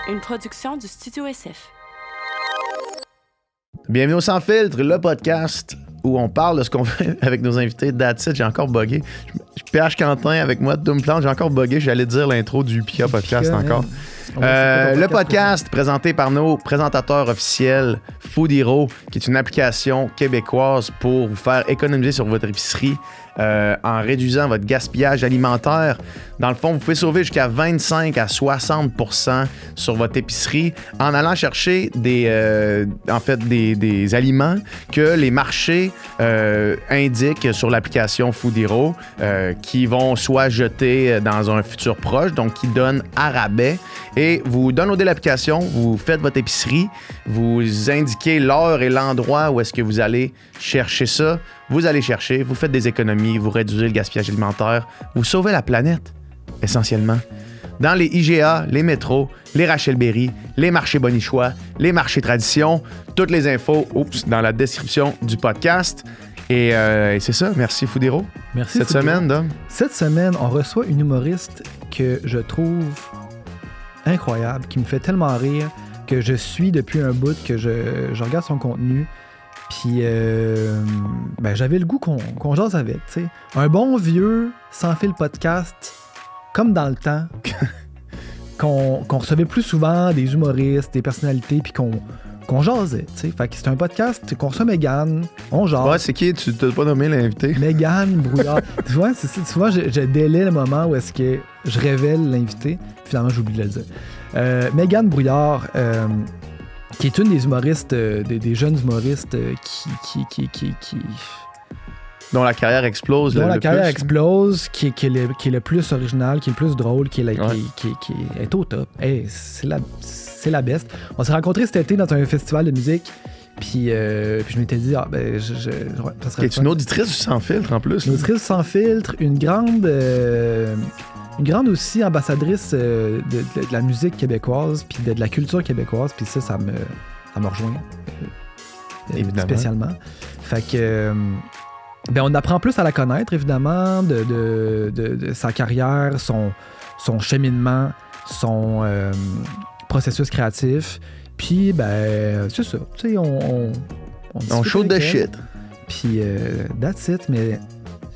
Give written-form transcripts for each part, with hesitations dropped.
une production du Studio SF. Bienvenue au Sans Filtre, le podcast où on parle de ce qu'on fait avec nos invités. That's it, j'ai encore bugué. PH Quentin avec moi de Doomplante, j'ai encore bugué. J'allais dire l'intro du PIA podcast encore. Le podcast présenté par nos présentateurs officiels, Food Hero, qui est une application québécoise pour vous faire économiser sur votre épicerie en réduisant votre gaspillage alimentaire. Dans le fond, vous pouvez sauver jusqu'à 25 à 60% sur votre épicerie en allant chercher des aliments que les marchés indiquent sur l'application Food Hero qui vont soit jeter dans un futur proche, donc qui donnent à rabais. Et vous downloadez l'application, vous faites votre épicerie, vous indiquez l'heure et l'endroit où est-ce que vous allez chercher ça. Vous allez chercher, vous faites des économies, vous réduisez le gaspillage alimentaire, vous sauvez la planète, essentiellement. Dans les IGA, les métros, les Rachel Berry, les marchés Bonichois, les marchés Tradition, toutes les infos dans la description du podcast. Et c'est ça, merci Food Hero. Merci. Cette semaine, Dom. Cette semaine, on reçoit une humoriste que je trouve incroyable, qui me fait tellement rire, que je suis depuis un bout, que je regarde son contenu. Puis, j'avais le goût qu'on jase avec, tu sais. Un bon vieux Sans Fil podcast, comme dans le temps, qu'on recevait plus souvent des humoristes, des personnalités, puis qu'on jasait, tu sais. Fait que c'est un podcast qu'on reçoit Mégane, on jase. Ouais, c'est qui? Tu t'as pas nommé l'invité? Mégane Brouillard. Tu vois, souvent, je délaie le moment où est-ce que je révèle l'invité. Finalement, j'oublie de le dire. Mégane Brouillard... qui est une des humoristes, des jeunes humoristes qui dont la carrière explose. Dont la carrière explose, qui est le plus original, qui est le plus drôle, qui est au top. Hey, c'est la best. On s'est rencontrés cet été dans un festival de musique. Puis je m'étais dit, ça serait une auditrice du Sans Filtre en plus. Une auditrice du Sans Filtre, une grande aussi ambassadrice de la musique québécoise, puis de la culture québécoise, puis ça me rejoint spécialement. Fait que, on apprend plus à la connaître, évidemment, de sa carrière, son cheminement, son processus créatif. Puis, c'est ça. Tu sais, on shoot de shit. Puis, that's it, mais...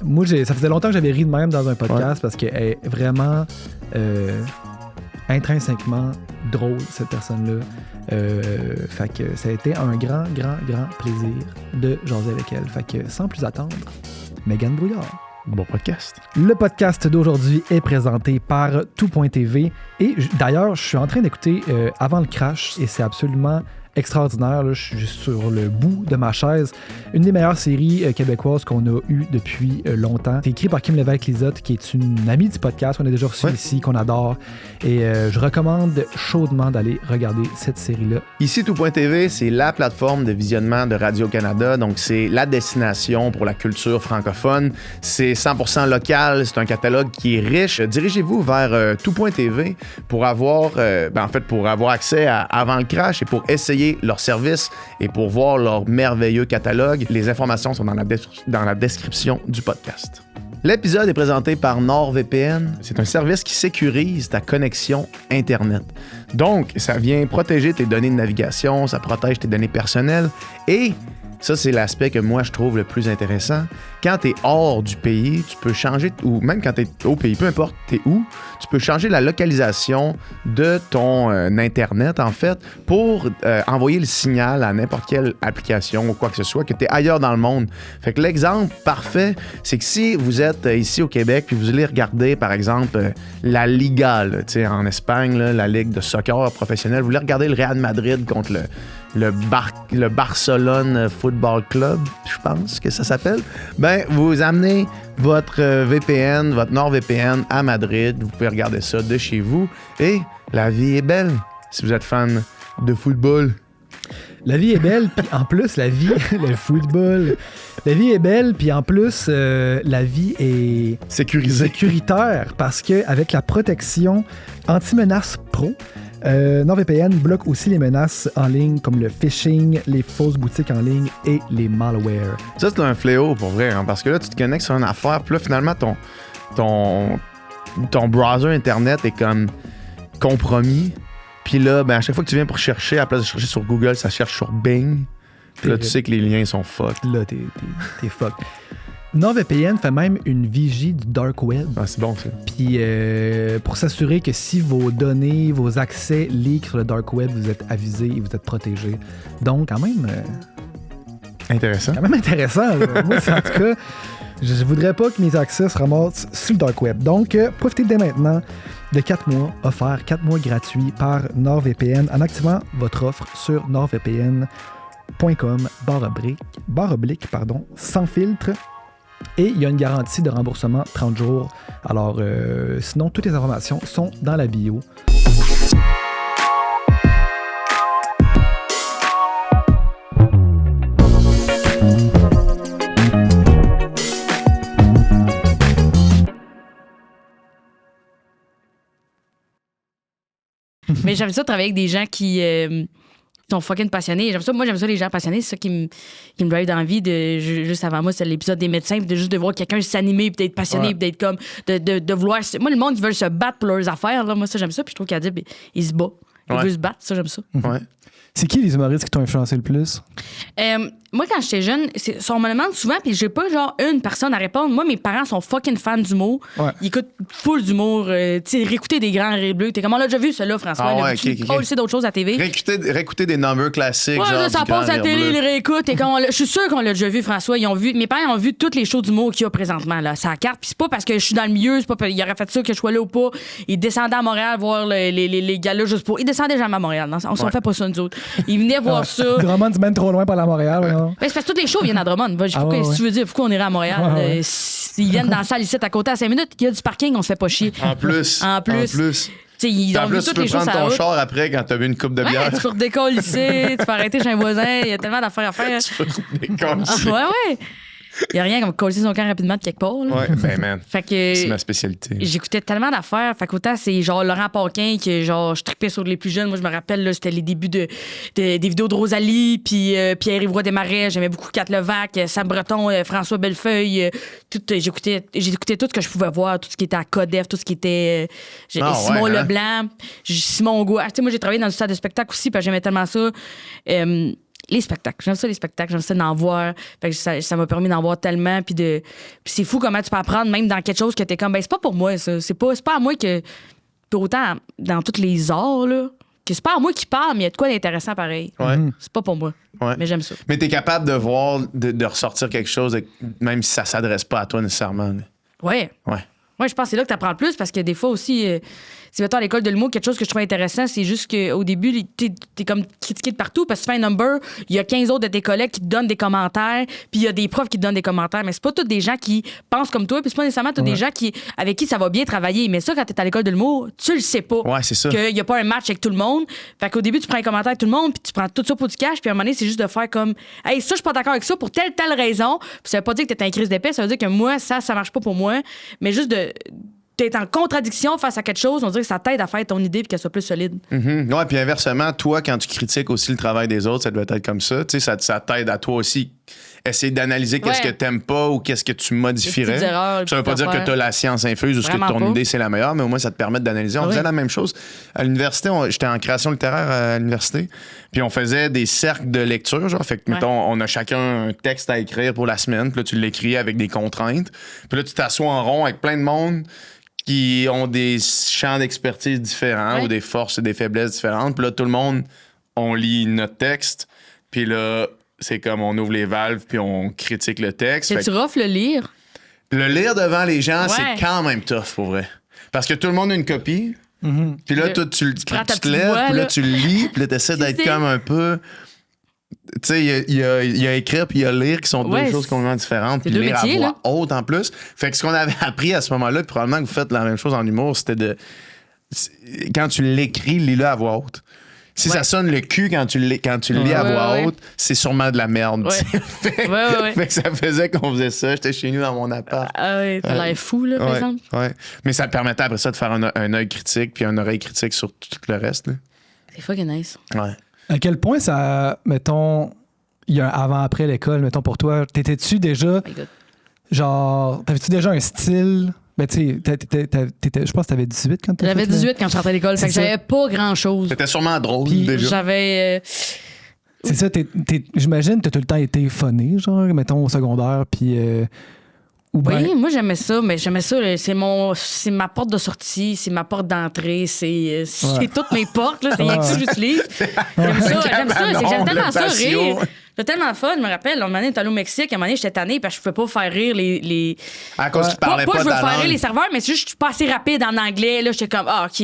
Moi, ça faisait longtemps que j'avais ri de même dans un podcast parce qu'elle est vraiment intrinsèquement drôle, cette personne-là. Fait que ça a été un grand plaisir de jaser avec elle. Fait que sans plus attendre, Mégane Brouillard. Bon podcast. Le podcast d'aujourd'hui est présenté par Tout.tv et d'ailleurs, je suis en train d'écouter Avant le crash et c'est absolument extraordinaire. Là, je suis sur le bout de ma chaise. Une des meilleures séries québécoises qu'on a eues depuis longtemps. C'est écrit par Kim Lévesque-Lizotte, qui est une amie du podcast qu'on a déjà reçu ici, qu'on adore. Et je recommande chaudement d'aller regarder cette série-là. Ici, Tout.tv, c'est la plateforme de visionnement de Radio-Canada. Donc, c'est la destination pour la culture francophone. C'est 100% local. C'est un catalogue qui est riche. Dirigez-vous vers Tout.tv pour avoir, pour avoir accès à Avant le crash et pour essayer leur service et pour voir leur merveilleux catalogue. Les informations sont dans la description du podcast. L'épisode est présenté par NordVPN. C'est un service qui sécurise ta connexion Internet. Donc, ça vient protéger tes données de navigation, ça protège tes données personnelles et ça, c'est l'aspect que moi, je trouve le plus intéressant. Quand tu es hors du pays, tu peux changer, ou même quand tu es au pays, peu importe tu es où, tu peux changer la localisation de ton Internet, en fait, pour envoyer le signal à n'importe quelle application ou quoi que ce soit, que tu es ailleurs dans le monde. Fait que l'exemple parfait, c'est que si vous êtes ici au Québec, puis vous allez regarder, par exemple, la Liga, là, en Espagne, là, la Ligue de soccer professionnelle, vous voulez regarder le Real Madrid contre le Barcelone Football Club, je pense que ça s'appelle, vous amenez votre VPN, votre NordVPN à Madrid, vous pouvez regarder ça de chez vous et la vie est belle si vous êtes fan de football. La vie est belle, puis en plus, le football, la vie est belle, puis en plus, la vie est sécuritaire parce qu'avec la protection anti-menace pro, NordVPN bloque aussi les menaces en ligne comme le phishing, les fausses boutiques en ligne et les malwares. Ça, c'est un fléau pour vrai, parce que là, tu te connectes sur une affaire, puis là, finalement, ton browser Internet est comme compromis. Puis là, ben, à chaque fois que tu viens pour chercher, à la place de chercher sur Google, ça cherche sur Bing. Puis là, tu sais que les liens sont fuck. Là, t'es fuck. NordVPN fait même une vigie du dark web. Ah, c'est bon, ça. Puis pour s'assurer que si vos données, vos accès leak sur le dark web, vous êtes avisés et vous êtes protégés. Donc, quand même... Intéressant. Quand même intéressant. Là. Moi, en tout cas, je voudrais pas que mes accès se ramassent sur le dark web. Donc, profitez dès maintenant de 4 mois offerts, 4 mois gratuits par NordVPN en activant votre offre sur nordvpn.com/oblique, sans filtre. Et il y a une garantie de remboursement 30 jours. Alors, sinon, toutes les informations sont dans la bio. Mais j'aime ça travailler avec des gens qui sont fucking passionnés. Moi, j'aime ça les gens passionnés. C'est ça qui me drive dans la vie. Juste avant moi, c'est l'épisode des médecins. Puis juste de voir quelqu'un s'animer, puis d'être passionné, puis d'être comme... De vouloir... Moi, le monde qui veut se battre pour leurs affaires, là, moi, ça, j'aime ça. Puis je trouve qu'Adib, il se bat. Il veut se battre. Ça, j'aime ça. Ouais. C'est qui les humoristes qui t'ont influencé le plus? Moi, quand j'étais jeune, on me demande souvent, puis j'ai pas genre une personne à répondre. Moi, mes parents sont fucking fans d'humour. Ouais. Ils écoutent full d'humour. Tu sais, réécouter des grands rires bleus. T'es comme, on l'a déjà vu, celui-là, François. Ah ouais, tu sais d'autres choses à TV. Réécouter des numbers classiques. Ouais, genre là, ça du Grand passe à la Rire télé, Bleu. ils le réécoutent. Je suis sûre qu'on l'a déjà vu, François. Mes parents ont vu toutes les shows d'humour qu'il y a présentement, là. Ça carte. Puis c'est pas parce que je suis dans le milieu, c'est pas parce qu'il aurait fait ça que je sois là ou pas. Ils descendaient à Montréal voir les gars-là juste pour. Ils descendaient jamais à Montréal. Non? On s'en fait pas ça, nous autres. Ils venaient voir ça. Drummond, tu mènes trop loin par la Montréal. Ben, c'est parce que toutes les shows viennent à Drummond. Si tu veux dire, pourquoi on irait à Montréal? Ouais. S'ils viennent dans la salle ici à côté à 5 minutes, il y a du parking, on se fait pas chier. En plus. T'sais, ils ont vu tu toutes peux les choses prendre à la ton route. char après quand t'as bu une coupe de bière. Ouais, tu peux redécoller ici, tu peux arrêter chez un voisin, il y a tellement d'affaires à faire. Tu peux décoller ici. Ouais. Il n'y a rien comme coller son camp rapidement de quelque part. Là. Ouais, ben man. Fait que C'est ma spécialité. j'écoutais tellement d'affaires. Fait qu'autant, c'est genre Laurent Paquin que genre je trippais sur les plus jeunes. Moi, je me rappelle, là, c'était les débuts des vidéos de Rosalie, puis Pierre-Yves Desmarais. J'aimais beaucoup Kat Levac, Sam Breton, François Bellefeuille. J'écoutais tout ce que je pouvais voir, tout ce qui était à Codef, tout ce qui était Simon Leblanc, Simon Gouin. Tu sais, moi, j'ai travaillé dans le stade de spectacle aussi, parce que j'aimais tellement ça. Les spectacles. J'aime ça, les spectacles. J'aime ça d'en voir. Fait que ça m'a permis d'en voir tellement. Puis c'est fou comment tu peux apprendre, même dans quelque chose que t'es comme, ben, c'est pas pour moi, ça. C'est pas à moi que. Pour autant, dans tous les arts, là, que c'est pas à moi qui parle, mais il y a de quoi d'intéressant pareil. Ouais. C'est pas pour moi. Ouais. Mais j'aime ça. Mais t'es capable de voir, de ressortir quelque chose, même si ça s'adresse pas à toi nécessairement. Là. Ouais. Ouais. Ouais, je pense que c'est là que tu apprends le plus parce que des fois aussi, si mettons à l'école de l'humour, quelque chose que je trouve intéressant, c'est juste qu'au début, t'es comme critiqué de partout parce que tu fais un number, il y a 15 autres de tes collègues qui te donnent des commentaires, puis il y a des profs qui te donnent des commentaires, mais c'est pas tous des gens qui pensent comme toi, puis c'est pas nécessairement tous des gens avec qui ça va bien travailler. Mais ça, quand t'es à l'école de l'humour, tu le sais pas. Ouais, c'est ça. Qu'il y a pas un match avec tout le monde. Fait qu'au début, tu prends un commentaire avec tout le monde, puis tu prends tout ça pour du cash, puis à un moment donné, c'est juste de faire comme, hey, ça, je suis pas d'accord avec ça pour telle raison. Puis ça veut pas dire que t'es un crise d'épée, ça veut dire que moi, ça marche pas pour moi, mais juste d'être en contradiction face à quelque chose, on dirait que ça t'aide à faire ton idée puis qu'elle soit plus solide. Mm-hmm. Ouais, puis inversement, toi, quand tu critiques aussi le travail des autres, ça doit être comme ça. Tu sais, ça t'aide à toi aussi. Essayer d'analyser qu'est-ce que t'aimes pas ou qu'est-ce que tu modifierais. Des petites erreurs, Ça veut pas dire que t'as la science infuse ou que Vraiment ton pas. idée c'est la meilleure, mais au moins ça te permet d'analyser. On faisait la même chose à l'université. J'étais en création littéraire à l'université. Puis on faisait des cercles de lecture, genre. Fait que, mettons, on a chacun un texte à écrire pour la semaine. Puis là, tu l'écris avec des contraintes. Puis là, tu t'assois en rond avec plein de monde qui ont des champs d'expertise différents ou des forces et des faiblesses différentes. Puis là, tout le monde, on lit notre texte. Puis là, c'est comme on ouvre les valves puis on critique le texte. C'est-tu rough le lire? Le lire devant les gens, Ouais. c'est quand même tough, pour vrai. Parce que tout le monde a une copie. Puis là, toi, tu prends ta te petite lèves, voix, puis là, là. tu le lis, puis là, t'essaies d'être sais. comme un peu... Tu sais, il y a écrire puis il y a lire qui sont deux Ouais, choses complètement différentes. c'est Puis deux lire métiers, à voix haute en plus. Fait que ce qu'on avait appris à ce moment-là, puis probablement que vous faites la même chose en humour, c'était de... Quand tu l'écris, lis-le à voix haute. Si ça sonne le cul quand tu le lis à voix haute, c'est sûrement de la merde. Ouais. tu sais. Fait que ça faisait qu'on faisait ça. J'étais chez nous dans mon appart. Ah ouais, t'as l'air fou, là, par exemple. Ouais. Mais ça te permettait après ça de faire un œil critique puis une oreille critique sur tout le reste. Là. C'est fucking nice. Ouais. À quel point ça, mettons, il y a un avant-après l'école, mettons, pour toi, t'étais-tu déjà, My God. genre, t'avais-tu déjà un style Ben, tu sais, je pense que t'avais 18 quand t'as J'avais fait, 18 quand je rentrais à l'école, fait que C'est ça. j'avais pas grand-chose. C'était sûrement drôle, Puis déjà. J'avais... C'est ça, j'imagine que t'as tout le temps été phoné, genre, mettons, au secondaire, puis... ou ben, Oui, moi j'aimais ça, mais j'aimais ça. C'est ma porte de sortie, c'est ma porte d'entrée, c'est toutes mes portes, là, c'est rien que ça que j'utilise. J'aime ça, j'aime tellement ça, rire. C'était tellement fun, je me rappelle. Un moment donné, t'es allé au Mexique, un moment donné, j'étais tannée parce que je pouvais pas faire rire les... À cause qu'ils parlaient Pas pas je veux ta faire rire langue. les serveurs, mais c'est juste que je suis pas assez rapide en anglais. Là, j'étais comme, OK,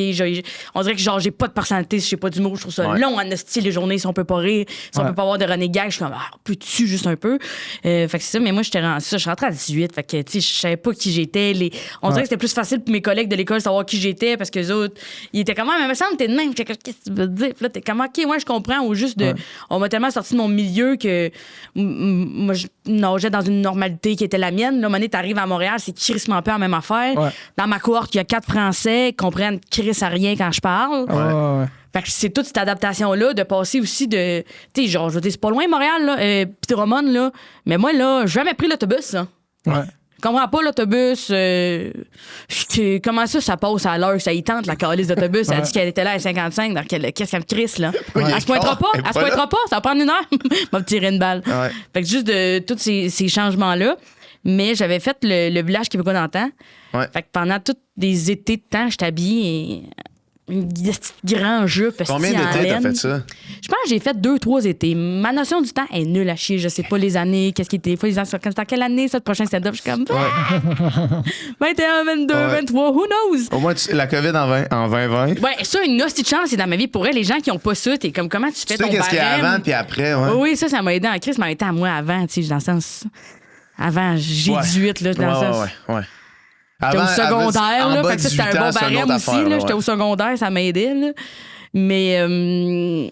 on dirait que genre, j'ai pas de personnalité si j'ai pas d'humour. Je trouve ça long, en style les journées, si on peut pas rire, si on peut pas avoir de running gag. Je suis comme, peux-tu juste un peu? Fait que c'est ça, mais moi, je suis rentrée à 18. Fait que, tu sais, je savais pas qui j'étais. On dirait que c'était plus facile pour mes collègues de l'école de savoir qui j'étais parce que les autres, ils étaient comme, mais me semble, t'es de même. J'étais comme, qu'est-ce que tu veux dire? Puis là, t'es comme, OK, moi, je comprends. Ou juste on m'a tellement sorti de mon milieu que moi, je nageais dans une normalité qui était la mienne. Là, à un moment donné, t'arrives à Montréal, c'est crissement peu la même affaire. Ouais. Dans ma cohorte, il y a 4 Français qui comprennent criss à rien quand je parle. ouais. Fait que c'est toute cette adaptation-là de passer aussi de. Tu sais, genre, je veux dire, c'est pas loin Montréal, là, pis Drummond, là. Mais moi, là, j'ai jamais pris l'autobus, là. Ouais. Je comprends pas l'autobus. Comment ça passe à l'heure? Ça y tente, la calice d'autobus. Elle a dit qu'elle était là à 55. Dans qu'est-ce qu'elle me crisse, là? Elle se pointera pas. Elle se pointera pas. Ça va prendre 1 heure. M'a tirer une balle. Ouais. Fait que juste de tous ces changements-là. Mais j'avais fait le village québécois d'antan. Ouais. Fait que pendant tous des étés de temps, j'étais habillée une grand jupe. Combien d'étés t'as fait ça? Je pense que j'ai fait 2-3 étés. Ma notion du temps est nulle à chier. Je sais pas les années, qu'est-ce qui était. C'était à quelle année, ça, le prochain stand-up? Je suis comme. 21, 22, 23, who knows? Au moins, la COVID en 2020. Ouais, ça, une hostie de chance, c'est dans ma vie. Pour elle, les gens qui ont pas ça, t'es comme, comment tu fais Tu sais ton qu'est-ce qu'il y a barème? avant puis après, ouais. Oui, ça m'a aidé en crise, mais m'a aidé à moi avant, tu sais, dans le sens. Avant, j'ai Ouais. 18, là, dans le sens. Ouais. J'étais au secondaire, là. Fait que ça, c'était un bon barème aussi, là. J'étais au au secondaire, ça m'aidait, là. Mais.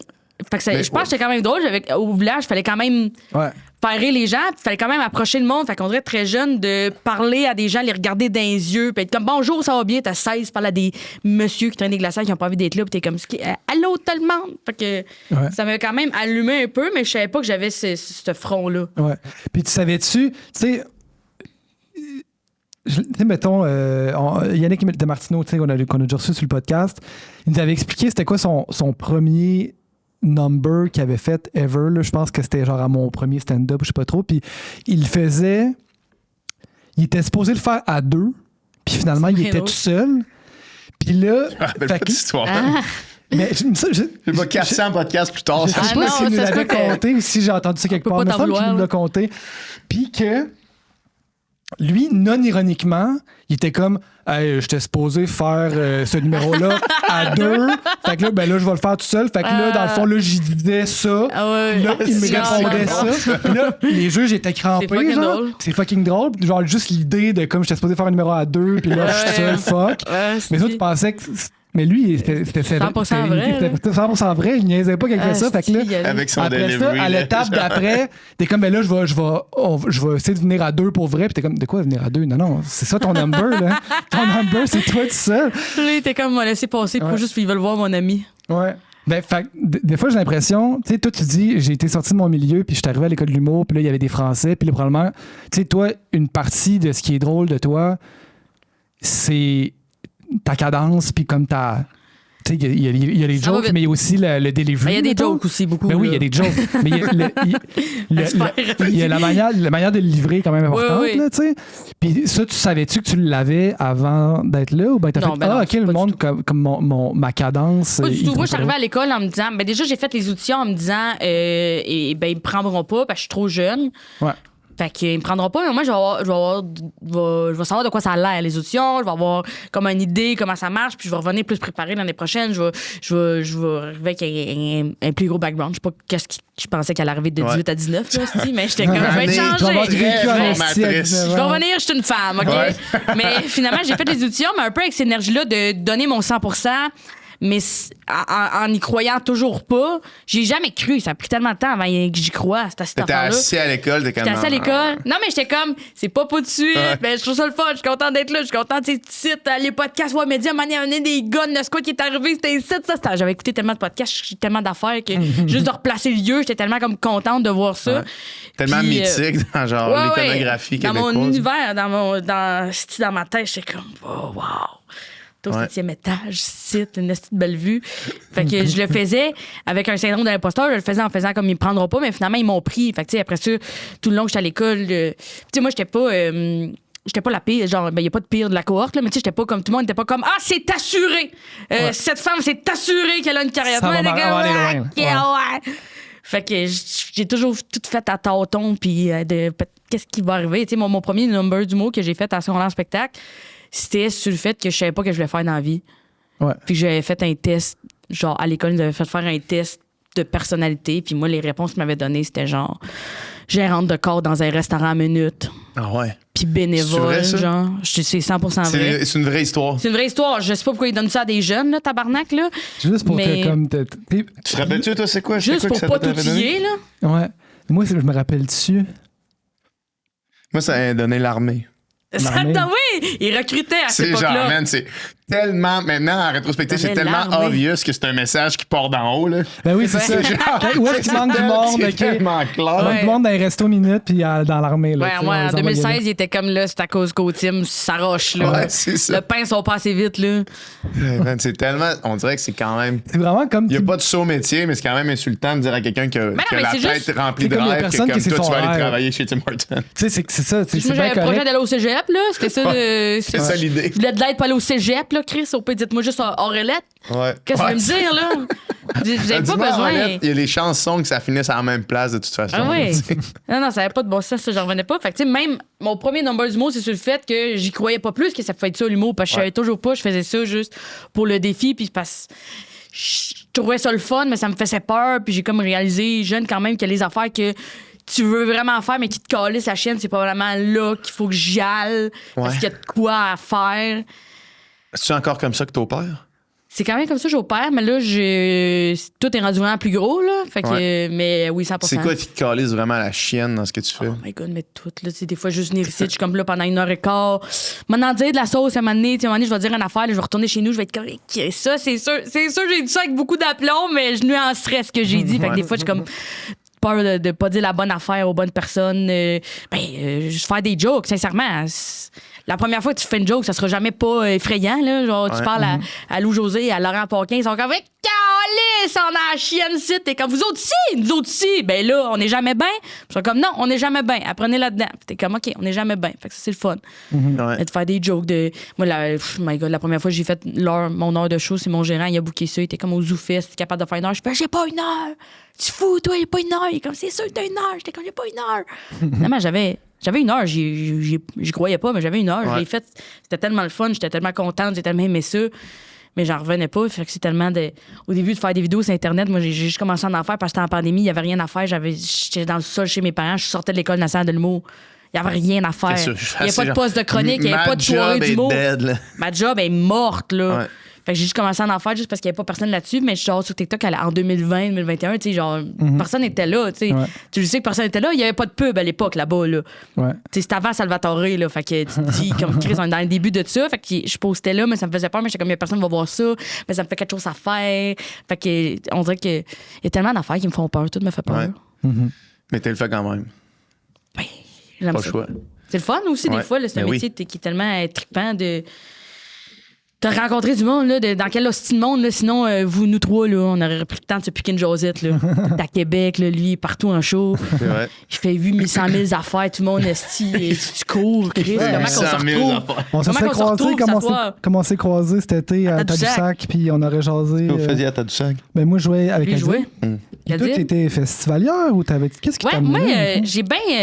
Fait que je pense que c'était quand même drôle. Au village, il fallait quand même Ouais. faire rire les gens, il fallait quand même approcher le monde. Fait qu'on dirait très jeune de parler à des gens, les regarder dans les yeux, puis être comme bonjour, ça va bien. T'as 16, parler à des messieurs qui traînent des glaçons qui n'ont pas envie d'être là, puis t'es comme allô tout le monde. Fait que ça m'a quand même allumé un peu, mais je savais pas que j'avais ce front-là. Ouais. Puis tu savais-tu, tu sais, mettons, Yannick de Martineau, tu sais, qu'on a déjà reçu sur le podcast, il nous avait expliqué c'était quoi son premier number qu'il avait fait ever. Là. Je pense que c'était genre à mon premier stand-up, je sais pas trop. Puis il faisait. Il était supposé le faire à 2, puis finalement, il était tout seul. Puis là. Belle petite histoire. Mais J'ai pas 400 podcasts plus tard. je sais Ah pas non, s'il nous ça se l'avait peut que- compté ou si j'ai entendu ça quelque On part. peut Il me pas semble t'en qu'il nous l'a vouloir, compté. Puis que lui, non ironiquement, il était comme hey, j'étais supposé faire ce numéro-là à 2. Fait que là, ben là, je vais le faire tout seul. Fait que là, dans le fond, là, j'y disais ça. Ah ouais. Puis là, il me C'est répondait ça. ça. Puis là, les juges étaient crampés. C'est fucking genre. drôle. C'est fucking drôle. Puis genre, juste l'idée de comme j'étais supposé faire un numéro à 2, puis là, je suis seul, fuck. Ouais, Mais ça, tu pensais que. Mais lui, c'était 100% vrai, C'était 100% vrai. Il niaisait pas qu'il faisait ça. Fait que là, Avec son après delivery. ça, à là. l'étape d'après, t'es comme, ben là, je vais essayer de venir à 2 pour vrai. Puis t'es comme, de quoi venir à 2? Non, c'est ça ton number, là. Ton number, c'est toi tout seul. Là, il était comme, m'a laissé passer pour juste qu'ils veulent voir mon ami. Ouais. Ben, fait, des fois, j'ai l'impression, tu sais, toi, tu dis, j'ai été sorti de mon milieu, puis je suis arrivé à l'école de l'humour, puis là, il y avait des Français, puis là, probablement, tu sais, toi, une partie de ce qui est drôle de toi, c'est ta cadence, puis comme ta. Tu sais, il y a les Ça va jokes, vite. mais il y a aussi le delivery. Il y a des mettons. jokes aussi, beaucoup. Ben oui, il y là. a des jokes. Mais il y a la manière de le livrer quand même importante, Oui. là, tu sais. Puis ça, tu savais-tu que tu l'avais avant d'être là? Ou ben t'as Non, fait, ben non, OK, pas le du monde, comme ma cadence. Pas du il tout. Moi, trouve je suis ça arrivée à l'école en me disant, ben déjà, j'ai fait les auditions en me disant, ils me prendront pas parce que je suis trop jeune. drôle. Ouais. Fait qu'ils me prendront pas, mais moi, je vais savoir de quoi ça a l'air, les auditions. Je vais avoir comme une idée comment ça marche, puis je vais revenir plus préparé l'année prochaine. Je vais arriver avec un plus gros background. Je sais pas qu'est-ce que je pensais qu'elle arrivait de 18 à 19, là, mais j'étais comme, je vais être Tu vas avoir changée. vécu en formatrice. esti à 19 Je vais ans. revenir, je suis une femme, OK? Ouais. Mais finalement, j'ai fait les auditions, mais un peu avec cette énergie-là de donner mon 100%. Mais en y croyant toujours pas, j'ai jamais cru. Ça a pris tellement de temps avant que j'y croie à cette T'étais affaire-là. assis à l'école, J'étais assis à l'école. Non, mais j'étais comme, c'est pas de suite. Ouais. Ben, je trouve ça le fun. Je suis contente d'être là. Je suis contente de ces sites, les podcasts, ouais, médias, manière des guns, le squat qui est arrivé. C'était un site, ça. J'avais écouté tellement de podcasts, j'ai tellement d'affaires que juste de replacer le lieu, j'étais tellement comme contente de voir ça. Ouais. Tellement Puis, mythique dans genre ouais, l'iconographie dans québécoise. mon univers, dans ma tête, j'étais comme, oh, wow. Au Ouais. 7e étage, site, une petite belle vue. Fait que je le faisais avec un syndrome de l'imposteur. Je le faisais en faisant comme ils me prendront pas, mais finalement, ils m'ont pris. Fait que, tu sais, après ça, tout le long que j'étais à l'école, tu sais, moi, j'étais pas la pire, genre, ben, il n'y a pas de pire de la cohorte, là, mais tu sais, j'étais pas comme tout le monde, n'était pas comme, ah, c'est assuré! Cette femme, c'est assuré qu'elle a une carrière. Ça va Moi, j'étais aller comme, loin. ouais. Fait que j'ai toujours tout fait à tâtons, puis qu'est-ce qui va arriver. Tu sais, mon premier number du mot que j'ai fait à son spectacle, c'était sur le fait que je savais pas que je voulais faire dans la vie. Ouais. Puis j'avais fait un test, genre, à l'école, ils avaient fait faire un test de personnalité, puis moi, les réponses qu'ils m'avaient données, c'était genre, gérante de corps dans un restaurant à minute, Ah ouais. puis bénévole, C'est vrai, ça? genre. C'est 100% vrai. C'est une vraie histoire. C'est une vraie histoire. Je sais pas pourquoi ils donnent ça à des jeunes, là, tabarnak, là. Juste pour Mais- te, comme Tu te rappelles-tu, toi, c'est quoi? Juste quoi pour que pas t'avait donné? t'outiller, là. Ouais. Moi, je me rappelle dessus. Moi, ça a donné l'armée. L'armée. Oui, ils recrutaient à cette C'est genre, époque-là. man, c'est tellement, maintenant, en rétrospective, c'est Donnait tellement l'armée. obvious que c'est un message qui part d'en haut, là. Ben oui, c'est ça. Où est-ce qu'il manque du monde, C'est OK? tellement Il clair. manque du monde dans les restos minutes puis dans l'armée. Là, Ouais, tu sais, moi, on en les envoyait 2016, là. il était comme là, c'est à cause qu'au team, ça roche, là. Ouais, c'est ça. Le pain sont pas assez vite, là. Ouais, man, c'est tellement, on dirait que c'est quand même, C'est vraiment comme. il n'y a pas de saut métier, mais c'est quand même insultant de dire à quelqu'un qui a, non, qui a mais la c'est tête juste- remplie de c'est comme les rêves que personnes comme qui toi, tu vas aller sont travailler chez Tim Hortons. Tu sais, c'est ça. C'est Moi, bien j'avais le projet correct. d'aller au cégep, là. C'était ça. C'est ça l'idée. Je voulais de l'aide pour aller au cégep, là, Chris. Au pire, dites-moi juste Aurélette. Ouais. Qu'est-ce que Ouais, tu veux me dire, là? Vous avez pas dis-moi, besoin. Arlette, il y a les chansons que ça finisse à la même place de toute façon. Ah oui. tu sais. Non, ça avait pas de bon sens, ça, j'en revenais pas. Fait que, tu sais, même mon premier number du mot, c'est sur le fait que j'y croyais pas plus que ça pouvait être ça, l'humour, parce que je savais toujours pas, je faisais ça juste pour le défi, puis parce que je trouvais ça le fun, mais ça me faisait peur, puis j'ai comme réalisé, jeune quand même, que les affaires que tu veux vraiment faire, mais qui te calissent la chienne, c'est pas vraiment là qu'il faut que j'y aille, parce Ouais. qu'il y a de quoi à faire. C'est encore comme ça que t'opères? C'est quand même comme ça que j'opère, mais là, tout est rendu vraiment plus gros, là. Fait que, mais oui, 100%. C'est quoi qui te calisse vraiment la chienne dans ce que tu fais? Oh my god, mais tout, là, tu sais, des fois, juste venir ici, je suis comme là pendant 1h15. M'en dire de la sauce à un moment donné, tu sais, à un moment donné, je vais dire une affaire, là, je vais retourner chez nous, je vais être comme, ça, c'est sûr, j'ai dit ça avec beaucoup d'aplomb, mais je nuancerais ce que j'ai dit. Fait que des fois, j'ai comme peur de pas dire la bonne affaire aux bonnes personnes. Juste faire des jokes, sincèrement. La première fois que tu fais une joke, ça sera jamais pas effrayant, là. Genre, tu Ouais. parles à Lou José, à Laurent Paquin, ils sont comme, calisse, on a la chienne site. T'es comme, vous autres ici, nous autres ici. Ben là, on n'est jamais bien. Ils sont comme, non, on n'est jamais bien. Apprenez là-dedans. Puis t'es comme, OK, on n'est jamais bien. Fait que ça, c'est le fun. Ouais. Et de faire des jokes de. Moi, my God, la première fois que j'ai fait mon heure de show, c'est mon gérant, il a booké ça. Il était comme au ZooFest, il était capable de faire une heure. Je fais, j'ai pas une heure. Tu fous, toi, il n'y a pas une heure. Il est comme, c'est sûr que t'as une heure. J'étais comme, il n'y a pas une heure. Finalement, j'avais une heure. J'y croyais pas, mais j'avais une heure. Ouais. Je l'ai faite. C'était tellement le fun. J'étais tellement contente. J'ai tellement aimé ça. Mais j'en revenais pas. Fait que c'est tellement au début de faire des vidéos sur Internet, moi, j'ai juste commencé à en faire parce que c'était en pandémie. Il n'y avait rien à faire. J'étais dans le sol chez mes parents. Je sortais de l'École nationale de l'humour. Il n'y avait rien à faire. Qu'est-ce que Il je n'y avait fais, pas de genre, poste de chronique. Il n'y avait ma pas de soirée job est d'humour. dead, là. Ma job est morte, là. Ouais. Fait que j'ai juste commencé à en faire juste parce qu'il n'y avait pas personne là-dessus. Mais genre sur TikTok, en 2020, 2021, tu sais, genre, personne n'était là, tu sais. Ouais. Tu sais que personne n'était là. Il n'y avait pas de pub à l'époque, là-bas, là. Ouais. Tu sais, c'était avant Salvatore, là. Fait que tu te dis, comme Chris, on est dans le début de ça. Fait que je postais là, mais ça me faisait peur. Mais j'étais comme, il y a personne qui va voir ça. Mais ça me fait quelque chose à faire. Fait que, on dirait qu'il y a tellement d'affaires qui me font peur. Tout me fait peur. Ouais. Mais t'es le fait quand même. Ben, j'aime Pas le ça. choix. C'est le fun aussi, des Ouais. fois. là, c'est un Ben métier qui est tellement trippant de. T'as rencontré du monde, là, dans quel hostie de monde, là, sinon, nous trois, là, on aurait pris le temps de se piquer une Josette, là. T'es à Québec, là, lui, partout en show. C'est vrai. Il fait 800 000 affaires, tout le monde, esti, tu cours, Chris. Comment qu'on se 800 000 retrouve? affaires. On se Comment serait qu'on se croisés, retrouve, comment ça soit- on s'est croisés cet été à Tadoussac. Tadoussac, puis on aurait jasé. Vous faisiez à Tadoussac? Ben moi, je jouais avec Lui, Adil. jouait. Puis toi, t'étais festivalière ou t'avais. Qu'est-ce qui t'a Ouais, moi, amené?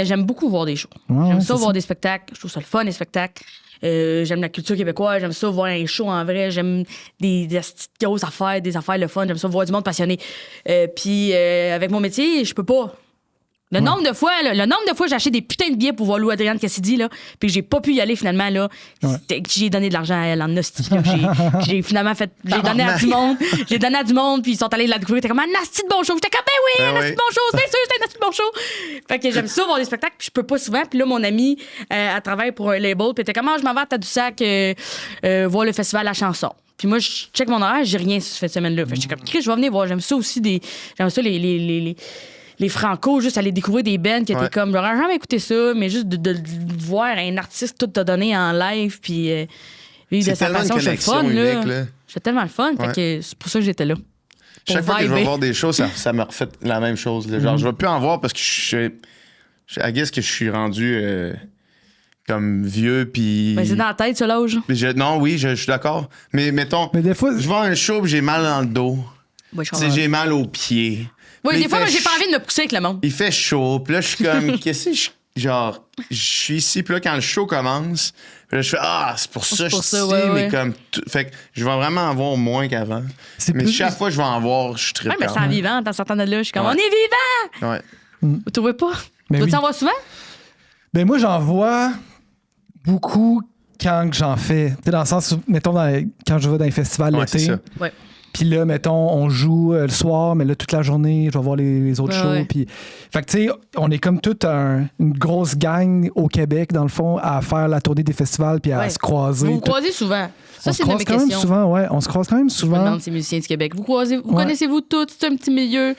j'aime beaucoup voir des shows. Ouais, J'aime ouais, ça c'est voir ça. des spectacles. Je trouve ça le fun, les spectacles. J'aime la culture québécoise. J'aime ça voir un show en vrai. J'aime des petites grosses affaires, des affaires le fun. J'aime ça voir du monde passionné. Puis avec mon métier, je peux pas. Le nombre de fois j'ai acheté des putains de billets pour voir Lou Adrienne Cassidy, là, puis que j'ai pas pu y aller finalement, là. J'ai donné de l'argent à elle en hostie, là. J'ai finalement fait. J'ai donné à du monde. J'ai donné à du monde, puis ils sont allés la découvrir. T'es comme un asti de bon show. J'étais comme, ben oui, un asti de bon show. C'est sûr, c'est un asti de bon show. Fait que j'aime ça voir des spectacles, puis je peux pas souvent. Puis là, mon ami, elle travaille pour un label, puis t'es comme, je m'en vais à Tadoussac voir le festival La Chanson. Puis moi, je check mon horaire, j'ai rien cette semaine-là. Fait que j'étais comme, Chris, je vais venir voir. J'aime ça aussi, j'aime ça les Franco, juste aller découvrir des bands qui étaient comme, j'aurais jamais écouté ça, mais juste de voir un artiste tout te donner en live, puis vivre de sa passion, c'est le fun, là. J'ai tellement le fun, fait que c'est pour ça que j'étais là. Chaque fois que je vais voir des choses, ça me refait la même chose. Là. Genre, je vais plus en voir parce que I guess que je suis rendu comme vieux, puis... Ben, c'est dans la tête, ce l'âge. Non, oui, je suis d'accord. Mais mettons, Mais des fois, je vais à un show, puis j'ai mal dans le dos. Ouais, J'ai mal aux pieds. Oui, Puis des fois, moi, j'ai pas envie de me pousser avec le monde. Il fait chaud, puis là, je suis comme, qu'est-ce que genre, je suis ici, puis là, quand le show commence, puis là, je fais, c'est pour ça que je suis ici, mais comme, comme... Fait que je vais vraiment en voir moins qu'avant. Mais chaque fois que je vais en voir, je suis très mais c'est en vivant, en sortant de là, je suis comme, on est vivant! Ouais. Vous trouvez pas? Mais Tu oui. en vois souvent? Ben moi, j'en vois beaucoup quand que j'en fais. Tu sais, dans le sens, mettons, quand je vais dans les festivals l'été. C'est ça. Ouais. Puis là, mettons, on joue le soir, mais là, toute la journée, je vais voir les autres shows. Ouais. Puis... Fait que, tu sais, on est comme toute une grosse gang au Québec, dans le fond, à faire la tournée des festivals puis à se croiser. Vous croisez souvent? Ça, On c'est se une de croise mes quand même questions. souvent, ouais. On se croise quand même Je me souvent. demande ces musiciens du Québec. Vous connaissez-vous tous? C'est un petit milieu?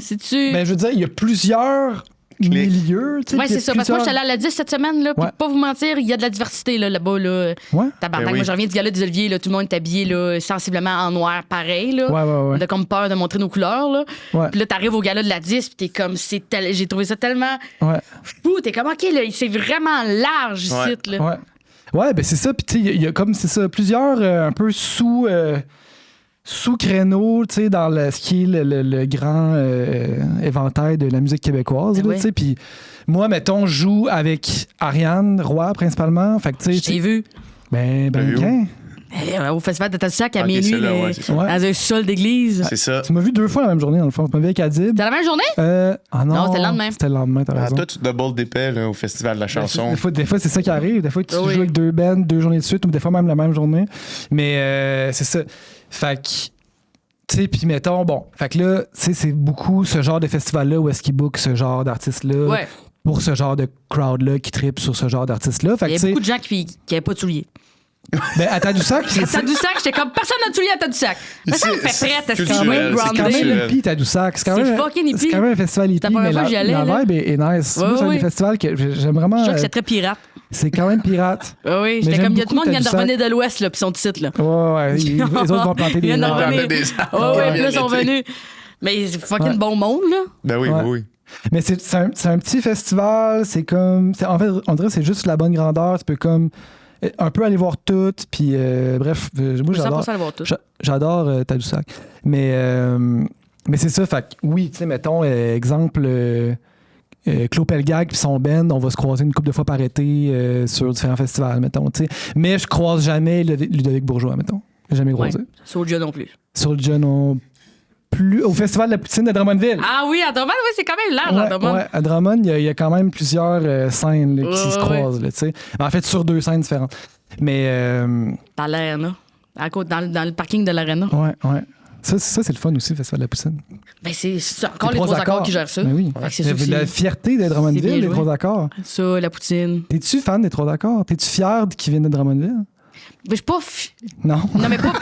C'est-tu... Ben, je veux dire, il y a plusieurs milieux. Tu sais, Ouais, puis il y a c'est ça. Parce que moi, plusieurs- j'étais allée à la 10 cette semaine, là. Pour Ouais. pas vous mentir, il y a de la diversité, là-bas, là. Ouais. Tabarnak, Ben oui. moi, je reviens du gala des Oliviers, là. Tout le monde est habillé, là, sensiblement en noir, pareil, là. Ouais. On a comme peur de montrer nos couleurs, là. Ouais. Puis là, t'arrives au gala de la 10, puis t'es comme, j'ai trouvé ça tellement Ouais. fou. T'es comme, OK, là, c'est vraiment large, ici, Ouais. là. Ouais. Ouais, ben c'est ça. Puis, tu sais, il y a comme, c'est ça, plusieurs un peu sous-créneaux, tu sais, dans ce qui est le grand éventail de la musique québécoise. Ben là, oui. tu sais. Puis, moi, mettons, je joue avec Ariane Roy, principalement. Fait que, tu Je sais, t'ai vu. ben, vu où? bien. Au festival de Tadoussac à Ok, minuit, c'est là, là, ouais, c'est ça. Ouais. dans un sol d'église. C'est ça. Tu m'as vu 2 fois la même journée, dans le fond. Tu m'as vu avec Adib. C'était la même journée? Ah non, Non, c'était le lendemain. C'était le lendemain, t'as Ah, raison. toi, tu double d'épais là, au Festival de la chanson. Des fois, c'est ça qui arrive. Des fois, tu Oui. joues avec 2 bands, 2 journées de suite, ou des fois même la même journée. Mais c'est ça. Fait que, tu sais, puis mettons, bon, fait que là, tu sais, c'est beaucoup ce genre de festival-là où est-ce qu'ils bookent ce genre d'artistes-là Ouais. pour ce genre de crowd-là qui tripe sur ce genre d'artistes-là. Fait Il que, y tu a sais, beaucoup de gens qui n'avaient pas de souliers. ben, à Tadoussac, À Tadoussac, j'étais comme, personne n'a de souliers à Tadoussac. Mais ça me fait C'est prête, culturel, c'est même c'est c'est quand grounded. même culturel. hippie, Tadoussac. C'est quand C'est même, fucking hippie. c'est quand même un festival hippie, la première mais fois que j'y allais, là. vibe est nice. Ouais, Moi, c'est un ouais. des festivals que j'aime vraiment. Je crois que c'est très pirate. C'est quand même pirate. Oui, Mais j'étais j'aime comme, il y a tout le monde qui vient de beaucoup revenir de l'Ouest, là, puis son titre, là. Ouais. Les autres vont planter Ils des viennent de arbres. revenir. Des Ouais, puis là, ils sont Arrêtez. venus. Mais c'est fucking Ouais. bon monde, là. Ben oui, Ouais. oui. Mais c'est un petit festival, c'est comme... En fait, on dirait que c'est juste la bonne grandeur. Tu peux comme un peu aller voir tout, puis bref, moi j'adore... 100% le voir tout. J'adore Tadoussac. Mais c'est ça, fait que oui, tu sais, mettons, exemple... Claude Pelgag puis son band, on va se croiser une couple de fois par été sur différents festivals, mettons, tu sais. Mais je croise jamais Ludovic Bourgeois, mettons. Jamais Ouais. croisé. Soulja non plus. Sur le John, non plus. Au Festival de la Poutine de Drummondville. Ah oui, à Drummond, oui, c'est quand même large, à Drummond. Ouais, à Drummond, il y a quand même plusieurs scènes là, qui se croisent, là, tu sais. En fait, sur 2 scènes différentes. Mais, Dans l'arena. Dans le parking de l'arena. ouais. Ça, c'est le fun aussi, le Festival de la Poutine. Ben, c'est encore les 3 accords qui gèrent ça. Ben oui. Fait que c'est ça aussi. La fierté de C'est Drummondville, bien les joué. 3 accords. Ça, la poutine. T'es-tu fan des 3 accords? T'es-tu fier qu'ils viennent de Drummondville? Mais je suis pas. Non. Non, mais pas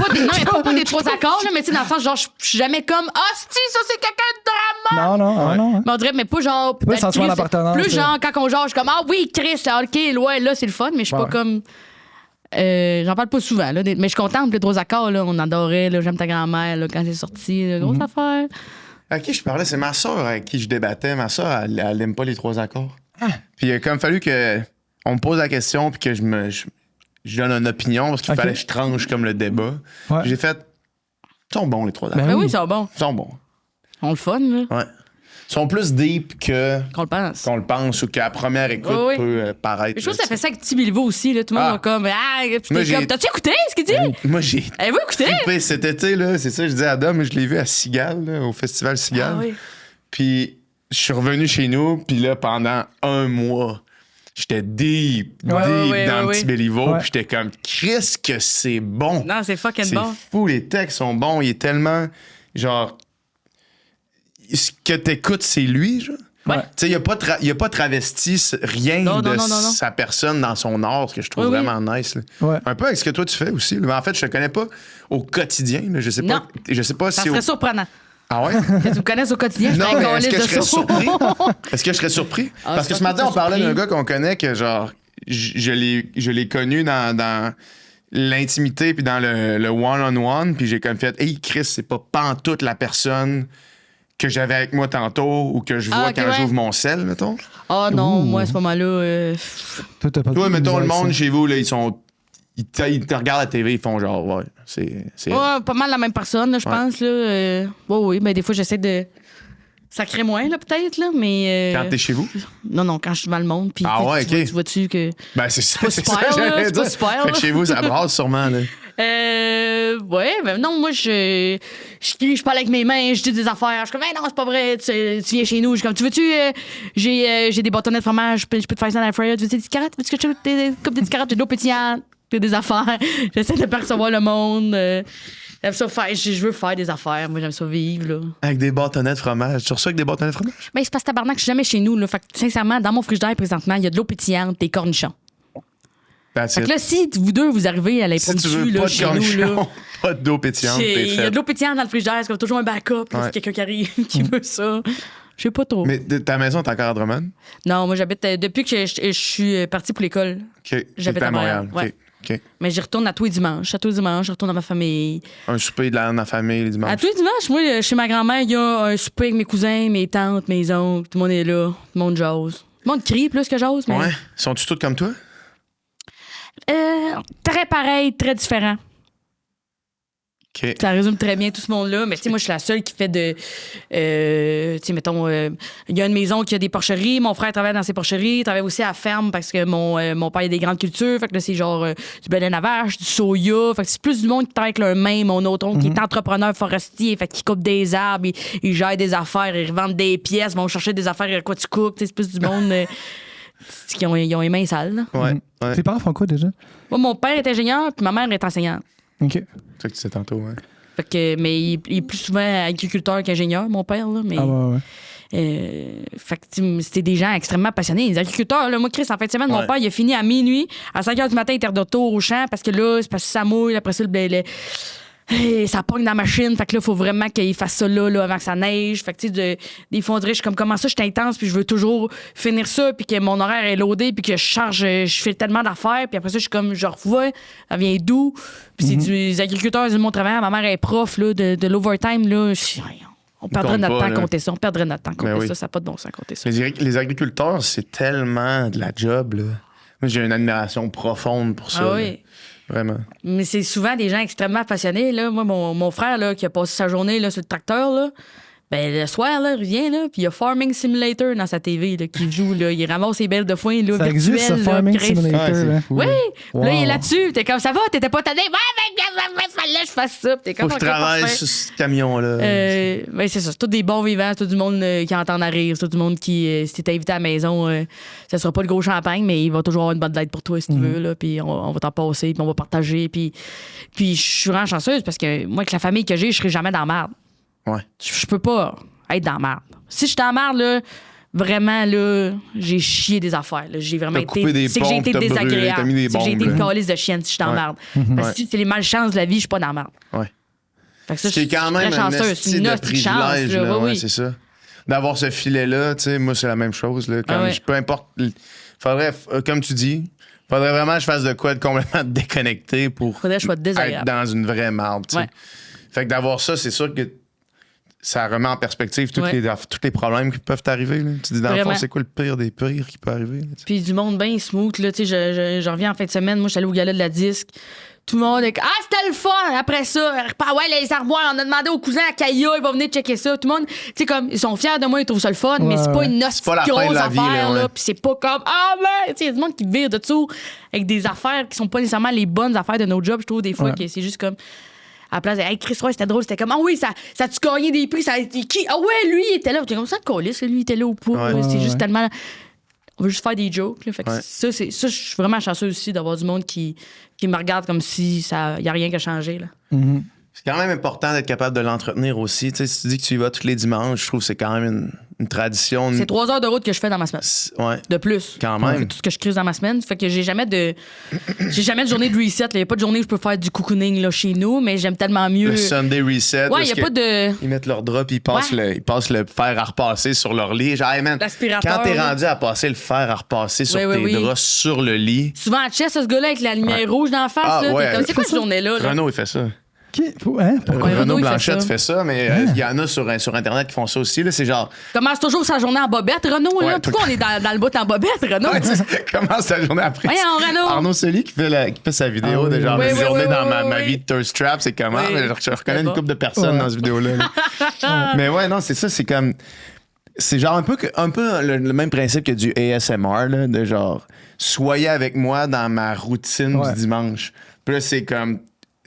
des 3 accords, là, mais tu sais, dans le sens, genre, je suis jamais comme, ah, si, ça, c'est quelqu'un de drama. Non. Hein? Mais on dirait, mais pas genre. C'est pas le sentiment Chris, d'appartenance, Plus là. genre, quand on genre, je suis comme, ah oui, Chris, ok, ouais, là, c'est le fun, mais je suis Ouais. pas comme. J'en parle pas souvent, là, mais je suis contente, les 3 accords, là, on adorait, là, j'aime ta grand-mère, là, quand c'est sorti, là, grosse affaire. À qui je parlais, c'est ma soeur avec qui je débattais. Ma soeur, elle aime pas les 3 accords. Puis il a comme fallu que on me pose la question puis que je donne une opinion parce qu'il Ok. fallait que je tranche comme le débat. Ouais. J'ai fait, ils sont bons les 3 accords. Ben Ben oui, oui. c'est bon. Ils sont bons. On le fun, là, Ouais. Ils sont plus deep qu'on le pense. qu'on le pense ou qu'à première écoute Oui, oui. peut paraître. Mais je trouve que ça là, fait ça avec Petit Bilbo aussi, là. Tout le monde Ah. est comme, ah, puis Moi, t'es comme, j'ai- t'as-tu écouté ce qu'il dit? Moi, j'ai Avez-vous écouté? trippé cet été, là. C'est ça, je disais à Adam, je l'ai vu à Cigale, là, au Festival Cigale. Ah oui. Puis je suis revenu chez nous, puis là, pendant un mois, j'étais deep dans Petit Béliveau, puis j'étais comme, Chris, que c'est bon. Non, c'est fucking bon. C'est fou, les textes sont bons. Il est tellement, genre, ce que t'écoutes, c'est lui, genre. Ouais. Tu sais, il a pas travesti rien de sa personne dans son art, ce que je trouve vraiment nice. Là. Ouais. Un peu avec ce que toi tu fais aussi. Mais en fait, je te connais pas au quotidien. Là. Je sais pas Ça si. serait surprenant. Ah ouais? Que tu me connaisses au quotidien, je Non, fais un mais calice est-ce que de je serais ça. surpris? Est-ce que je serais surpris? Ah, Parce que je ce pense matin, que on parlait surpris. d'un gars qu'on connaît que, genre, je l'ai connu dans l'intimité puis dans le one-on-one, puis j'ai comme fait, hey, Chris, c'est pas pantoute la personne que j'avais avec moi tantôt ou que je vois quand j'ouvre mon sel, mettons. Ah non, Ouh. moi, à ce moment-là... Toi, t'as pas Toi, de mettons, le misère avec monde ça. chez vous, là, ils te regardent à la TV, ils font genre, ouais, c'est. Ouais, pas mal la même personne, là, je pense. Là, oui, mais des fois, j'essaie de sacrer moins, là, peut-être, là, mais... Quand t'es chez vous? Non, quand je suis dans le monde, puis Ah ouais, ok. tu vois-tu que... Ben, c'est ça. pas c'est super, ça, là, j'allais c'est pas dire. super, Fait que là. chez vous, ça brasse sûrement, là. Ouais, mais non, moi, je parle avec mes mains, je dis des affaires. Je suis comme, hey, non, c'est pas vrai, tu viens chez nous. Je suis comme, tu veux-tu, j'ai des bâtonnets de fromage, je peux te faire ça dans la fryer. Tu veux des petites carottes? Veux-tu que je te coupe des petites carottes? J'ai de l'eau pétillante, des affaires. J'essaie de percevoir le monde. J'aime ça faire, je veux faire des affaires. Moi, j'aime ça vivre, là. Avec des bâtonnets de fromage. Tu reçois avec des bâtonnets de fromage? Mais c'est parce que tabarnak, je suis jamais chez nous, là. Fait que, sincèrement, dans mon frigidaire, présentement, il y a de l'eau pétillante, des cornichons. Fait que là, si vous deux, vous arrivez à Si tu l'impromptu, veux là, pas de chez nous, là. cornichons, pas d'eau pétillante, t'es Il y a fait. de l'eau pétillante dans le frigidaire, c'est comme toujours un backup. Là, Ouais. c'est quelqu'un qui arrive qui veut ça. Je sais pas trop. Mais ta maison, t'es encore à Drummond? Non, moi, j'habite. Depuis que je suis partie pour l'école. OK. J'habite T'es à Montréal. OK. OK. Mais j'y retourne à tous les dimanches. À tous les dimanches, je retourne dans ma famille. Un souper de la famille, les dimanches. À tous les dimanches, moi, chez ma grand-mère, il y a un souper avec mes cousins, mes tantes, mes oncles. Tout le monde est là. Tout le monde jase. Tout le monde crie plus que j'ose. Mais... Ouais. Sont-tu tous comme toi? Très pareil, très différent. OK. Ça résume très bien tout ce monde-là. Mais tu sais, moi, je suis la seule qui fait de. Tu sais, mettons, il y a une maison qui a des porcheries. Mon frère travaille dans ces porcheries. Il travaille aussi à la ferme parce que mon père a des grandes cultures. Fait que là, c'est genre du baleine à vache, du soya. Fait que c'est plus du monde qui travaille avec leurs mains. Mon autre oncle qui est entrepreneur forestier. Fait qu'il coupe des arbres, il gère des affaires, ils revendent des pièces, vont chercher des affaires à quoi tu coupes. C'est plus du monde qui ont les mains sales. Là. Ouais. Ouais. Tes parents font quoi déjà? Moi, mon père est ingénieur, puis ma mère est enseignante. OK. C'est ça que tu sais tantôt, ouais. Fait que, mais il est plus souvent agriculteur qu'ingénieur, mon père. Là, mais, Ah ouais. fait que c'était des gens extrêmement passionnés. Les agriculteurs, là, moi, Chris, en fin de semaine, mon père, il a fini à minuit. À 5 h du matin, il était de retour au champ parce que là, c'est parce que ça mouille. Après ça, ça pogne dans la machine. Fait que là, il faut vraiment qu'il fasse ça là, avant que ça neige. Fait que, tu sais, des fois, on dirait, je suis comme, comment ça, je suis intense, puis je veux toujours finir ça, puis que mon horaire est loadé, puis que je fais tellement d'affaires. Puis après ça, je suis comme, je revois, elle vient d'où? Puis c'est des agriculteurs, c'est de mon travail. Ma mère est prof, là, de l'overtime, là. On perdrait compte notre pas, temps à là. compter ça. On perdrait notre temps à compter Ben oui. ça. Ça n'a pas de bon sens à compter ça. Les agriculteurs, c'est tellement de la job, là. Moi, j'ai une admiration profonde pour ça. Ah là. oui. Vraiment. Mais c'est souvent des gens extrêmement passionnés. Là. Moi, mon frère là, qui a passé sa journée là, sur le tracteur, là, ben, le soir, là, il vient, là, puis il y a Farming Simulator dans sa TV là, qui joue. Là. Il ramasse ses belles de foin là, Ça existe, ça, virtuelles. là, Farming Chris. Simulator. Ouais, c'est hein? fou. Oui! Wow. Là, il est là-dessus. T'es comme, ça va? T'étais pas tanné? Ouais, fallait que je fasse ça. Puis t'es Faut comme, que je OK, travaille parfait. sur ce camion-là. Ben, c'est ça. C'est tout des bons vivants. C'est tout du monde qui entend à rire. C'est tout du monde qui, si t'es invité à la maison, ça sera pas le gros champagne, mais il va toujours avoir une bonne lettre pour toi si tu veux. Là, puis on va t'en passer, puis on va partager. Puis je suis vraiment chanceuse parce que moi, avec la famille que j'ai, je serai jamais dans la merde. Ouais. Je peux pas être dans la merde. Si je suis dans la merde, là, vraiment, là, j'ai chié des affaires. Là. J'ai vraiment T'as coupé été. des C'est que j'ai pompes, été t'as brûlé, t'as désagréable. mis des C'est que j'ai été bombes, une là. calice de chienne si je suis dans la Ouais. merde. Parce Ouais. que si c'est les malchances de la vie, je suis pas dans la merde. Ouais. Fait que ça, Ce qui est quand je suis même très un chanceuse. esti C'est une de hostie de chance. privilège, Là. là, Oui, ouais, oui. c'est ça. D'avoir ce filet-là, tu sais, moi, c'est la même chose. Là, Ah ouais. peu importe. Faudrait, comme tu dis, faudrait vraiment que je fasse de quoi de complètement déconnecté pour Faudrait que je sois être désagréable. dans une vraie marde. Tu sais. Ouais. Fait que d'avoir ça, c'est sûr que ça remet en perspective tous Ouais. les problèmes qui peuvent t'arriver. Là. Tu dis, dans le fond, Vraiment. c'est quoi le pire des pires qui peut arriver? Là, tu sais? Puis du monde bien smooth. Là, tu sais, je reviens en fin de semaine. Moi, je suis allée au gala de la disque. Tout le monde est ah, c'était le fun! Après ça, ouais, les armoires, on a demandé aux cousins à Kaya, ils vont venir checker ça. Tout le monde, tu sais, comme, ils sont fiers de moi, ils trouvent ça le fun, mais c'est pas une hostie pas la fin de grosse la vie, affaire, là, là. ouais. Puis c'est pas comme, ah, ben, tu sais, il y a du monde qui vire de dessous avec des affaires qui sont pas nécessairement les bonnes affaires de nos jobs. Je trouve des fois Ouais. que c'est juste comme, à la place de hey, Chris Roy, c'était drôle. C'était comme, ah oui, ça a-tu gagné des prix? Ça a été qui? Ah ouais, lui, il était là. T'es comme ça, colis, lui, il était là ou pas. Ouais. C'est juste tellement. On veut juste faire des jokes. Là. Fait que Ouais. ça, je suis vraiment chanceux aussi d'avoir du monde qui me regarde comme si il n'y a rien qui a changé. Là. Mhm. C'est quand même important d'être capable de l'entretenir aussi. Tu sais, si tu dis que tu y vas tous les dimanches, je trouve que c'est quand même une tradition. C'est 3 heures de route que je fais dans ma semaine. Ouais. De plus. Quand même. C'est tout ce que je crise dans ma semaine. Fait que j'ai jamais de journée de reset. Il n'y a pas de journée où je peux faire du cocooning là, chez nous, mais j'aime tellement mieux. Le Sunday reset. Ouais, il n'y a pas de. Ils mettent leur drap puis ils passent le fer à repasser sur leur lit. Genre, hey man, L'aspirateur, quand t'es là. rendu à passer le fer à repasser sur Oui, tes oui. draps sur le lit. Souvent à chest, ce gars-là avec la lumière rouge dans la face. Ah, là, ouais. t'es comme, c'est quoi cette journée-là? Là? Renaud, il fait ça. Pourquoi? Ouais, Renaud il fait Blanchette ça. fait ça, mais il y en a sur Internet qui font ça aussi. Là, c'est genre. Commence toujours sa journée en bobette, Renaud. Ouais, Là. tout le Pourquoi on est dans le bout en bobette, Renaud? Ouais, tu sais, commence la journée après. Voyons, Renaud. Arnaud Soli qui fait sa vidéo Ah de oui. genre Oui, une oui, journée oui, dans oui, ma oui. vie de thirst trap, c'est comment? Oui. Mais je reconnais C'est une bon. couple de personnes Ouais. dans cette vidéo-là. là. Mais ouais, non, c'est ça, c'est comme. C'est genre un peu le même principe que du ASMR, là, de genre, soyez avec moi dans ma routine Ouais. du dimanche. Puis là, c'est comme,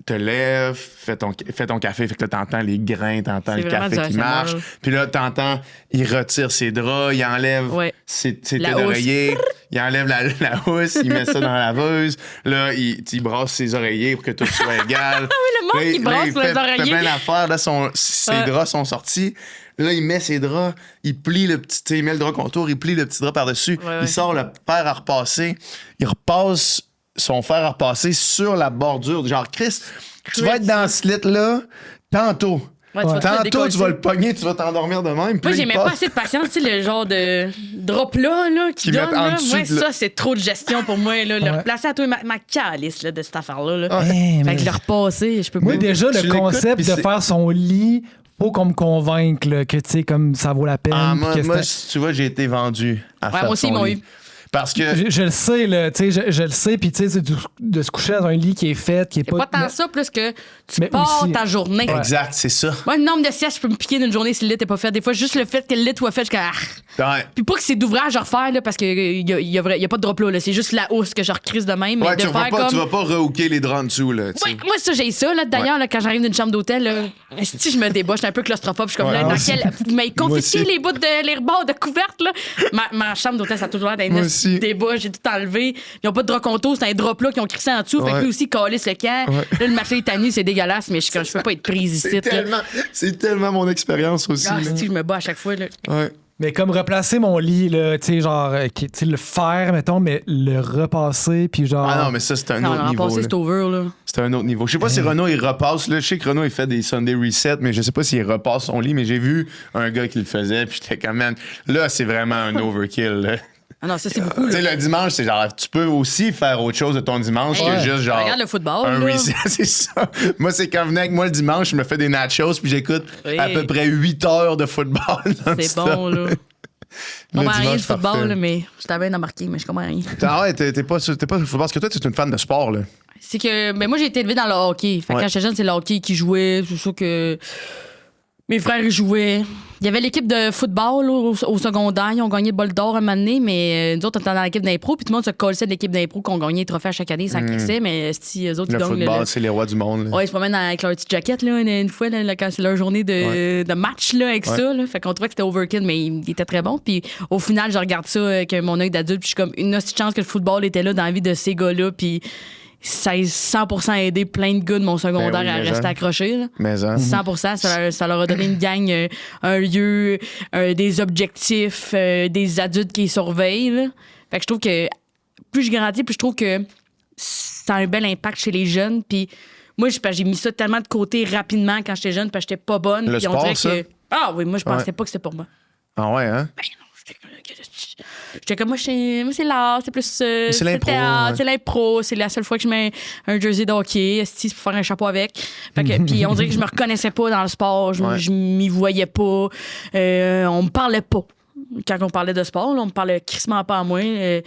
te lèves, fais ton café, fait que là, t'entends les grains, t'entends C'est le vraiment café du qui ASMR, marche. là. Puis là, t'entends, il retire ses draps, il enlève Ouais. ses La têtes housse. d'oreiller, il enlève la housse, il met ça dans la laveuse. Là, il brasse ses oreillers pour que tout soit égal. le monde qui brasse il les fait oreillers. plein d'affaires. Là, ses Ouais. draps sont sortis. Là, il met ses draps, il plie le petit, tu sais, il met le drap contour, il plie le petit drap par-dessus. Ouais, ouais. Il sort le fer à repasser. Il repasse son fer à repasser sur la bordure. Genre, Chris, tu vas être dans ce lit-là tantôt. Ouais, tu vas te le Tantôt, décoller. tu vas le pogner, tu vas t'endormir de même. puis Moi, là, il j'aimais passe. pas assez de patience, tu sais, le genre de drop là qui Qui donne. mettent en Là. dessous Moi, de ça, c'est trop de gestion pour moi. Là. Le Ouais. replacer à toi, ma calice là, de cette affaire-là. Là. Hey, Fait mais- que le repasser, je peux pas. Moi, déjà, Tu le l'écoutes, concept puis de c'est- faire son lit, faut qu'on me convainque là, que, tu sais, comme ça vaut la peine. Ah, puis moi, que c'est- tu vois, j'ai été vendu à faire moi aussi, son ils m'ont lit. eu. Parce que... je le sais, là, tu sais, je le sais, puis tu sais, c'est de se coucher dans un lit qui est fait, qui est C'est pas tant mais- ça, plus que tu Mais pars aussi- ta journée. Exact, c'est ça. Moi, le nombre de siestes, je peux me piquer d'une journée si le lit n'est pas fait. Des fois, juste le fait que le lit soit fait, je suis comme, Ouais. Puis pas que c'est d'ouvrage à refaire, là, parce qu'il y a pas de drop là. C'est juste la housse que je recrise de même. Mais Ouais, de tu vas faire pas, comme. tu vas pas rehooker les draps en dessous, là. tu sais. Ouais, moi, ça, j'ai ça. Là, d'ailleurs, là, quand j'arrive d'une chambre d'hôtel, là, si je me débats, je suis un peu claustrophobe. Je suis comme Ouais, là, moi dans aussi. quel. Mais Moi confisquer aussi. les bouts de les rebords de couverte, là. Ma chambre d'hôtel, ça a toujours l'air d'un Moi aussi. débat. J'ai tout enlevé. Ils ont pas de drap contour, c'est un drap plat qui ont crissé en dessous. Fait que Ouais. lui aussi, calisse le camp. Ouais. Là, le matelas est tanné, c'est dégueulasse, mais je suis comme, je peux pas être prise ici. là. C'est tellement mon expérience aussi. Ah, là. si, je me bats à chaque fois. Là. Ouais. Mais comme replacer mon lit, là, tu sais, genre, tu sais, le faire, mettons, mais le repasser, puis genre. Ah non, mais ça, c'est un Non, autre on a niveau. passé là. c'est over. Là. C'est un autre niveau. Je sais pas si Renaud, il repasse. Là. Je sais que Renaud, il fait des Sunday Reset, mais je sais pas s'il repasse son lit, mais j'ai vu un gars qui le faisait, puis j'étais comme, man, là, c'est vraiment un overkill. Là. Ah non, ça, c'est beaucoup. Tu sais, Là. le dimanche, c'est genre, tu peux aussi faire autre chose de ton dimanche Hey, que juste genre. regarde le football. Un là. reset, c'est ça. Moi, c'est quand venait avec moi le dimanche, je me fais des nachos, puis j'écoute Oui. à peu près 8 heures de football. C'est non-stop. bon, là. Je comprends rien dimanche, du football, parfait. là, mais je t'avais embarqué, mais je comprends rien. Ah ouais, t'es pas football, parce que toi, tu es une fan de sport, là. C'est que, ben moi, j'ai été élevée dans le hockey. Fait que Ouais. quand j'étais jeune, c'est le hockey qui jouait. C'est sûr que mes frères ils jouaient. Il y avait l'équipe de football là, au secondaire. Ils ont gagné le bol d'or un moment donné, mais nous autres, on était dans l'équipe d'impro. Puis tout le monde se collait de l'équipe d'impro qu'on gagnait les trophées à chaque année, ça crissait. Mais si eux autres, Le ils gagnent. football, c'est les rois du monde. là. Ouais, ils se promènent avec leur petite jaquette là, une fois là, quand c'est leur journée de match là, avec Ouais. ça. Là. Fait qu'on trouvait que c'était overkill, mais il était très bon. Puis au final, je regarde ça avec mon œil d'adulte, puis je suis comme une hostie de chance que le football était là dans la vie de ces gars-là. Puis ça a 100% aidé plein de gars de mon secondaire Ben oui, à mais rester hein. accrochés. Là. Mais hein. 100%, ça leur a donné une gang, un lieu, des objectifs, des adultes qui les surveillent. Là. Fait que je trouve que plus je grandis, plus je trouve que ça a un bel impact chez les jeunes. Puis moi, j'ai mis ça tellement de côté rapidement quand j'étais jeune, parce que j'étais pas bonne. Le Puis on sport, dirait ça? que. Ah oui, moi, je pensais Ouais. pas que c'était pour moi. Ah ouais, hein? Ben non, j'étais comme moi, c'est l'art, c'est plus. C'est le l'impro, théâtre, ouais. c'est l'impro. C'est la seule fois que je mets un jersey de hockey, c'est pour faire un chapeau avec. Fait que, puis on dirait que je me reconnaissais pas dans le sport, Ouais. je m'y voyais pas. On me parlait pas. Quand on parlait de sport, là, on me parlait crissement pas à moi. Là,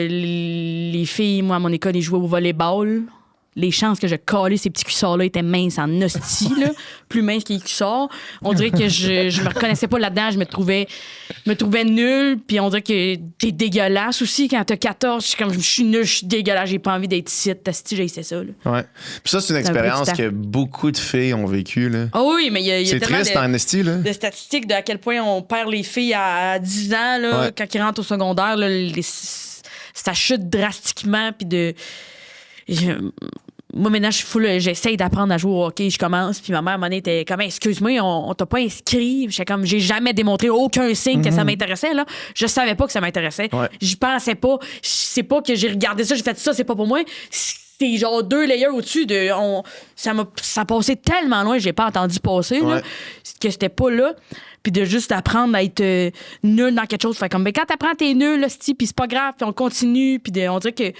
les filles, moi, à mon école, ils jouaient au volleyball. les chances que je calais ces petits cuissards-là étaient minces en hostie, là, plus minces que les cuissards. On dirait que je me reconnaissais pas là-dedans, je me trouvais nulle, puis on dirait que t'es dégueulasse aussi quand t'as 14. Je suis comme, je suis nulle, je suis dégueulasse, j'ai pas envie d'être ici, j'ai essayé ça. Là. Ouais. Puis ça, c'est une expérience que beaucoup de filles ont vécue. Là. Oh oui, mais il y a c'est tellement triste en esti, là. de statistiques de à quel point on perd les filles à 10 ans, là, quand ils rentrent au secondaire, là, ça chute drastiquement, puis de... Moi, maintenant, je suis full, j'essaye d'apprendre à jouer au hockey, je commence, puis ma mère, à un moment donné, était comme, excuse-moi, on t'a pas inscrit. J'étais comme, j'ai jamais démontré aucun signe que ça m'intéressait, là. Je savais pas que ça m'intéressait. Ouais. J'y pensais pas. C'est pas que j'ai regardé ça, j'ai fait ça, c'est pas pour moi. C'est genre 2 layers au-dessus de. Ça passait tellement loin, j'ai pas entendu passer, là, que c'était pas là. Puis de juste apprendre à être nul dans quelque chose. Fait comme, ben, quand t'apprends, t'es nul, là, puis c'est pas grave, puis on continue, puis on dirait que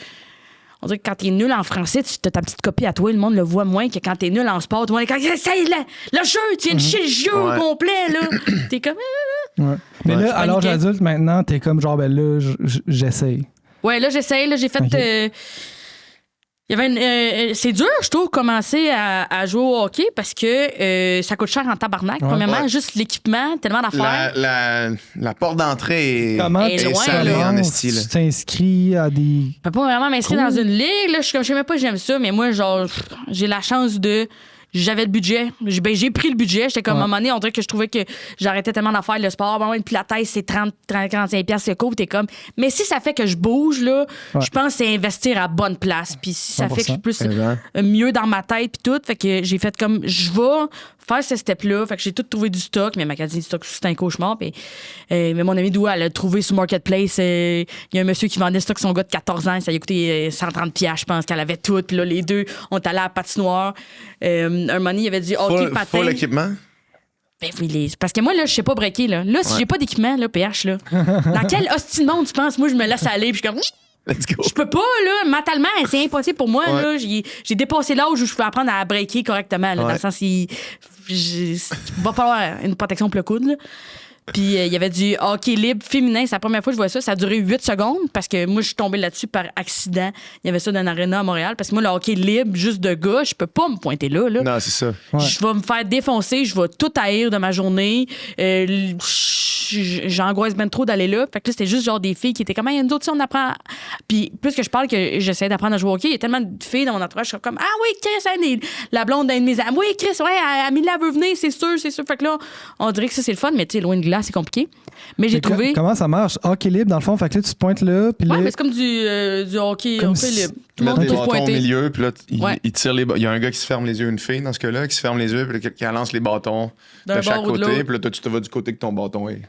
quand t'es nul en français, tu as ta petite copie à toi, le monde le voit moins que quand t'es nul en sport. Tout le monde est comme, c'est le jeu, tu viens de chier le jeu au complet, là. T'es comme. Ouais. Mais là, à l'âge adulte, maintenant, t'es comme genre, ben là, j'essaye. Ouais, là, j'essaye, là, j'ai fait. Okay. Il y avait c'est dur, je trouve, commencer à jouer au hockey parce que ça coûte cher en tabarnak. Premièrement, juste l'équipement, tellement d'affaires. La porte d'entrée est loin, salée là. en esti. Tu t'inscris à des... Je peux pas vraiment m'inscrire dans une ligue. Là. Je sais même pas si j'aime ça, mais moi, genre, j'ai la chance de... J'avais le budget. J'ai pris le budget. J'étais comme, à un moment donné, on dirait que je trouvais que j'arrêtais tellement d'affaires le sport. Bon, puis la thèse, c'est 30-45$ le cours. T'es comme, mais si ça fait que je bouge, là, je pense que c'est investir à bonne place. Puis si ça fait que je suis plus mieux dans ma tête, puis tout, fait que j'ai fait comme, je vais faire ce step-là. Fait que j'ai tout trouvé du stock. Mais ma qualité du stock, c'est un cauchemar. Puis, mais mon ami Doua, elle a trouvé sur Marketplace. Il y a un monsieur qui vendait stock, son gars de 14 ans. Ça lui a coûté 130$, je pense, qu'elle avait tout. Puis là, les deux, on est allés à la patinoire. Un moment donné, il avait dit hockey, patin. Full équipement? Ben oui, parce que moi, là, je sais pas breaker. Là, si j'ai pas d'équipement, là, PH, là, dans quel hostie de monde tu penses? Moi, je me laisse aller, puis je suis comme... Let's go. Je peux pas, là, mentalement, c'est impossible pour moi. Là, j'ai dépassé l'âge où je peux apprendre à breaker correctement. Là, dans le sens, il va falloir une protection pour le coude. Là. Puis il y avait du hockey libre féminin. C'est la première fois que je vois ça. Ça a duré 8 secondes parce que moi, je suis tombée là-dessus par accident. Il y avait ça dans l'aréna à Montréal. Parce que moi, le hockey libre, juste de gars, je peux pas me pointer là. Non, c'est ça. Je vais me faire défoncer. Je vais tout haïr de ma journée. J'angoisse bien trop d'aller là. Fait que là, c'était juste genre des filles qui étaient comme, nous autres, si on apprend. Puis plus que je parle que j'essaie d'apprendre à jouer au hockey, il y a tellement de filles dans mon entourage. Je suis comme, ah oui, Chris, la blonde d'un de mes amis. Oui, Chris, ouais, Amelia veut venir, c'est sûr. Fait que là, on dirait que ça, c'est le fun, mais tu sais, loin de glace, c'est compliqué. Mais j'ai trouvé. Comment ça marche? Hockey libre, dans le fond, fait que là, tu te pointes là. Puis là... Ouais, mais c'est comme du hockey libre. Tout le monde des peut se bâtons au pointer. milieu, puis là, il tire les Il y a un gars qui se ferme les yeux, une fille dans ce cas-là, qui se ferme les yeux, puis qui lance les bâtons de chaque côté, puis là, toi, tu te vas du côté que ton bâton est.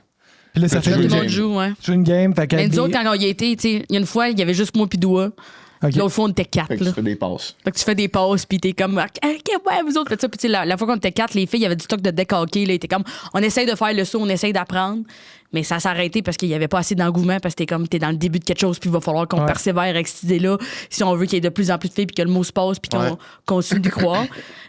Puis là, ça fait tout le monde joue, ouais. une game. Fait mais nous autres, quand on y a été, il y a une fois, il y avait juste moi puis Doua. Okay. L'autre fois, on était 4. Fait que tu fais des passes. Fait que tu fais des passes, puis t'es comme, OK, ouais, vous autres faites ça. Puis la fois qu'on était 4, les filles, il y avait du stock de deck hockey. Là, ils étaient comme, on essaye de faire le saut, on essaye d'apprendre. Mais ça s'est arrêté parce qu'il n'y avait pas assez d'engouement, parce que t'es dans le début de quelque chose, puis il va falloir qu'on persévère avec cette idée-là si on veut qu'il y ait de plus en plus de filles, puis que le mot se passe, puis qu'on continue d'y croire.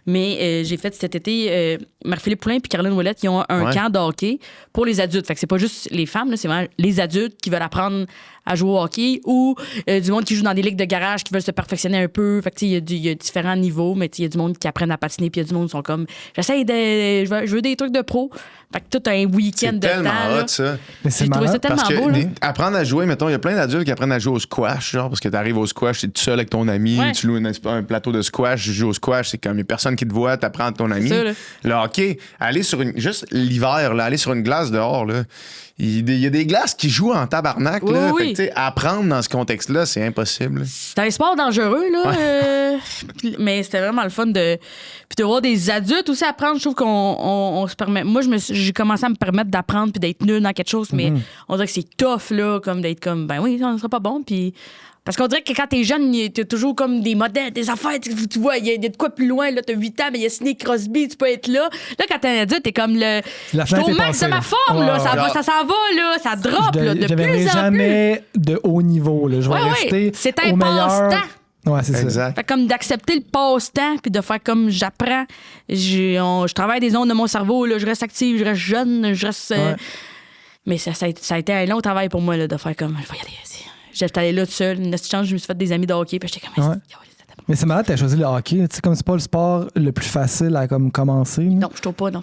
Mais j'ai fait cet été, Marie-Philippe Poulin puis Caroline Ouellette, ils ont un camp de hockey pour les adultes. Fait que c'est pas juste les femmes, là, c'est vraiment les adultes qui veulent apprendre à jouer au hockey ou du monde qui joue dans des ligues de garage qui veulent se perfectionner un peu. Fait que il y a différents niveaux, mais il y a du monde qui apprennent à patiner, puis il y a du monde qui sont comme, je veux des trucs de pro. Fait que tout un week-end de temps. C'est tellement hot, ça. J'ai trouvé ça tellement beau. Là. Apprendre à jouer, mettons, il y a plein d'adultes qui apprennent à jouer au squash, genre, parce que t'arrives au squash, t'es tout seul avec ton ami, tu loues un plateau de squash, tu joues au squash, c'est comme, il y a personne qui te voit, t'apprends de ton ami. Ça, là. Le hockey, aller sur juste l'hiver, là, aller sur une glace dehors, là. Il y a des glaces qui jouent en tabarnak. Là. Oui. Fait que, tu sais, apprendre dans ce contexte-là, c'est impossible. C'est un sport dangereux, là. Mais c'était vraiment le fun de. Puis de voir des adultes aussi apprendre. Je trouve qu'on se permet. Moi, j'ai commencé à me permettre d'apprendre puis d'être nul dans quelque chose, mais on dirait que c'est tough, là, comme d'être comme, ben oui, ça ne sera pas bon. Puis. Parce qu'on dirait que quand t'es jeune, t'as toujours comme des modèles, des affaires. Tu vois, il y a de quoi plus loin. Là, t'as 8 ans, mais il y a Sidney Crosby, tu peux être là. Là, quand t'es un adulte, t'es comme le. Je suis au max de ma forme, là. Ça s'en va, là. Ça drop, là, de plus en plus. Jamais de haut niveau, là. Je vais rester c'est un au meilleur. passe-temps. Ouais, c'est exact. ça. Fait comme d'accepter le passe-temps puis de faire comme j'apprends. Je travaille des ondes de mon cerveau, là. Je reste active, je reste jeune, je reste. Mais ça a été un long travail pour moi, là, de faire comme. Je vais y aller. J'étais allée là toute seule. Une chance, je me suis fait des amis de hockey. Puis j'étais comme. Mais c'est malade, t'as choisi le hockey. Tu sais, comme c'est pas le sport le plus facile à comme commencer. Non, je trouve pas, non.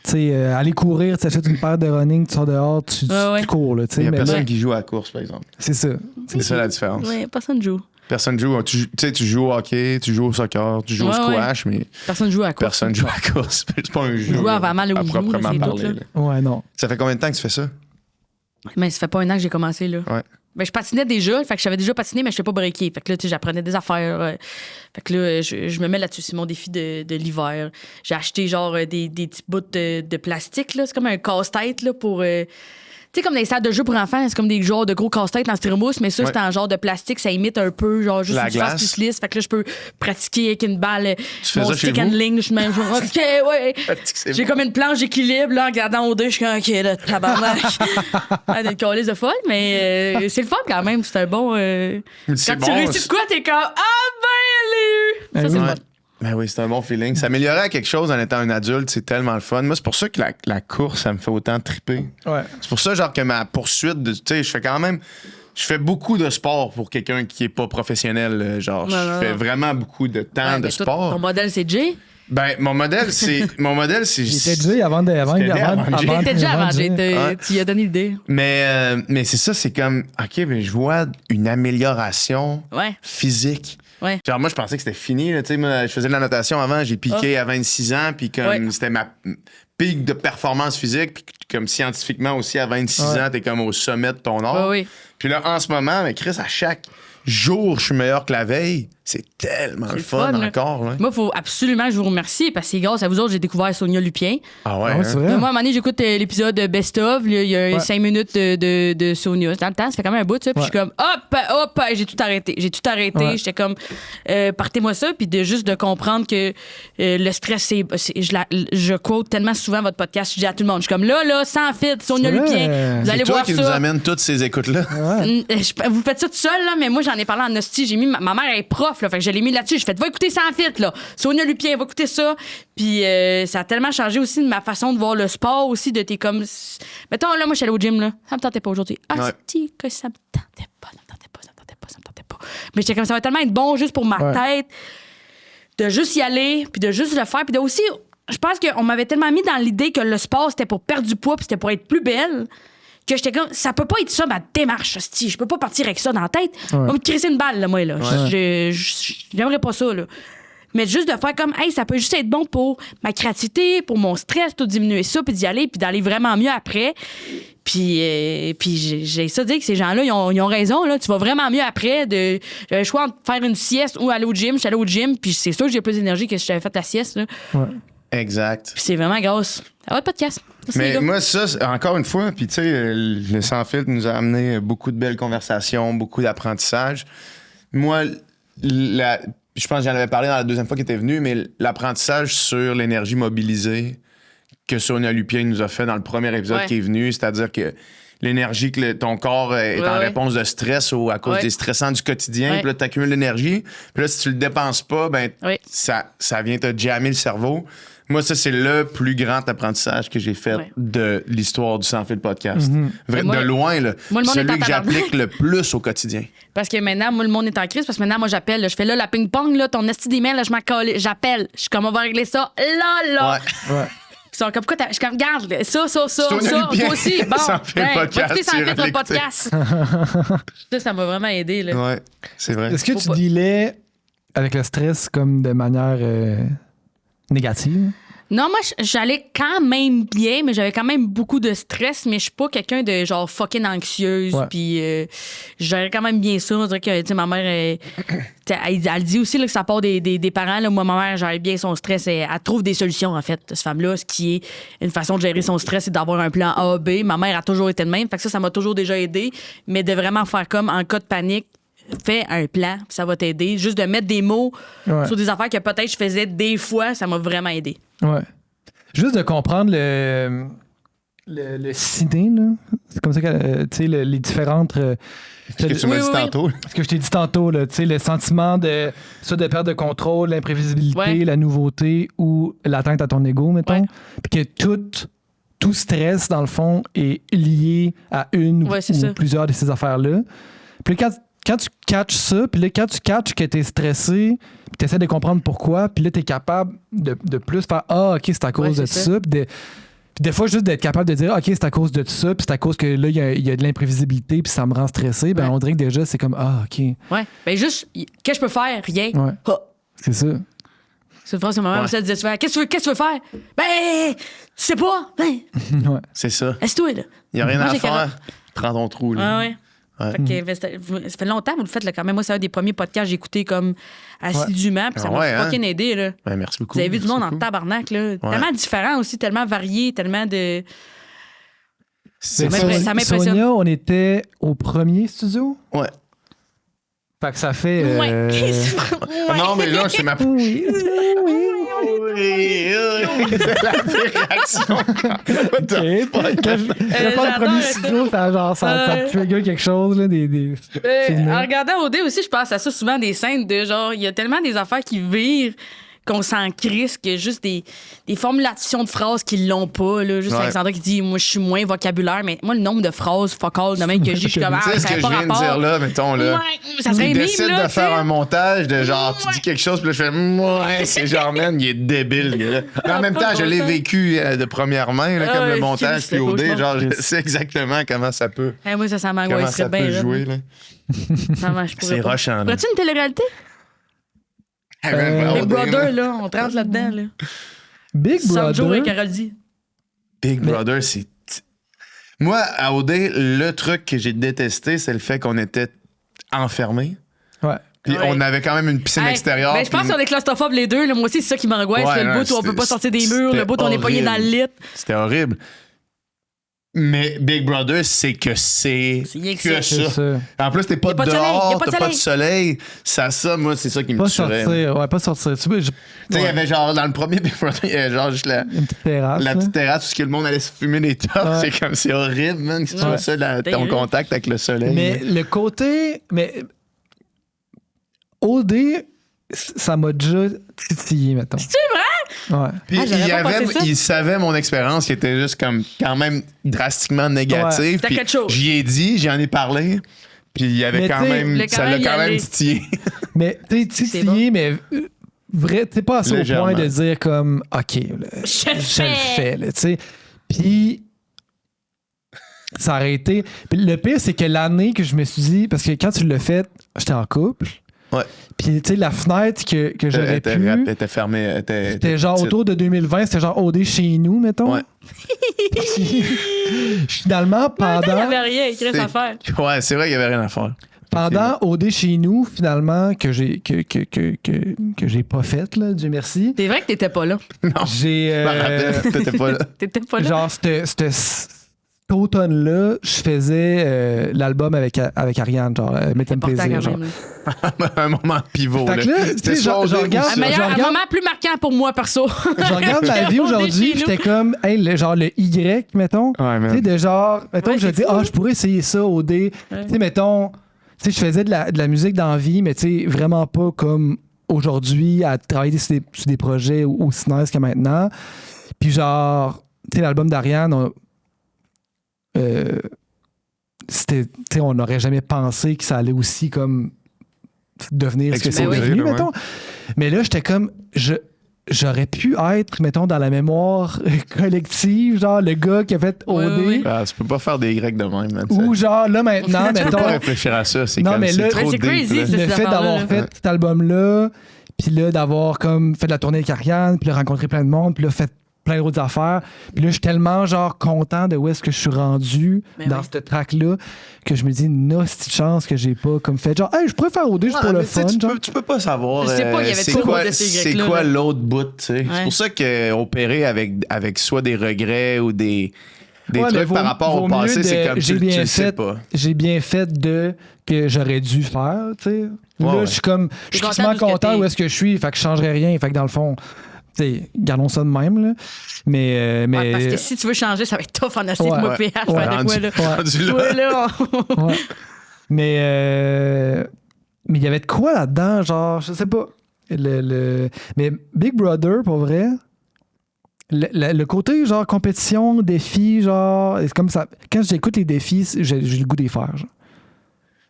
Tu sais, aller courir, tu achètes une paire de running, tu sors dehors, tu cours. Là, il y a mais personne là, qui joue à la course, par exemple. c'est ça. C'est ça la différence. Ouais, personne joue. Personne joue. Tu joues au hockey, tu joues au soccer, tu joues au squash, mais Personne joue à la course. personne joue à la course. C'est pas un jeu. Joue avant mal au à genou, proprement c'est parler. tout, là. Là. Ouais, non. Ça fait combien de temps que tu fais ça? Mais ça fait pas un an que j'ai commencé, là. Ouais. Ben, je patinais déjà, fait que j'avais déjà patiné, mais je n'étais pas breaké. Fait que là, tu sais, j'apprenais des affaires. Fait que là, je me mets là-dessus. C'est mon défi de l'hiver. J'ai acheté genre des petits bouts de plastique, là. C'est comme un casse-tête, là, pour. Tu sais, comme dans les salles de jeu pour enfants, c'est comme des genres de gros casse-têtes en styromousse, mais ça, c'est en genre de plastique, ça imite un peu, genre juste la une surface glace. plus lisse. Fait que là, je peux pratiquer avec une balle. fais Mon ça chez stick and vous? ligne, je suis même genre, OK, ouais. J'ai comme une planche d'équilibre, là, en regardant au deux, je suis comme, OK, là, tabarnak. Une calice de folle, mais c'est le fun quand même. C'est un bon. Quand tu réussis de quoi, t'es comme, ah ben, elle l'a eu. Ça, c'est le Ouais. fun. Ben oui, c'est un bon feeling. S'améliorer à quelque chose en étant un adulte, c'est tellement le fun. Moi, c'est pour ça que la course, ça me fait autant triper. Ouais. C'est pour ça, genre, que ma poursuite de. Tu sais, je fais beaucoup de sport pour quelqu'un qui est pas professionnel. Genre, je fais vraiment beaucoup de temps Ouais, de mais toi, sport. Ton modèle, c'est Jay. Ben, mon modèle, c'est. J'étais déjà avant T'étais déjà avant Jay. Ouais. Tu lui as donné l'idée. Mais c'est ça, c'est comme. OK, ben, je vois une amélioration Ouais. physique. Ouais. Genre, moi, je pensais que c'était fini. Là, tu sais, moi, je faisais de la natation avant, j'ai piqué à 26 ans, puis comme c'était ma pic de performance physique, puis comme scientifiquement aussi, à 26 ans, t'es comme au sommet de ton art. Ouais, oui. Puis là, en ce moment, mais Chris, à chaque jour, je suis meilleur que la veille. C'est tellement le fun là. encore. Là. Moi, il faut absolument que je vous remercie parce que c'est grâce à vous autres j'ai découvert Sonia Lupien. Ah ouais, Ah ouais, c'est vrai? Moi, à un moment donné, j'écoute l'épisode Best of. Il y a 5 minutes de Sonia. Dans le temps, ça fait quand même un bout, ça. Puis je suis comme, hop, j'ai tout arrêté. Ouais. J'étais comme, partez-moi ça. Puis juste de comprendre que le stress, je quote tellement souvent votre podcast. Je dis à tout le monde, je suis comme, là, sans filtre, Sonia C'est vrai. Lupien. Vous C'est allez toi voir qui ça. nous amène toutes ces écoutes-là. Vous faites ça tout seul, là, mais moi, j'en ai parlé en hostie. J'ai mis ma mère est prof, là, fait que je l'ai mis là-dessus. Je fais, va écouter Sans filtre, là. Sonia Lupien, va écouter ça. Puis ça a tellement changé aussi de ma façon de voir le sport aussi, de tes comme. Mettons, là, moi, je suis allée au gym, là. Ça me tentait pas aujourd'hui. Ah, c'est que ça me tentait pas, ça me tentait pas. Mais j'étais comme, ça va tellement être bon juste pour ma tête, de juste y aller, puis de juste le faire, puis de aussi. Je pense qu'on m'avait tellement mis dans l'idée que le sport, c'était pour perdre du poids, puis c'était pour être plus belle. Que j'étais comme, ça peut pas être ça, ma démarche, hostie. Je peux pas partir avec ça dans la tête. On va me crisser une balle, là, moi, là. J'aimerais pas ça, là. Mais juste de faire comme, hey, ça peut juste être bon pour ma créativité, pour mon stress, tout diminuer ça, puis d'y aller, puis d'aller vraiment mieux après. Puis j'ai ça dit que ces gens-là, ils ont raison, là. Tu vas vraiment mieux après. J'avais le choix entre faire une sieste ou aller au gym. Je suis allée au gym, puis c'est sûr que j'ai plus d'énergie que si j'avais fait la sieste, là. Ouais. Exact. Puis c'est vraiment grâce à votre podcast. Merci, les Mais gars. moi, ça, encore une fois, puis tu sais, le Sans filtre nous a amené beaucoup de belles conversations, beaucoup d'apprentissage. Moi, je pense que j'en avais parlé dans la deuxième fois qu'il était venu, mais l'apprentissage sur l'énergie mobilisée que Sonia Lupien nous a fait dans le premier épisode qui est venu, c'est-à-dire que l'énergie que ton corps est en réponse de stress ou à cause des stressants du quotidien, puis là, tu accumules l'énergie, puis là, si tu le dépenses pas, ben ça vient te jammer le cerveau. Moi, ça, c'est le plus grand apprentissage que j'ai fait de l'histoire du Sans filtre podcast. De loin, là. Moi, le monde est celui en que tabarnak. j'applique le plus au quotidien. Parce que maintenant, moi, le monde est en crise. Parce que maintenant, moi, j'appelle. Là, je fais là, la ping-pong, là, ton esti d'email, là, je m'en colle. J'appelle. Je suis comme, on va régler ça. Là. Ouais. Ils sont comme, pourquoi je suis comme, regarde, ça. Sonia Lupien, Toi aussi. Bon, Sans filtre va podcast, écouter Sans tu iras filtre le l'écouter. podcast. Ça m'a vraiment aidé, là. Ouais, c'est vrai. Est-ce que tu dealais avec le stress comme de manière négative? Non, moi, j'allais quand même bien, mais j'avais quand même beaucoup de stress, mais je suis pas quelqu'un de genre fucking anxieuse, puis je gérais quand même bien ça. On dirait que, tu sais, ma mère, elle dit aussi là, que ça part des parents. Là. Moi, ma mère gère bien son stress. Elle trouve des solutions, en fait, cette femme-là. Ce qui est une façon de gérer son stress, c'est d'avoir un plan A, B. Ma mère a toujours été de même. Fait que ça m'a toujours déjà aidé. Mais de vraiment faire comme en cas de panique, fais un plan, ça va t'aider. Juste de mettre des mots sur des affaires que peut-être je faisais des fois, ça m'a vraiment aidé. Ouais. Juste de comprendre le ciné, là. C'est comme ça que, tu sais, les différentes... Ce que tu m'as dit tantôt. Ce que je t'ai dit tantôt, là, tu sais, le sentiment de perte de contrôle, l'imprévisibilité, la nouveauté ou l'atteinte à ton ego, mettons. Puis que tout stress, dans le fond, est lié à une ou plusieurs de ces affaires-là. Puis quand quand tu catches ça, puis là, quand tu catches que t'es stressé, puis t'essaies de comprendre pourquoi, puis là, t'es capable de plus faire « Ah, OK, c'est à cause de ça. » Puis des fois, juste d'être capable de dire « OK, c'est à cause de ça, puis c'est à cause que là, il y a de l'imprévisibilité, puis ça me rend stressé. » Ben, on dirait que déjà, c'est comme « Ah, OK. » Ouais. Ben juste, qu'est-ce que je peux faire? Rien. Ouais. Ah. C'est ça. C'est une phrase que ma mère aussi disait souvent. Qu'est-ce que tu veux faire? Ben, je sais pas. Ben, Ouais. C'est ça. laisse-toi, là. Il n'y a rien Moi, à j'ai faire. Prends ton trou. Là. Ouais. Ouais. Fait que, ça fait longtemps que vous le faites là, quand même. Moi, c'est un des premiers podcasts que j'ai écouté comme assidûment. Puis ça m'a fucking aidé. Là. Ben, merci beaucoup. Vous avez vu du monde Merci en tabarnak. Là. Ouais. Tellement différent aussi, tellement varié, tellement de. C'est Ça ça. m'impressionne. Sonia, on était au premier studio. Ouais. Fait que ça fait... Ouais. Non, mais là, c'est ma... Oui. Oui, c'est la pire réaction. What the OK. fuck? Quand je parle j'adore du premier ça. studio, ça trigger quelque chose. Là, En regardant OD aussi, je pense à ça souvent, des scènes de genre, il y a tellement des affaires qui virent qu'on s'en crisse que juste des formulations de phrases qui l'ont pas. Là. Juste Ouais. Alexandra qui dit, moi, je suis moins vocabulaire, mais moi, le nombre de phrases focales de même que j'ai, je suis comme, Tu sais ce ça que n'a je pas viens de rapport. dire là, mettons, là. Ouais, ça serait Tu mime, décides là, de faire tu sais. un montage de genre, tu dis quelque chose, puis là, je fais, ouais, c'est genre, man, il est débile, le gars-là. Mais en même pas temps, de je bon l'ai sens. vécu de première main, là, Ah comme le ouais, montage, Chris, puis au c'est dé, cauchemar. genre, je sais exactement comment ça peut, Moi, ça comment m'angoisserait ça bien. peut là. jouer, là. Ça marche, je pourrais C'est pas. rushant, là. Ferais-tu une télé-réalité? Big Brother, là, on te rentre là-dedans. Là. Big Sanjo et Brother. Carol D. Big Brother, c'est... Moi, à OD, le truc que j'ai détesté, c'est le fait qu'on était enfermés. Ouais. Puis Ouais. on avait quand même une piscine Hey, extérieure. ben, je pense puis qu'on est claustrophobes les deux. Là. Moi aussi, c'est ça qui m'angoisse. Ouais, le non, bout où on peut pas c'était- sortir des murs, le bout où on est pogné dans le lit. C'était horrible. Mais Big Brother, c'est que c'est C'est rien que que ça. C'est ça. ça. En plus, t'es pas Y a pas de soleil, y dehors, a pas de t'as pas de soleil. Ça, moi, c'est ça qui me Pas tuerait. sortir. Ouais, pas sortir. Tu sais, Tu sais, il y avait genre, dans le premier Big Brother, il y avait genre juste la une petite terrasse. là. petite terrasse où le monde allait se fumer des tops. Ouais. C'est comme, c'est horrible, man. C'est Ouais. ça, ton Terrible. contact avec le soleil. Mais le côté. Mais OD, ça m'a déjà titillé, mettons. C'est vrai? Ouais. Puis j'aurais pas pensé ça. il savait mon expérience qui était juste comme quand même drastiquement négative. C'était Puis quelque chose. j'y ai dit, j'en ai parlé. Puis il y avait Mais quand tu sais, même, le ça quand l'a même y quand même aller. titillé. Mais t'es titillé, mais vrai, t'es pas assez au Légèrement. point de dire comme, OK, là, Je le le fais. fais, là, tu sais. Puis ça aurait été. Puis le pire, c'est que l'année que je me suis dit, parce que quand tu l'as fait, j'étais en couple. Ouais. Puis tu sais, la fenêtre que j'aurais pu. Elle était fermée. C'était genre petite. autour de 2020, c'était genre OD chez nous, mettons. Ouais. Finalement, Il n'y pendant, avait rien, il reste à faire. Ouais, c'est vrai qu'il n'y avait rien à faire. pendant OD chez nous, finalement, que j'ai pas fait, là, Dieu merci. C'est vrai que t'étais pas là. J'ai. Je me rappelle, t'étais pas là. T'étais pas là. Genre, cet automne-là, je faisais l'album avec Ariane, genre, Mettez-me Important plaisir. quand Genre. même. Un moment pivot. Fait que là, tu C'était sais, soit je au dé ou regarde- ça. Un meilleur, je un regarde- moment plus marquant pour moi, perso. Je regarde ma vie On est aujourd'hui, chez puis nous. j'étais comme, hey, genre le Y, mettons. Ouais, man. Tu sais, de genre, mettons Ouais, que je c'est dis, fou. je pourrais essayer ça au D. Tu sais, mettons, tu sais, je faisais de la musique dans la vie, mais tu sais, vraiment pas comme aujourd'hui à travailler sur des projets aussi nice que maintenant. Puis genre, tu sais, l'album d'Ariane, c'était, tu sais, on n'aurait jamais pensé que ça allait aussi comme devenir ce que c'est Exploser, devenu, là, ouais. mettons. Mais là, j'étais comme, j'aurais pu être, mettons, dans la mémoire collective, genre le gars qui a fait OD. Oui, oui. Ah, tu peux pas faire des Y de même, man. Ou genre, là, maintenant, Tu peux pas mettons, réfléchir à ça. C'est Non, comme mais c'est là- trop Mais c'est deep, crazy, là. c'est- le cette fait d'avoir affaire-là. fait cet album-là, puis là, d'avoir comme fait de la tournée avec Ariane, puis là, rencontré plein de monde, puis là, fait plein d'autres affaires. Puis là, je suis tellement, genre, content de où est-ce que je suis rendu Mais dans oui. cette track-là que je me dis, petite chance que j'ai pas comme fait, genre, hey, je pourrais faire OD juste Ouais, pour le mais tu sais, fun, tu genre. peux pas savoir Je sais pas, il y avait c'est trop quoi, de ces c'est Y-là, quoi là. l'autre bout, tu sais. Ouais. C'est pour ça que opérer avec soit des regrets ou des Ouais, mais trucs vaut- par rapport vaut au passé, mieux c'est de- comme j'ai tu bien le sais fait- pas. J'ai bien fait de que j'aurais dû faire, tu sais. Là, Ouais. je suis comme, je suis content tellement d'où ce que content t'es. où est-ce que je suis, fait que je changerais rien. Fait que dans le fond, tu sais, gardons ça de même, là. Mais Ouais, parce que si tu veux changer, ça va être tough en acier Ouais. de moi Ouais. PH. Ouais. Faire de quoi, Rendu- là? rendu là. Toi, là, on- ouais. Mais il y avait de quoi là-dedans, genre, je sais pas. Mais Big Brother, pour vrai, le côté, genre, compétition, défi, genre, c'est comme ça. Quand j'écoute les défis, j'ai le goût d'y faire, genre.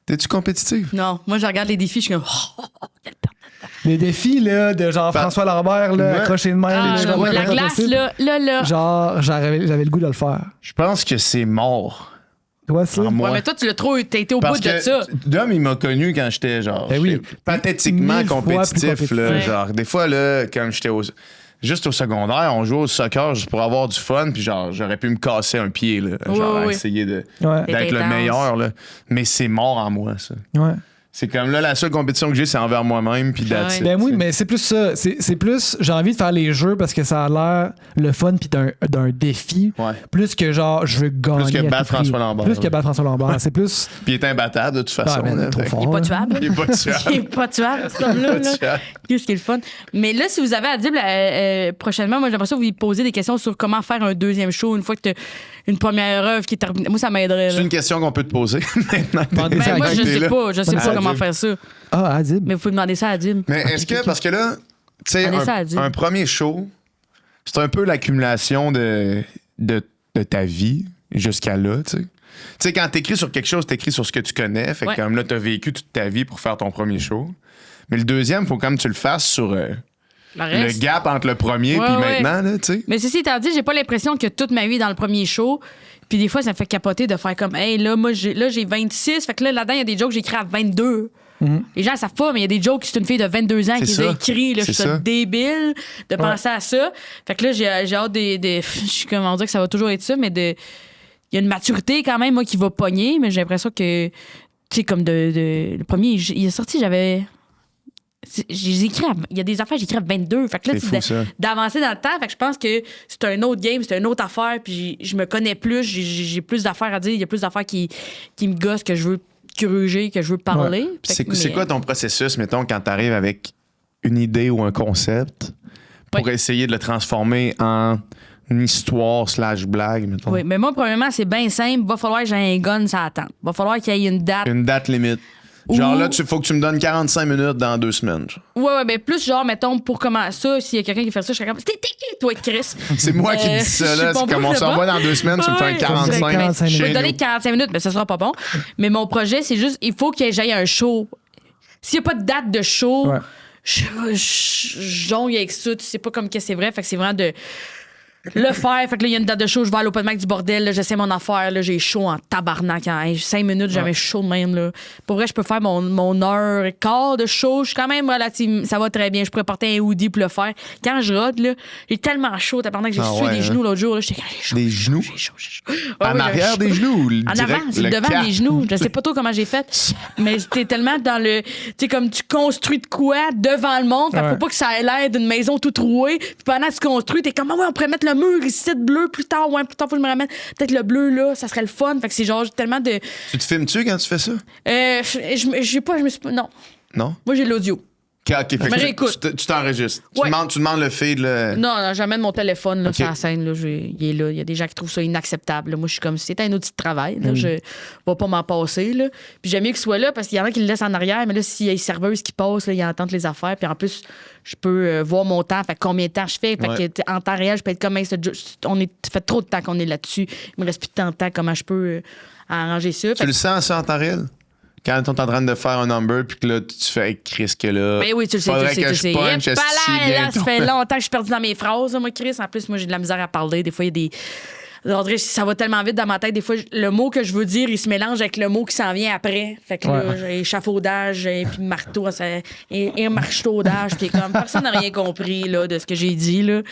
T'es-tu compétitive? Non, moi, je regarde les défis, je suis comme. Les défis, là, de genre François Lambert, là, Ouais. accroché de même. Ah, je sais pas la comment glace, possible. là. Genre, j'avais le goût de le faire. Je pense que c'est mort Toi, ça? en moi. Ouais, mais toi, t'as été au Parce bout de que ça. Dom, il m'a connu quand j'étais genre Ben oui. pathétiquement 1000 fois plus compétitif. compétitif. Là, Ouais. genre, des fois, là, quand j'étais juste au secondaire, on jouait au soccer juste pour avoir du fun, puis genre, j'aurais pu me casser un pied, là, genre, à ouais. essayer Ouais. d'être le intense. meilleur. Là. Mais c'est mort en moi, ça. Ouais. C'est comme là, la seule compétition que j'ai, c'est envers moi-même, puis that's Ouais. it, Ben oui, tu sais. mais c'est plus ça. C'est plus, j'ai envie de faire les jeux parce que ça a l'air le fun puis d'un défi. Ouais. Plus que genre, je veux gagner. Plus que à tout battre prix. François Lambert. Plus que battre François Lambert. C'est plus. Puis il est imbattable, de toute façon. Ah, ben, là, trop fait- fort. Il est pas tuable. Il est pas Il tuable. est pas tuable, cet homme-là. Pas Là. tuable. Qu'est-ce qui est le fun. Mais là, si vous avez à dire prochainement, moi, j'aimerais ça vous lui poser des questions sur comment faire un deuxième show une fois que tu as une première œuvre qui est terminée. Moi, ça m'aiderait. C'est là. une question qu'on peut te poser maintenant. Demandez ça Ben, à moi, je T'es sais là. pas. Je sais Demandez pas ça à comment Adib. faire ça. Ah, Adib. Mais vous pouvez demander ça à Dim. Mais est-ce que, parce que là, tu sais, Demandez ça à Adib. un premier show, c'est un peu l'accumulation de ta vie jusqu'à là, tu sais. Tu sais, quand t'écris sur quelque chose, t'écris sur ce que tu connais. Fait que Ouais. comme là, t'as vécu toute ta vie pour faire ton premier show. Mais le deuxième, faut quand même que tu le fasses sur Le le reste. gap entre le premier Ouais, puis ouais. maintenant, là, tu sais. Mais ceci étant dit, j'ai pas l'impression que toute ma vie est dans le premier show. Puis des fois, ça me fait capoter de faire comme, hey, là, moi, j'ai 26. Fait que là-dedans, il y a des jokes que j'ai écrits à 22. Les gens le savent pas, mais il y a des jokes que c'est une fille de 22 ans qui C'est les a ça. écrits. Là, je C'est suis ça. débile de penser à ça. Fait que là, j'ai hâte je suis comme, on dirait que ça va toujours être ça, mais il y a une maturité quand même, moi, qui va pogner, mais j'ai l'impression que, tu sais, comme le premier, il est sorti, j'ai écrit il y a des affaires, j'écris à 22. Fait que là, C'est fou, ça. d'avancer dans le temps. Fait que je pense que c'est un autre game, c'est une autre affaire, puis je me connais plus, j'ai plus d'affaires à dire, il y a plus d'affaires qui me gossent, que je veux gruger, que je veux parler. Puis Fait que- c'est mais- quoi ton processus, mettons, quand t'arrives avec une idée ou un concept pour Oui. essayer de le transformer en une histoire / blague, mettons? Oui, mais moi, premièrement, c'est bien simple. Va falloir que j'ai un gun sur la tente. Va falloir qu'il y ait une date. Une date limite. Genre Ou- là, faut que tu me donnes 45 minutes dans 2 semaines. genre. Ouais, mais plus genre, mettons, pour comment ça, s'il y a quelqu'un qui fait ça, je serais comme, t'es qui, toi, Chris? C'est moi qui te dis ça, je là. suis C'est pas comme on bon, s'en je va sais dans 2 semaines, tu me fais un Ouais, 45 45 Je chez vais te nous. donner 45 minutes, mais ça sera pas bon. Mais mon projet, c'est juste, il faut que j'aille un show. S'il n'y a pas de date de show, Ouais. je jongle avec ça. Tu sais pas comme que c'est vrai. Fait que c'est vraiment de le faire. Fait que là, il y a une date de show, je vais à l'open mic du bordel, là, j'essaie mon affaire, là, j'ai chaud en tabarnak. En 5 minutes, j'avais chaud de même. Là. Pour vrai, je peux faire mon heure et quart de show. Je suis quand même relative. Ça va très bien. Je pourrais porter un hoodie pour le faire. Quand je rode, là, j'ai tellement chaud, tabarnak, j'ai Ah sué ouais, des hein? genoux l'autre jour. Là, j'étais j'ai chaud. Des genoux? J'ai chaud, j'ai chaud. Ouais, En ouais, arrière j'avais des chaud. genoux ou En direct, avant, c'est le devant cap? des genoux. Je sais pas trop comment j'ai fait. Mais c'était tellement dans le. Tu sais, comme tu construis de quoi devant le monde. Fait que Ouais. faut pas que ça ait l'air d'une maison toute trouée. Puis pendant que tu construis, t'es comme, ah ouais, on pourrait mettre le mur ici de bleu plus tard. Ouais, plus tard, faut que je me ramène. Peut-être le bleu là, ça serait le fun. Fait que c'est genre tellement de. Tu te filmes-tu quand tu fais ça? Je me suis pas. Non. Non? Moi, j'ai l'audio. Ok, fait que réécoute. tu t'enregistres. Ouais. Tu demandes le feed, là. Non, jamais de mon téléphone là, Ok. sur la scène. Là, il est là. Il y a des gens qui trouvent ça inacceptable. là. Moi, je suis comme si c'était un outil de travail. Là, je vais pas m'en passer. Là. Puis j'aime mieux qu'il soit là parce qu'il y en a qui le laissent en arrière. Mais là, s'il y a une serveuse qui passe, là, ils entendent les affaires. Puis en plus, je peux voir mon temps. Fait que combien de temps je fais. Fait Ouais. que, en temps réel, je peux être comme on est fait trop de temps qu'on est là-dessus. Il me reste plus tant de temps. Comment je peux arranger ça? Fait Tu le sens, ça, en temps réel? Quand on est en train de faire un number, puis que là, tu fais hey, Chris, que là. Ben oui, tu le sais, faudrait tu le que sais. je punch, Là, esti, là, ça bientôt. fait longtemps que je suis perdue dans mes phrases, là, moi, Chris. En plus, moi, j'ai de la misère à parler. Des fois, il y a des. On dirait que ça va tellement vite dans ma tête. Des fois, le mot que je veux dire, il se mélange avec le mot qui s'en vient après. Fait que là, Ouais. j'ai échafaudage, et puis marteau, et marchetaudage. Puis comme, personne n'a rien compris là, de ce que j'ai dit. Là.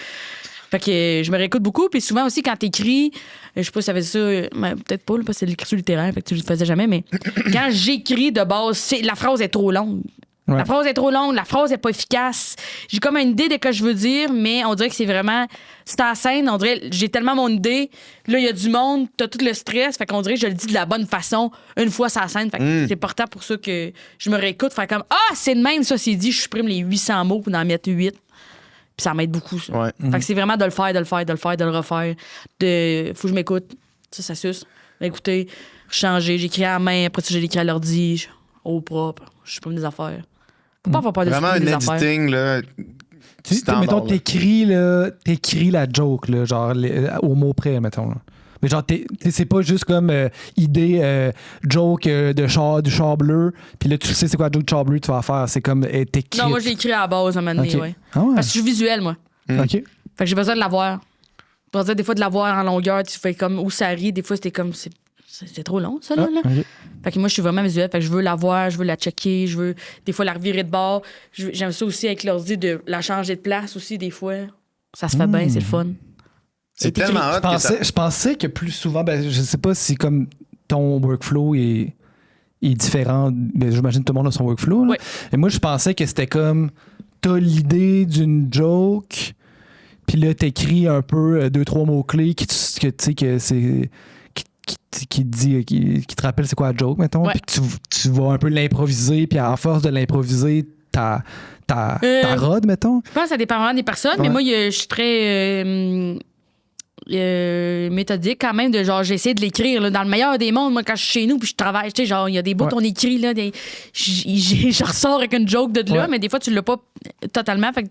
Fait que je me réécoute beaucoup. Puis souvent aussi, quand t'écris, je sais pas si ça fait ça, mais peut-être pas, là, parce que c'est de l'écriture littéraire, fait que tu le faisais jamais, mais quand j'écris de base, la phrase est trop longue. Ouais. La phrase est trop longue, la phrase est pas efficace. J'ai comme une idée de ce que je veux dire, mais on dirait que c'est vraiment. C'est en scène, on dirait, j'ai tellement mon idée. Là, il y a du monde, t'as tout le stress, fait qu'on dirait que je le dis de la bonne façon une fois sur la scène. Fait que c'est important pour ça que je me réécoute, faire comme ah, c'est de même, ça, c'est dit, je supprime les 800 mots pour en mettre 8. Puis ça m'aide beaucoup, ça. Ouais. Fait que c'est vraiment de le faire, de le faire, de le faire, de le refaire. Faut que je m'écoute. Ça suce. Écoutez, changer. J'écris à la main, après ça, j'ai écrit à l'ordi, au propre. Je supprime des affaires. Faut pas avoir peur de Vraiment un supprimer des affaires. editing, là. Tu sais, standard, mettons, là. t'écris la joke, là, genre au mot près, mettons. Là. Mais genre, c'est pas juste comme idée, joke du char bleu, puis là, tu sais c'est quoi le joke du char bleu que tu vas faire. C'est comme t'écris. Non, moi, j'ai écrit à la base, à un moment donné, Ok. ouais. Ah ouais? Parce que je suis visuel, moi. OK. Fait que j'ai besoin de l'avoir. Pour dire, des fois, de l'avoir en longueur, tu fais comme où ça rit. Des fois, c'était comme. C'est trop long, ça, là. Ah, OK. Fait que moi, je suis vraiment visuelle. Fait que je veux la voir, je veux la checker, je veux des fois la revirer de bord. J'aime ça aussi avec l'ordi de la changer de place aussi, des fois. Ça se fait bien, c'est le fun. C'est tellement hot que ça... Je pensais que plus souvent, je sais pas si comme ton workflow est différent. Ben, j'imagine que tout le monde a son workflow. Là. Ouais. Et moi, je pensais que c'était comme t'as l'idée d'une joke, puis là, t'écris un peu 2-3 mots-clés qui te rappelle c'est quoi la joke, mettons, Ouais. puis que tu vas un peu l'improviser, puis à force de l'improviser, ta rod, mettons. Je pense que ça dépend vraiment des personnes, mais Ouais. moi, je suis très méthodique quand même. De genre, j'essaie de l'écrire là, dans le meilleur des mondes. Moi, quand je suis chez nous puis je travaille, tu sais, genre, il y a des bouts Ouais. on écrit, là, je ressors avec une joke de là, Ouais. mais des fois, tu l'as pas totalement. Fait que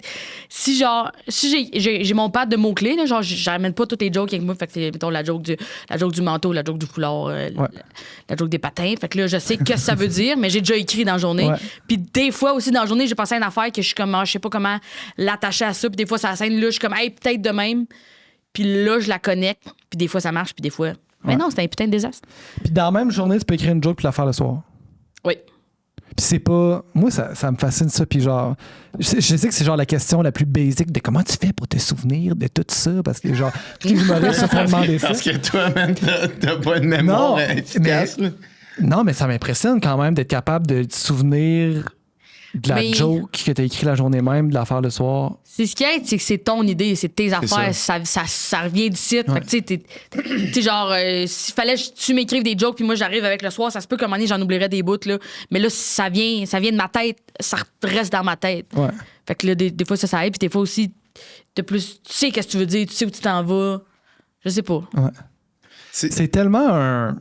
si j'ai mon pad de mots-clés, là, genre, j'amène pas toutes les jokes avec moi. Fait que c'est, mettons, la joke du manteau, la joke du foulard, la joke des patins. Fait que là, je sais que ça veut dire, mais j'ai déjà écrit dans la journée. Ouais. Puis des fois aussi, dans la journée, j'ai pensé à une affaire que je suis comme, je sais pas comment l'attacher à ça. Puis des fois, ça scène là, je suis comme, hey, peut-être de même. Puis là, je la connecte. Puis des fois, ça marche. Puis des fois, mais non, c'est un putain de désastre. Puis dans la même journée, tu peux écrire une joke puis la faire le soir. Oui. Puis c'est pas... Moi, ça me fascine ça. Puis genre... Je sais que c'est genre la question la plus basique de comment tu fais pour te souvenir de tout ça. Parce que genre, tous les humoristes se font demander ça. Parce que toi, man, t'as pas une mémoire Non, efficace. mais- là. Non, mais ça m'impressionne quand même d'être capable de te souvenir de la Mais- joke que t'as écrit la journée même, de la faire le soir. C'est ce qui est, c'est que c'est ton idée, c'est tes affaires, ça revient d'ici. Fait que, tu sais, genre, s'il fallait que tu m'écrives des jokes, puis moi, j'arrive avec le soir, ça se peut qu'à un moment donné, j'en oublierais des bouts, là. Mais là, ça vient de ma tête, ça reste dans ma tête. Ouais. Fait que là, des fois, ça aide, puis des fois aussi, de plus, tu sais qu'est-ce que tu veux dire, tu sais où tu t'en vas. Je sais pas. Ouais. C'est tellement un...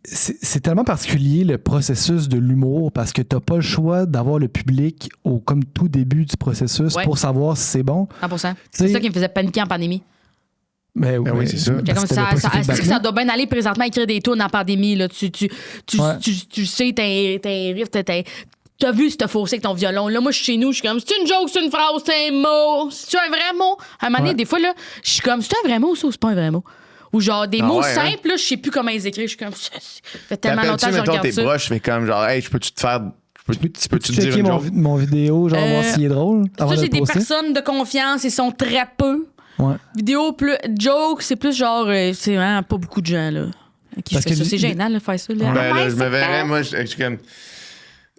C'est tellement particulier le processus de l'humour parce que t'as pas le choix d'avoir le public au comme tout début du processus Ouais. pour savoir si c'est bon. 100%. T'sais- C'est ça qui me faisait paniquer en pandémie. Mais Ben oui, c'est ça. J'ai comme ça, ça doit bien aller présentement écrire des tunes en pandémie. Là. Tu Ouais. sais, t'as un riff, t'as vu ce fossé avec ton violon. Là, moi, je suis chez nous, je suis comme, c'est une joke, c'est une phrase, c'est un mot. C'est un vrai mot. À un moment donné, Ouais. des fois, là, je suis comme, c'est un vrai mot, ça, ou c'est pas un vrai mot? Ou genre, des Ah mots ouais, hein? simples, là, je sais plus comment les écrire. Je suis comme, ça fait tellement longtemps T'appelles-tu, que je mettons, regarde tes ça. broches, fais comme genre, hey, peux-tu te faire. Peux-tu te dire checker une mon, joke? mon vidéo, genre voir s'il est drôle avant Ça, de j'ai le des poster? personnes de confiance, ils sont très peu. Ouais. Vidéo plus joke, c'est plus genre c'est vraiment pas beaucoup de gens là qui Parce fait que ça. C'est gênant de faire ça. Là. Ben Ah, là, ouais, je me c'est verrais, pas- moi, je suis comme.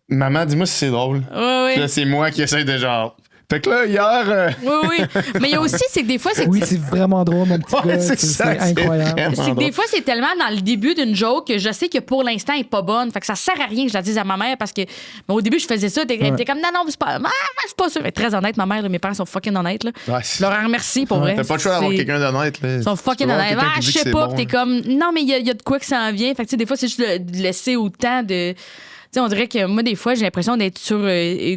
Maman, dis-moi si c'est drôle. Ouais, Puis ouais. là, c'est moi qui essaie de genre. Fait que là, hier. Oui, oui. Mais il y a aussi, c'est que des fois, c'est Oui, c'est vraiment drôle, mon petit Ouais, gars. c'est C'est ça, c'est incroyable. vraiment c'est que drôle. des fois, c'est tellement dans le début d'une joke que je sais que pour l'instant, elle est pas bonne. Fait que ça sert à rien que je la dise à ma mère parce que au début, je faisais ça. Elle était comme, non, c'est pas. Ah, c'est pas ça. Elle est très honnête, ma mère. Là, mes parents sont fucking honnêtes. Là. Ouais, Je leur en remercie pour vrai. T'as pas le choix d'avoir C'est- quelqu'un d'honnête. Là. Ils sont fucking honnêtes. Ah, je sais pas. Puis t'es comme, non, mais il y a de quoi que ça en vient. Fait que, tu sais, des fois, c'est juste de laisser autant de. Tu sais, on dirait que moi, des fois, j'ai l'impression d'être sur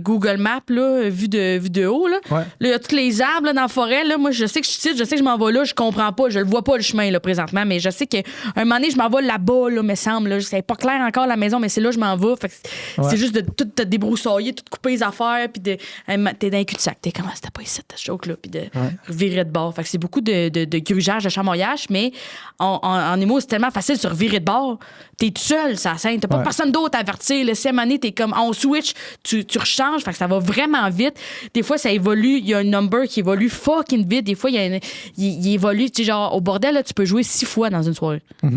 Google Maps, là, vu de haut. Là. Ouais. Là, il y a tous les arbres là, dans la forêt. Là. Moi, je sais que je suis ici, je sais que je m'en vais là, je comprends pas. Je le vois pas, le chemin, là, présentement. Mais je sais qu'à un moment donné, je m'en vais là-bas, là, me semble. Là. C'est pas clair encore, la maison, mais c'est là que je m'en vais. Fait que c'est juste de tout te débroussailler, tout couper les affaires, puis t'es dans un cul-de-sac. T'es comment c'était pas ici, cette joke-là, puis de virer de bord. Fait que c'est beaucoup de grugeage, de chamoyage, mais en humour, c'est tellement facile de se revirer de bord. T'es tout seul, ça scène. T'as pas Ouais. personne d'autre à avertir. Le à un moment donné, t'es comme on switch, tu rechanges, fait que ça va vraiment vite. Des fois, ça évolue. Il y a un number qui évolue fucking vite. Des fois, il évolue. Tu sais, genre, au bordel, là, tu peux jouer 6 fois dans une soirée. Tu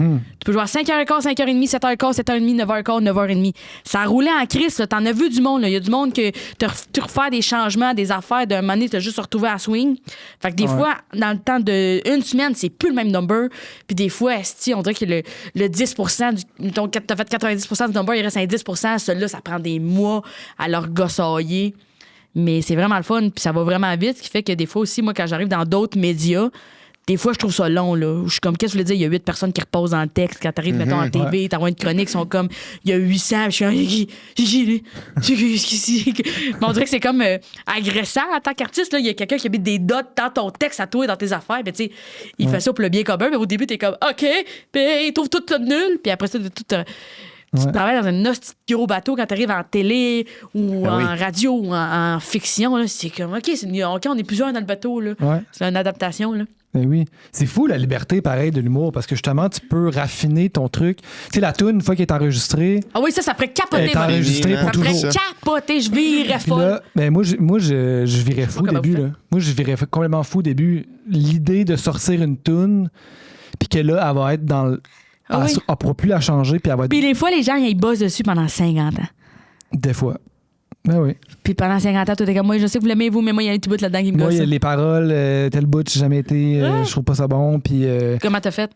peux jouer à 5h15, 5h30, 7h15, 7h30, 9h15, 9h30. Ça a roulé en crise, là. T'en as vu du monde, là. Il y a du monde que tu refais des changements, des affaires. D'un moment donné, t'as juste retrouvé à swing. Fait que des fois, dans le temps d'une semaine, c'est plus le même number. Puis des fois, esti, on dirait que le 10% donc, t'as fait 90% du number, il reste un 10%. Celui-là, ça prend des mois à leur gossailler. Mais c'est vraiment le fun, puis ça va vraiment vite, ce qui fait que des fois aussi, moi, quand j'arrive dans d'autres médias, des fois, je trouve ça long, là. Où je suis comme, qu'est-ce que je voulais dire? Il y a 8 personnes qui reposent dans le texte. Quand t'arrives, mettons, en TV, t'envoies une chronique, ils sont comme, il y a 800. Je suis un. Mais on dirait que c'est comme agressant en tant qu'artiste. Il y a quelqu'un qui habite des dots dans ton texte à toi et dans tes affaires. Mais tu sais, il fait ça pour le bien commun. Mais au début, t'es comme, OK, puis il trouve tout nul. Puis après ça, tu travailles dans un hostie de gros bateau quand tu arrives en télé ou en radio ou en fiction. Là, c'est comme, OK, on est plusieurs dans le bateau. Là. Ouais. C'est une adaptation. Là. Ben oui. C'est fou la liberté, pareil, de l'humour, parce que justement, tu peux raffiner ton truc. Tu sais, la toune, une fois qu'elle est enregistrée. Ah oui, ça ferait capoter. Elle est enregistrée pour ça toujours. ferait capoter, je virais folle. Là, ben moi, je virais fou au début. Là. Moi, je virais complètement fou au début. L'idée de sortir une toune, puis que là, elle va être dans le. Ah oui. Elle ne pourra plus la changer, puis elle va être. Puis des fois, les gens, ils bossent dessus pendant 50 ans. Des fois. Ben oui. Puis pendant 50 ans, toi, t'es comme, moi, je sais que vous l'aimez, vous, mais moi, il y a un petit bout là-dedans qui me gosse. Moi, les paroles, tel bout, j'ai jamais été. Je trouve pas ça bon, puis. Comment t'as fait?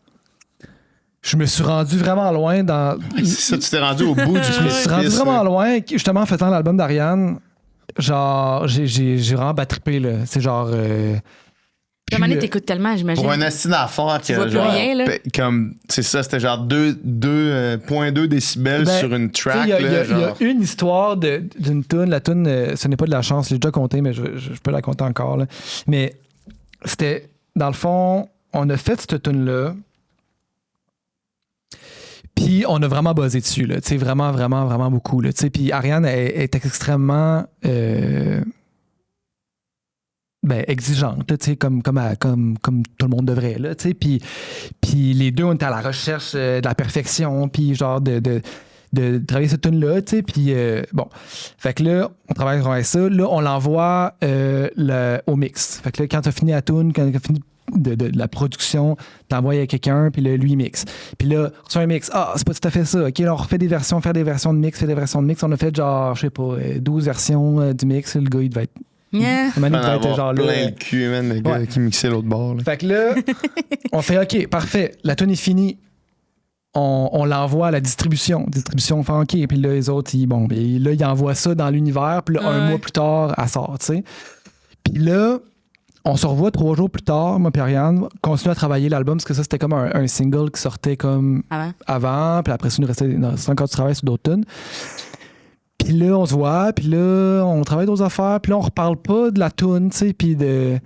Je me suis rendu vraiment loin dans. C'est ça, tu t'es rendu au bout du Je me suis rendu vraiment loin, justement, en faisant l'album d'Ariane. Genre, j'ai vraiment battrippé, là. C'est genre. À un moment donné, t'écoutes tellement, j'imagine. Pour un estime d'affaires Tu vois plus rien, là. Comme, c'est ça, c'était genre 2,2 décibels sur une track. Il y a une histoire d'une toune. La toune, ce n'est pas de la chance, je l'ai déjà compté, mais je peux la compter encore. Là. Mais c'était, dans le fond, on a fait cette toune-là. Puis on a vraiment buzzé dessus, là. Vraiment, vraiment, vraiment beaucoup. Puis Ariane est extrêmement. Exigeante, comme tout le monde devrait. Là, puis les deux, on était à la recherche de la perfection, puis genre de travailler cette tune-là. Puis bon, fait que là, on travaille sur ça. Là, on l'envoie au mix. Fait que là, quand tu as fini la tune, quand tu as fini de la production, t'envoies à quelqu'un, puis là, lui, il mixe. Puis là, sur un mix, c'est pas tout à fait ça. OK, là, on refait des versions, faire des versions de mix, On a fait genre, je sais pas, 12 versions du mix. Le gars, il devait être. Yeah. Il va être genre plein le cul, man, le gars qui mixait l'autre bord. Là. Fait que là, on fait OK, parfait, la tune est finie. On l'envoie à la distribution. Distribution fait OK. Puis là, les autres, ils envoient ça dans l'univers. Puis là, un mois plus tard, elle sort, tu sais. Puis là, on se revoit 3 jours plus tard, moi et Ariane, continue à travailler l'album, parce que ça, c'était comme un single qui sortait comme avant. Puis après ça, il nous restait encore du travail sur d'autres tunes. Puis là, on se voit, puis là, on travaille d'autres affaires, puis là, on reparle pas de la toune, tu sais, puis de...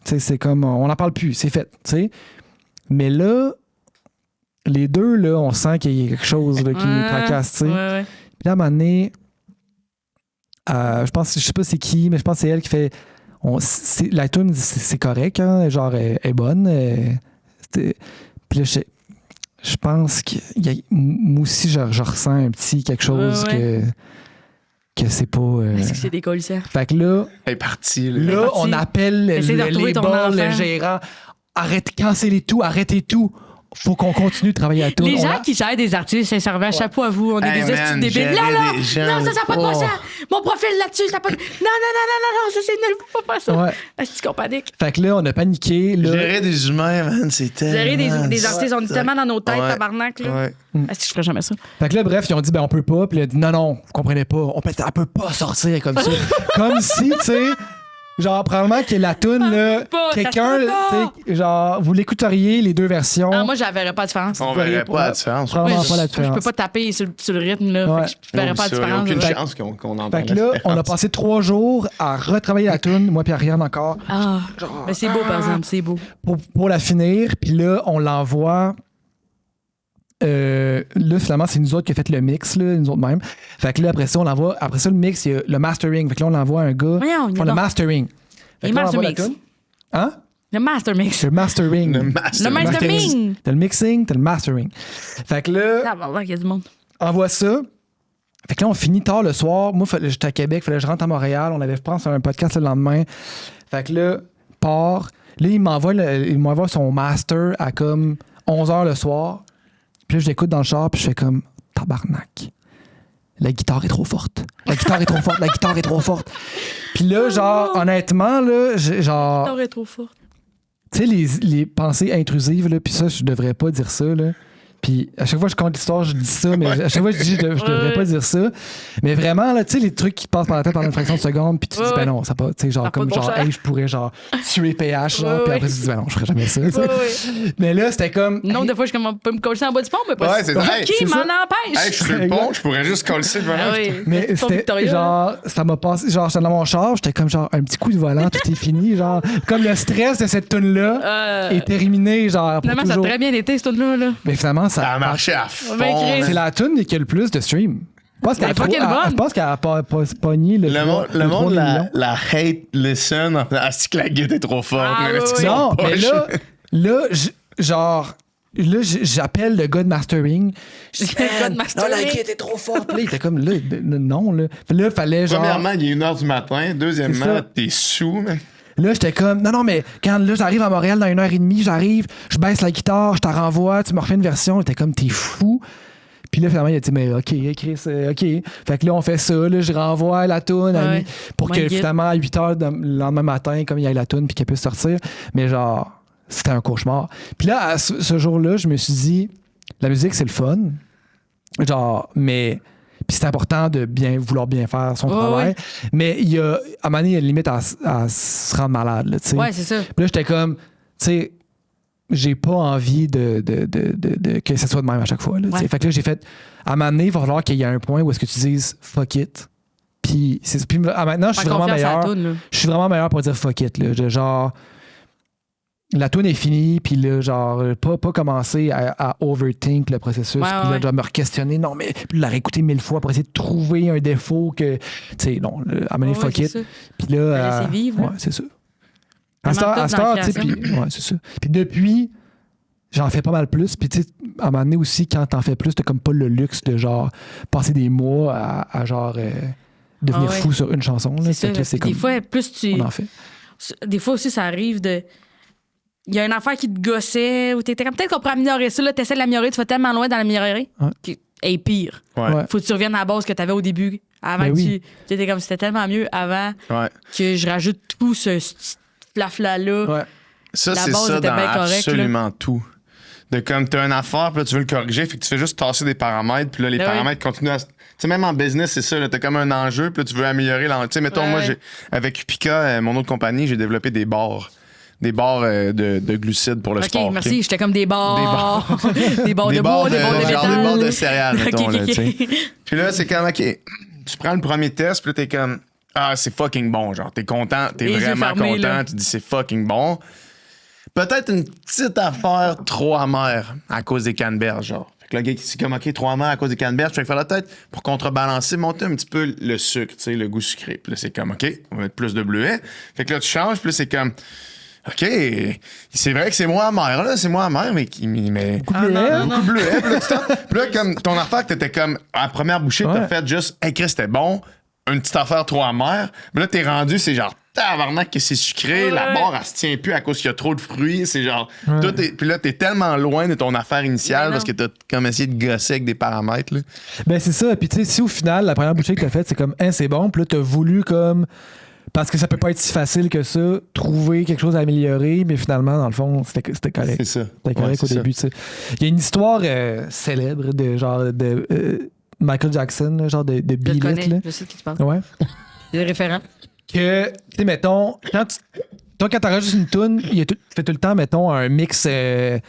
Tu sais, c'est comme... On n'en parle plus, c'est fait, tu sais. Mais là, les deux, là, on sent qu'il y a quelque chose là, qui nous tracasse, tu sais. Ouais. Puis là, à un moment donné, je sais pas c'est qui, mais je pense que c'est elle qui fait... la toune, c'est correct, hein, genre, elle est bonne. Puis là, je pense que moi aussi, je ressens un petit quelque chose que c'est pas... Est-ce que c'est des colissants? Fait que là... Elle est partie. Là, on appelle le label, le gérant. Arrêtez tout. Faut qu'on continue de travailler à tout. Les gens qui gèrent des artistes, sincèrement, chapeau à vous. On est des astuces débiles. Là! Non, ça n'a pas de bon sens. Mon profil là-dessus, ça n'a pas de... Non, ça c'est nul. Faut pas faire ça. Ouais. Est-ce qu'on panique? Fait que là, on a paniqué. Là. Gérer des humains, man, c'est tellement... Gérer des artistes, on est tellement dans nos têtes, tabarnak. Là. Ouais. Est-ce que je ferais jamais ça? Fait que là, bref, ils ont dit, on peut pas. Puis il a dit, non, vous comprenez pas. Elle peut pas sortir comme ça. Comme si, tu sais... Genre, probablement que la toune, là, quelqu'un, tu sais, genre, vous l'écouteriez, les deux versions. Ah, moi, je verrais pas la différence. On verrait pas la différence. Probablement pas la différence. Je peux pas taper sur le rythme, là. Ouais. Je verrais pas la différence. Il n'y a aucune chance qu'on entende. Fait que là, on a passé 3 jours à retravailler la toune, moi puis Ariane encore. Ah, mais c'est beau, par exemple, c'est beau. Pour la finir, puis là, on l'envoie... là, finalement, c'est nous autres qui a fait le mix, là, nous autres mêmes. Fait que là, après ça, on l'envoie. Après ça, le mix, il y a le mastering. Fait que là, on l'envoie à un gars pour le mastering. Le master mix. Hein? Le master mix. Le mastering. Le mastering. T'as le mixing, t'as le mastering. Fait que là, il y a du monde. Envoie ça. Fait que là, on finit tard le soir. Moi, j'étais à Québec, fallait que je rentre à Montréal. On avait pris un podcast le lendemain. Fait que là, part. Là, il m'envoie son master à comme 11h le soir. Puis là, je l'écoute dans le char, puis je fais comme tabarnak. La guitare est trop forte. La guitare est trop forte. Puis là, genre, honnêtement, là, genre... La guitare est trop forte. Tu sais, les pensées intrusives, là, puis ça, je devrais pas dire ça, là. Puis à chaque fois que je compte l'histoire, je dis ça, mais à chaque fois je dis je devrais pas dire ça. Mais vraiment, là, tu sais, les trucs qui te passent par la tête pendant une fraction de seconde, puis tu dis, ben non, ça pas, tu sais, genre, comme genre, hey, je pourrais, genre, tuer PH, genre, puis après tu dis, ben non, je ferais jamais ça, tu sais. Mais là, c'était comme. Non, des fois, je peux me coller en bas du pont, mais pas Ouais, c'est ça. Hey, qui c'est m'en ça. empêche? Hey, je suis sur le pont, je pourrais juste coller devant. Ah oui. Mais c'était genre, ça m'a passé, genre, j'étais dans mon char, j'étais comme genre, un petit coup de volant, tout est fini, genre, comme le stress de cette toune-là est terminé, genre, pour Finalement, ça a toujours. très bien été, cette tune-là. Mais finalement, Ça a marché à fond. Ben, Chris. c'est la tune qui a le plus de stream. Je pense qu'elle a Elle est fucking bonne. je pense qu'elle a pas pogné le Le monde la hate listen. C'est que la guide est trop forte. Ah, mais oui, c'est oui. Non, pas mais cher. là, j'appelle le gars de mastering. Je dis, Le gars de non, mastering. la guide est trop forte. Puis là, il était comme, là, non, là. Puis là, fallait genre. Premièrement, il est 1h du matin. C'est Deuxièmement, ça. t'es sous, man. Là, j'étais comme, non, mais quand là, j'arrive à Montréal dans 1h30, j'arrive, je baisse la guitare, je te renvoie, tu me refais une version. J'étais comme, t'es fou. Puis là, finalement, il a dit, mais OK, Chris, OK. Fait que là, on fait ça, là, je renvoie la toune Ouais. pour My que guide. finalement, à 8h le lendemain matin, comme il y ait la toune, puis qu'elle puisse sortir. Mais genre, c'était un cauchemar. Puis là, à ce jour-là, je me suis dit, la musique, c'est le fun. Genre, mais. Puis c'est important de vouloir bien faire son travail. ouais. Mais il y a, à un moment donné, il y a une limite à se rendre malade, là, tu sais. Ouais, c'est ça. Puis là, j'étais comme, tu sais, j'ai pas envie que ça soit de même à chaque fois. Là, tu sais. Ouais. Fait que là, j'ai fait, à un moment donné, il va falloir qu'il y ait un point où est-ce que tu dises fuck it. Puis maintenant, je suis vraiment meilleur. Je suis vraiment meilleur pour dire fuck it. Là. Genre, la tune est finie, puis là, genre, pas commencer à overthink le processus, Ouais, puis là, ouais. genre, me re-questionner, non, mais puis la réécouter 1000 fois pour essayer de trouver un défaut que, tu sais, non, à un moment donné, Ouais, fuck c'est it. ça. Puis là, Laisser vivre, là. ouais, c'est ça. En À même temps, cette dans la heure, tu sais, création. puis ouais, c'est ça. Puis depuis, j'en fais pas mal plus. Puis tu sais, à un moment donné aussi, quand t'en fais plus, t'as comme pas le luxe de genre passer des mois à genre devenir Ah ouais. fou sur une chanson. Là. C'est Fait ça. que là, c'est Des comme fois, plus tu. on en fait. Des fois aussi, ça arrive de. Il y a une affaire qui te gossait ou t'étais comme peut-être qu'on pourrait améliorer ça, là, t'essaies de l'améliorer, tu vas tellement loin dans l'améliorer Ouais. qu'elle est pire. Ouais. Ouais. Faut que tu reviennes à la base que t'avais au début. Avant Ben que oui. tu étais comme c'était tellement mieux avant Ouais. que je rajoute tout ce flafla-là. Ouais. Ça, La c'est base ça était dans bien correcte, absolument tout. De comme t'as une affaire, puis là, tu veux le corriger, fait que tu fais juste tasser des paramètres, puis là, les Ben oui. paramètres continuent à. Tu sais, même en business, c'est ça, là, t'as comme un enjeu, puis là, tu veux améliorer l'enjeu. Tu sais, mettons, Ouais. moi, avec Upica, mon autre compagnie, j'ai développé des barres. Des barres de glucides pour le OK, sport. merci. J'étais comme des barres. Des barres Des de barres bois, des barres de genre métal. des barres de céréales, mettons, OK, là, OK. tu sais. Puis là, c'est comme, OK, tu prends le premier test, puis là, t'es comme, ah, c'est fucking bon, genre, t'es content, t'es Les yeux vraiment fermés, content, là. tu dis c'est fucking bon. Peut-être une petite affaire trop amère à cause des canneberges, genre. Fait que le gars qui dit comme, OK, trop amère à cause des canneberges, fait qu'il fallait peut-être, pour contrebalancer, monter un petit peu le sucre, tu sais, le goût sucré. Puis là, c'est comme, OK, on va mettre plus de bleuet. Fait que là, tu changes, puis là, c'est comme, OK, c'est vrai que c'est moins amer, là, c'est moins amer, mais Ah, non, beaucoup de bleuet. Puis là, comme ton affaire que t'étais comme, à la première bouchée, t'as Ouais. fait juste, hey, Chris, c'était bon, une petite affaire trop amère. Mais là, t'es rendu, c'est genre, tabarnak que c'est sucré, la Ouais. barre, elle se tient plus à cause qu'il y a trop de fruits. C'est genre, puis là, t'es tellement loin de ton affaire initiale Mais parce que t'as comme essayé de gosser avec des paramètres, là. Ben c'est ça. Puis tu sais, si au final, la première bouchée que t'as faite, c'est comme, hein, c'est bon. Puis là, t'as voulu comme. Parce que ça peut pas être si facile que ça, trouver quelque chose à améliorer, mais finalement, dans le fond, c'était correct. C'est ça. C'était correct Ouais, au c'est début, tu sais. Il y a une histoire célèbre de genre de Michael Jackson, là, genre de Je le Beat It, connais. là. Je sais de qui tu parles. Ouais. C'est référent. Que, tu sais, mettons, quand t'enregistres une tune, il y a tu fais tout le temps, mettons, un mix, il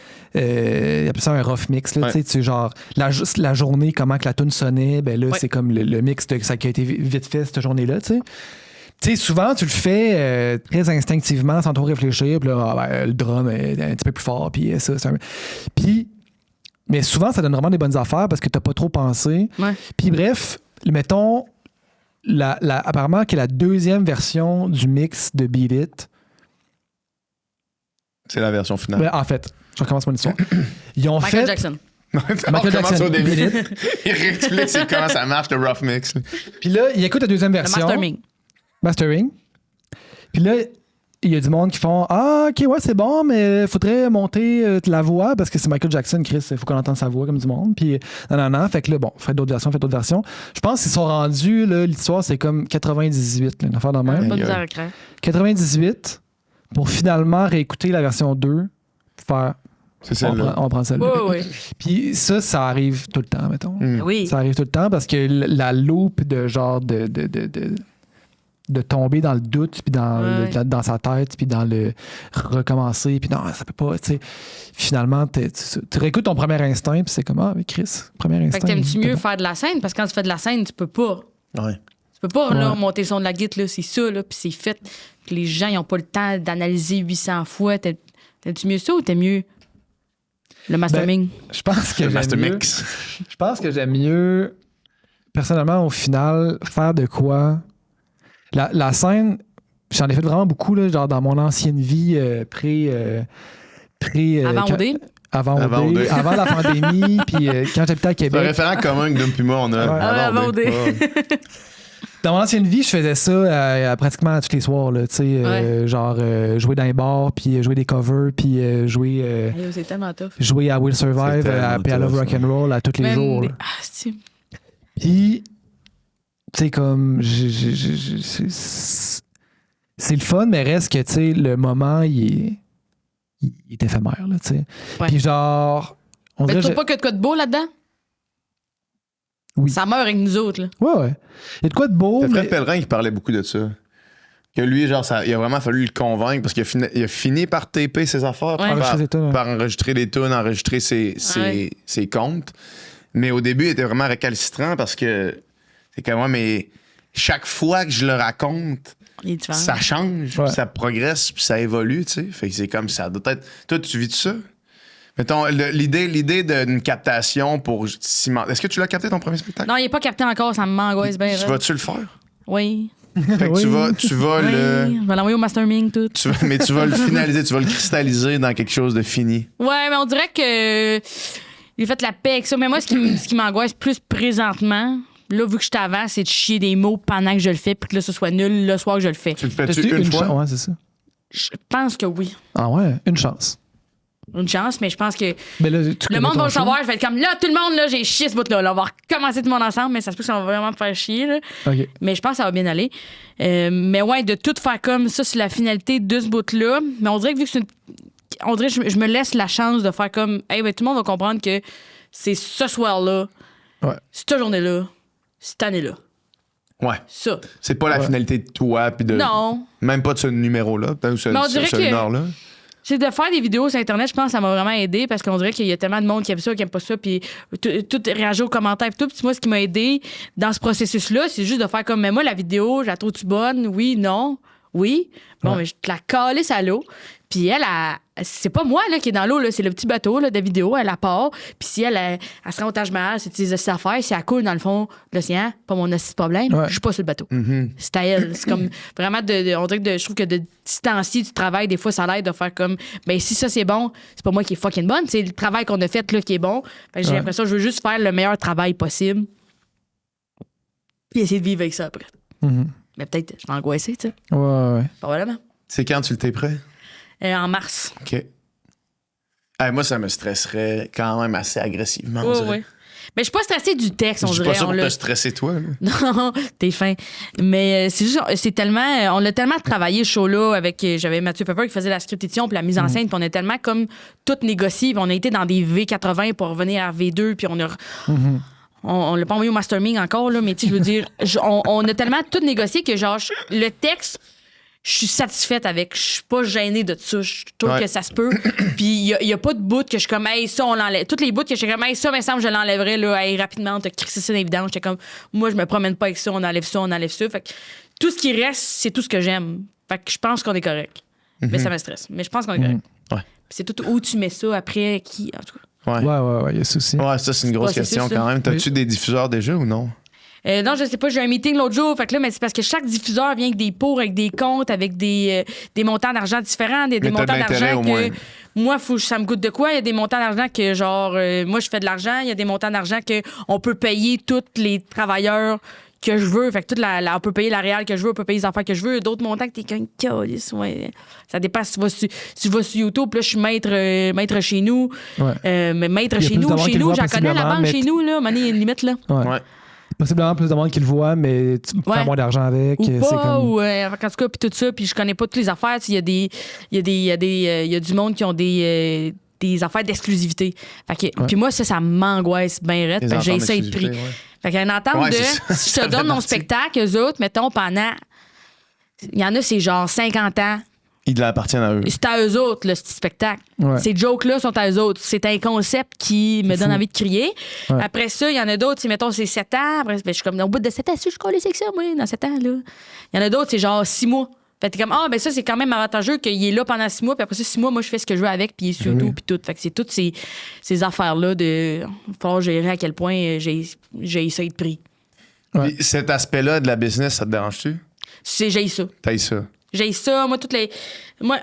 appelle ça un rough mix, là, Ouais. tu sais, genre, la journée, comment que la tune sonnait, ben là, Ouais. c'est comme le mix de ça qui a été vite fait cette journée-là, tu sais. Tu sais, souvent, tu le fais très instinctivement, sans trop réfléchir, puis là, ah, ben, le drum est un petit peu plus fort, puis ça, c'est un... Puis, mais souvent, ça donne vraiment des bonnes affaires parce que t'as pas trop pensé. Ouais. Puis bref, mettons, apparemment que la deuxième version du mix de Beat It, C'est la version finale. ben, en fait, je recommence mon histoire. Ils ont Michael fait... Jackson. On Michael commence Jackson, au début. Beat It. Il réexplique c'est comment ça marche, le rough mix. là. Puis là, il écoute la deuxième Le version. mastering. Puis là, il y a du monde qui font ah, ok, ouais, c'est bon, mais il faudrait monter la voix parce que c'est Michael Jackson, Chris, il faut qu'on entende sa voix comme du monde. Puis non. Fait que là, bon, faites d'autres versions. Je pense qu'ils sont rendus, là, l'histoire, c'est comme 98, là, une affaire de même. Pas de Aïe, misère aïe. à craindre. 98 pour finalement réécouter la version 2 pour faire C'est celle-là. On prend celle-là. Oui, oui. Puis ça arrive tout le temps, mettons. Oui. Ça arrive tout le temps parce que la loupe de genre de tomber dans le doute, puis dans sa tête, puis dans le recommencer, puis non, ça peut pas, tu sais. Finalement, tu réécoutes ton premier instinct, puis c'est comme, ah, mais Chris, premier instinct. Fait que t'aimes-tu mieux bon. faire de la scène? Parce que quand tu fais de la scène, tu peux pas. Ouais. Tu peux pas là, Ouais. monter le son de la guitare, là, c'est ça, là, puis c'est fait. Puis les gens, ils n'ont pas le temps d'analyser 800 fois. T'aimes-tu mieux ça ou t'aimes mieux le mastering? Je pense que Le j'aime master mieux... mix. Je pense que j'aime mieux, personnellement, au final, faire de quoi... La scène, j'en ai fait vraiment beaucoup, là, genre dans mon ancienne vie Avant OD? Avant OD. avant la pandémie, puis quand j'habitais à C'est un Québec. référent commun que Dom puis moi, on a. Ouais. Avant OD. Dans mon ancienne vie, je faisais ça pratiquement tous les soirs, là, tu sais, genre jouer dans les bars, puis jouer des covers, puis jouer Aïe, c'est tellement tough. à Will Survive, tellement puis à Love tough, Rock'n'Roll à tous les jours. là. Ah, c'est... Puis, tu sais, comme. C'est le fun, mais reste que, tu sais, le moment, il est éphémère, là, tu sais. Ouais. Puis, genre. On Mais dirait. tu trouves pas qu'il y a de quoi de beau là-dedans? Oui. Ça meurt avec nous autres, là. Ouais. Il y a de quoi de beau. C'est Fred Mais... Pellerin qui parlait beaucoup de ça. Que lui, genre, il a vraiment fallu le convaincre parce qu'il a fini par taper ses affaires, Ouais. Enregistrer ses tunes, ouais. par enregistrer des tunes, enregistrer ses comptes. Mais au début, il était vraiment récalcitrant parce que c'est comme moi, mais chaque fois que je le raconte, Il est différent. ça change, Ouais. puis ça progresse, puis ça évolue, tu sais. Fait que c'est comme ça doit être. Toi, tu vis de ça? Mettons, l'idée d'une captation pour cimenter. Est-ce que tu l'as capté ton premier spectacle? Non, il n'est pas capté encore, ça m'angoisse bien. Tu raide. vas-tu le faire? Oui. Fait que Oui. tu vas Oui. le. Je vais l'envoyer au mastering, tout. Mais tu vas le finaliser, tu vas le cristalliser dans quelque chose de fini. Ouais, mais on dirait que j'ai fait la paix avec ça. Mais moi, ce qui m'angoisse plus présentement, là, vu que je t'avance, c'est de chier des mots pendant que je le fais, puis que là, ce soit nul le soir que je le fais. Tu le fais-tu T'as-tu une fois? Ouais, c'est ça. Je pense que oui. Ah ouais, une chance. Une chance, mais je pense que Mais là, le monde va le savoir. Je vais être comme là, tout le monde, là, j'ai chié ce bout-là. Là, on va recommencer tout le monde ensemble, mais ça se peut que ça va vraiment me faire chier. Là. OK. Mais je pense que ça va bien aller. Mais ouais, de tout faire comme ça, c'est la finalité de ce bout-là. Mais on dirait que vu que c'est on dirait que je me laisse la chance de faire comme hey, ben, tout le monde va comprendre que c'est ce soir-là, Ouais. cette journée-là, cette année-là. Ouais. Ça. C'est pas la Ouais. finalité de toi, puis de. Non. Même pas de ce numéro-là, peut-être, ou Mais on dirait que- une heure-là. C'est de faire des vidéos sur Internet, je pense que ça m'a vraiment aidé parce qu'on dirait qu'il y a tellement de monde qui aime ça, qui aime pas ça, puis tout réagit aux commentaires, puis tout. Puis moi, ce qui m'a aidé dans ce processus-là, c'est juste de faire comme, mais moi, la vidéo, je la trouve-tu bonne? Oui, non, oui. Bon, mais je te la calisse à l'eau. Puis elle, c'est pas moi là, qui est dans l'eau, là, c'est le petit bateau là, de vidéo, elle part. Puis si elle se rend au Taj Mahal, c'est ses affaires, si elle coule dans le fond de l'océan, pas mon petit problème, Ouais. je suis pas sur le bateau. C'est à elle. C'est comme vraiment, on dirait que je trouve que de distancier du travail, des fois, ça l'aide de faire comme, ben si ça c'est bon, c'est pas moi qui est fucking bonne, c'est le travail qu'on a fait là qui est bon. Fait que j'ai Ouais. l'impression que je veux juste faire le meilleur travail possible. Puis essayer de vivre avec ça après. Mhm. Mais peut-être, je vais angoisser, tu sais. Ouais. Probablement. C'est quand tu le t'es prêt? En mars. OK. Hey, moi, ça me stresserait quand même assez agressivement. on Oui, dirait. oui. Mais je suis pas stressée du texte, on Je dis dirait. pas ça on pour l'a- te stresser, toi. là. Non, t'es fin. Mais c'est juste, c'est tellement. On a tellement travaillé ce show-là avec. J'avais Mathieu Pepper qui faisait la script édition puis la mise en scène, puis on a tellement comme tout négocié, puis on a été dans des V80 pour revenir à V2, puis on a. On l'a pas envoyé au mastering encore, là, mais tu sais, je veux dire, on a tellement tout négocié que, genre, le texte, je suis satisfaite avec. Je suis pas gênée de ça. Je trouve Ouais. que ça se peut. Puis il y a pas de bout que je suis comme, hey, ça, on l'enlève. Toutes les bouts que je suis comme, hey, ça, Vincent, je l'enlèverais, là, hey, rapidement, on t'a crissé ça d'évidence. J'étais comme, moi, je me promène pas avec ça, on enlève ça, on enlève ça. Fait que tout ce qui reste, c'est tout ce que j'aime. Fait que je pense qu'on est correct. Mais ça me stresse. Mais je pense qu'on est correct. Ouais. Puis c'est tout où tu mets ça après, qui, en tout cas. Ouais. Ouais, il y a ça aussi. Ouais, ça, c'est une grosse processus, question là. quand même. T'as-tu des diffuseurs déjà ou non? Non, je sais pas, j'ai eu un meeting l'autre jour. Fait que là, mais c'est parce que chaque diffuseur vient avec des pots, avec des comptes, avec des montants d'argent différents, des Mais t'as montants de l'intérêt, d'argent au moins. que moi, ça me coûte de quoi? Il y a des montants d'argent que, genre, moi, je fais de l'argent. Il y a des montants d'argent qu'on peut payer tous les travailleurs que je veux. Fait que on peut payer la réal que je veux, on peut payer les affaires que je veux. D'autres montants que t'es qu'un calice, ouais. Ça dépend si tu vas sur YouTube. Là, je suis maître chez nous. Ouais. Mais maître Il y a chez plus de nous, monde qui le j'en voit connais la possiblement, banque mais chez nous, là. Mané, il y a une limite, là. Ouais. Possiblement plus de monde qui le voit, mais tu peux Ouais. faire moins d'argent avec. Ou c'est pas, comme... ou en tout cas, puis tout ça, puis je connais pas toutes les affaires. Il y a du monde qui ont des des affaires d'exclusivité. Fait que, puis moi, ça m'angoisse bien raide. Fait que j'ai essayé de prix. Fait qu'il y a une entente si je te donne mon spectacle, eux autres, mettons, pendant... Il y en a, c'est genre 50 ans. Ils appartiennent à eux. C'est à eux autres, ce petit spectacle. Ouais. Ces jokes-là sont à eux autres. C'est un concept qui me donne envie de crier. Ouais. Après ça, il y en a d'autres, mettons, c'est 7 ans. Après, je suis comme, au bout de 7 ans, si je colle avec ça, moi, dans 7 ans, là. Il y en a d'autres, c'est genre 6 mois. Fait que t'es comme, ça, c'est quand même avantageux qu'il est là pendant 6 mois, puis après ça, 6 mois, moi, je fais ce que je veux avec, puis il est sur tout, puis tout. Fait que c'est toutes ces affaires-là de. Faut gérer à quel point j'ai essayé de prix. Ouais. Cet aspect-là de la business, ça te dérange-tu? J'ai ça. T'as ça. J'ai ça, moi, moi,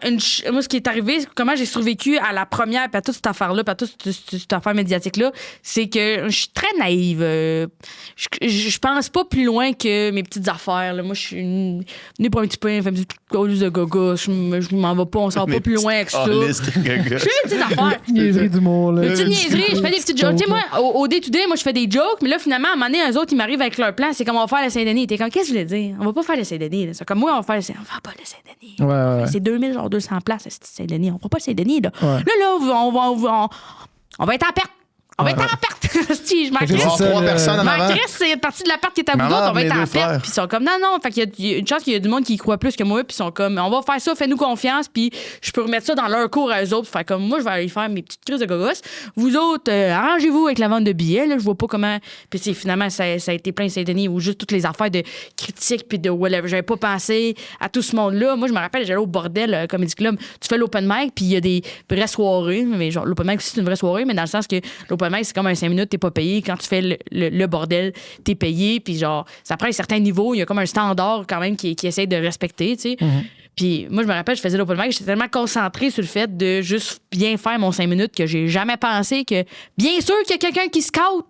ce qui est arrivé, comment j'ai survécu à la première, puis à toute cette affaire-là, puis à toute cette affaire médiatique-là, c'est que je suis très naïve. Je pense pas plus loin que mes petites affaires. Là. Moi, je suis née pour un petit peu, une petite colise de gaga. Je m'en vais pas, on s'en va pas plus loin avec ça. Je fais des petites affaires. Niaiserie d'humour, là. Des petites niaiseries, je fais des petites jokes. Tu sais, moi, au day-to-day, moi, je fais des jokes, mais là, finalement, à un moment donné, eux autres, ils m'arrivent avec leur plan. C'est comme on va faire le Saint-Denis. T'es comme, qu'est-ce que je voulais dire? On va pas faire le Saint-Denis. C'est comme moi, on va faire le Saint-Denis. On va pas le Saint-Denis. Ouais. C'est 200 places à Saint-Denis. On ne fera pas le Saint-Denis, là. Ouais. Là, on va être en perte. On va être en perte. Si, je m'en crisse. 3 personnes en avant. C'est une partie de la perte qui est à vous autres. On va être en perte. Puis ils sont comme, non. Fait qu'il y a une chance qu'il y a du monde qui y croit plus que moi. Puis ils sont comme, on va faire ça, fais-nous confiance. Puis je peux remettre ça dans leur cours à eux autres. Fait comme, moi, je vais aller faire mes petites crises de gogos. Vous autres, arrangez-vous avec la vente de billets. Là, je vois pas comment. Puis finalement, ça a été plein Saint-Denis ou juste toutes les affaires de critiques puis de whatever. J'avais pas pensé à tout ce monde-là. Moi, je me rappelle, j'allais au bordel Comedy Club. Tu fais l'open mic, puis il y a des vraies soirées. Mais genre, l'open mic aussi, c'est une vraie soirée, mais dans le sens que l'open mic, c'est comme un 5 minutes, t'es pas payé. Quand tu fais le bordel, t'es payé. Puis genre, ça prend un certain niveau. Il y a comme un standard quand même qui essaie de respecter, tu sais. Mm-hmm. Puis moi, je me rappelle, je faisais l'open mic, j'étais tellement concentrée sur le fait de juste bien faire mon 5 minutes que j'ai jamais pensé que, bien sûr qu'il y a quelqu'un qui scout,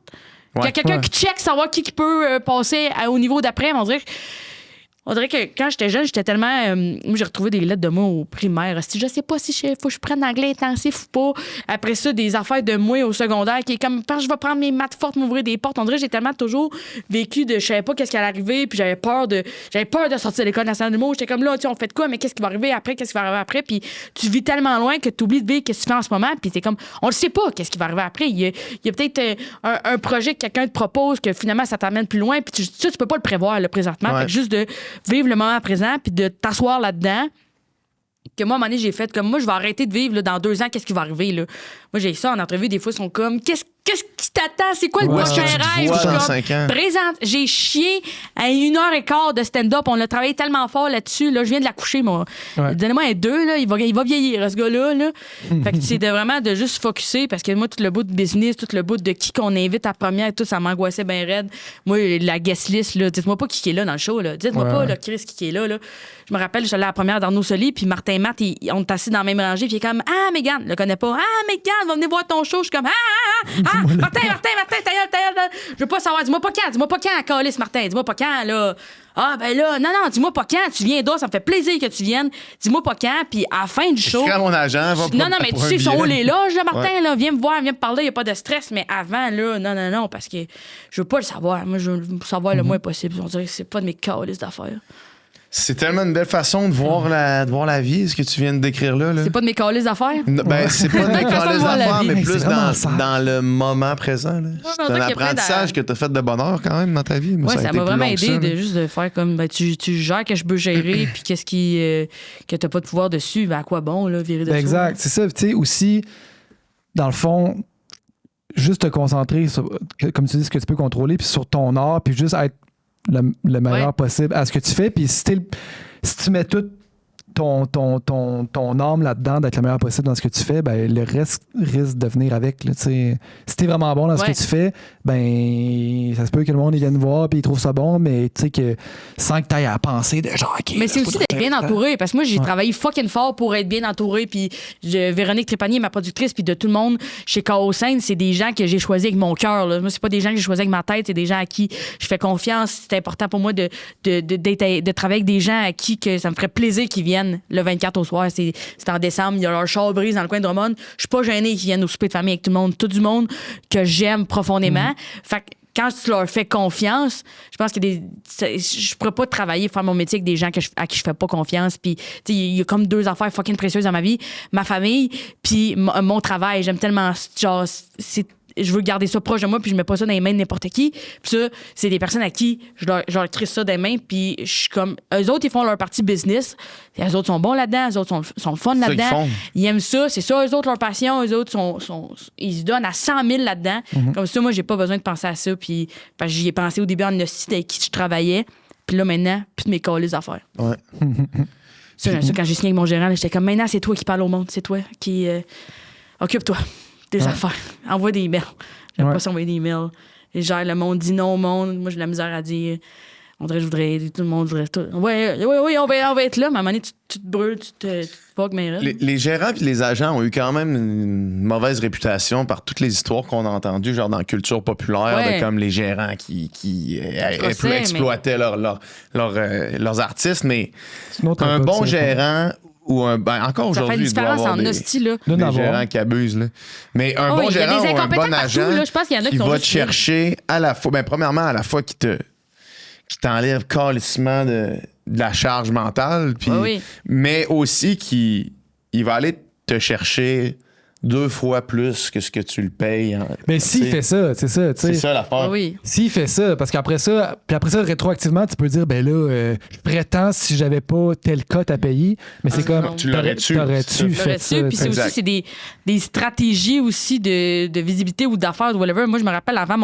qu'il y a quelqu'un qui check, savoir qui peut passer au niveau d'après. Mais on dirait que quand j'étais jeune, j'étais tellement... moi, j'ai retrouvé des lettres de moi au primaire. Je sais pas si faut que je prenne l'anglais intensif ou pas. Après ça, des affaires de moi au secondaire qui est comme, quand je vais prendre mes maths fortes, m'ouvrir des portes. On dirait que j'ai tellement toujours vécu de... Je savais pas qu'est-ce qui allait arriver, puis j'avais peur de sortir de l'École nationale de l'humour. J'étais comme là, on fait de quoi, mais qu'est-ce qui va arriver après, qu'est-ce qui va arriver après? Puis tu vis tellement loin que tu oublies de vivre qu'est-ce que tu fais en ce moment, puis t'es comme, on le sait pas qu'est-ce qui va arriver après. Il y a peut-être un projet que quelqu'un te propose que finalement, ça t'amène plus loin, puis tu peux pas le prévoir, là, présentement. Fait que juste de vivre le moment présent puis de t'asseoir là-dedans. Que moi, à un moment donné, j'ai fait comme moi, je vais arrêter de vivre là, dans 2 ans, qu'est-ce qui va arriver? Là? Moi, j'ai ça en entrevue, des fois, ils sont comme qu'est-ce qui t'attend? C'est quoi le prochain rêve? Présente. J'ai chié à 1h15 de stand-up. On a travaillé tellement fort là-dessus. Là, je viens de l'accoucher, moi. Ouais. Donnez-moi un 2, là, il va vieillir, ce gars-là. Là. Fait que c'est vraiment de juste focusser parce que moi, tout le bout de business, tout le bout de qui qu'on invite à la première et tout, ça m'angoissait bien raide. Moi, la guest list, là, dites-moi pas qui est là dans le show. Là. Dites-moi pas, là, Chris, qui est là. Je me rappelle, j'allais à la première d'Arnaud Soli, puis Martin Matt, on est assis dans la même rangée, puis il est comme ah, Mégane, je le connais pas. Ah, Mégane, va venir voir ton show. Je suis comme Martin, ta gueule. Je veux pas savoir, dis-moi pas quand, Calice, Martin, dis-moi pas quand, là. Ah, ben là, non, dis-moi pas quand, tu viens d'où, ça me fait plaisir que tu viennes. Dis-moi pas quand, puis à la fin du show. Je crée mon agent, non, mais tu sais, ils sont où les loges, là, Martin, là, viens me voir, viens me parler, il n'y a pas de stress, mais avant, là, non, parce que je veux pas le savoir. Moi, je veux savoir le moins possible. On dirait que c'est pas de mes calices d'affaires. C'est tellement une belle façon de voir la vie, ce que tu viens de décrire là. C'est pas de mes calices d'affaires? Ben, c'est pas de mes calices d'affaires, mais plus dans le moment présent. Là. C'est un apprentissage que tu as fait de bonheur quand même dans ta vie. Oui, ça m'a vraiment aidé de juste de faire comme ben, tu gères que je peux gérer, puis qu'est-ce qui que t'as pas de pouvoir dessus, ben à quoi bon, là, virer de ça. Exact, c'est ça. Tu sais, aussi, dans le fond, juste te concentrer sur, comme tu dis, ce que tu peux contrôler, puis sur ton art, puis juste être le meilleur possible à ce que tu fais. Puis si tu mets tout ton âme là-dedans d'être le meilleur possible dans ce que tu fais, ben le reste risque de venir avec. Là, si t'es vraiment bon dans ce que tu fais, ben ça se peut que le monde vienne voir puis il trouve ça bon, mais tu sais que sans que t'ailles à penser de genre OK. Mais c'est aussi d'être bien entouré, parce que moi j'ai travaillé fucking fort pour être bien entouré, puis Véronique Trépanier, ma productrice, puis de tout le monde chez K.O. Scène, c'est des gens que j'ai choisis avec mon cœur. Moi, c'est pas des gens que j'ai choisis avec ma tête, c'est des gens à qui je fais confiance. C'est important pour moi de travailler avec des gens à qui que ça me ferait plaisir qu'ils viennent le 24 au soir, c'est en décembre, il y a leur char brise dans le coin de Drummond. Je suis pas gênée qu'ils viennent au souper de famille avec tout le monde, tout du monde que j'aime profondément. Fait que quand tu leur fais confiance, je pense que je pourrais pas travailler, faire mon métier avec des gens à qui je fais pas confiance. Puis, tu sais, il y a comme 2 affaires fucking précieuses dans ma vie. Ma famille, puis mon travail. J'aime tellement, genre, je veux garder ça proche de moi, puis je mets pas ça dans les mains de n'importe qui. Puis ça, c'est des personnes à qui je leur crisse ça des mains, puis je suis comme... Eux autres, ils font leur partie business. Et eux autres sont bons là-dedans, eux autres sont fun là-dedans. Ils aiment ça, c'est ça, eux autres, leur passion. Eux autres, ils se donnent à 100 000 là-dedans. Comme ça, moi, j'ai pas besoin de penser à ça, puis parce que j'y ai pensé au début en site avec qui je travaillais. Puis là, maintenant, plus de mes calls affaires. Ouais. Ça, quand j'ai signé avec mon gérant, là, j'étais comme, maintenant, c'est toi qui parles au monde, c'est toi qui... Occupe-toi des affaires. Envoie des emails. J'aime pas s'envoyer des emails. Je gère le monde, dit non au monde. Moi, j'ai de la misère à dire. On dirait que je voudrais aider tout le monde. Oui, on va être là. Mais à un moment donné, tu te brûles, tu te fuck, mais les gérants et les agents ont eu quand même une mauvaise réputation par toutes les histoires qu'on a entendues, genre dans la culture populaire, de comme les gérants qui exploitaient leurs artistes. Mais un bon gérant... Ou encore aujourd'hui, il doit y avoir des gérants qui abusent. Là. Mais un bon gérant ou un bon agent qui va te chercher à la fois... premièrement, à la fois qui t'enlève calissement de la charge mentale, mais aussi il va aller te chercher 2 fois plus que ce que tu le payes. Mais s'il fait ça, c'est ça. C'est ça l'affaire. Oui. S'il fait ça, parce qu'après ça, rétroactivement, tu peux dire, ben là, je prétends si j'avais pas tel cote à payer, mais c'est comme, tu l'aurais-tu fait ça. Puis c'est aussi, c'est des stratégies aussi de visibilité ou d'affaires ou whatever. Moi, je me rappelle avant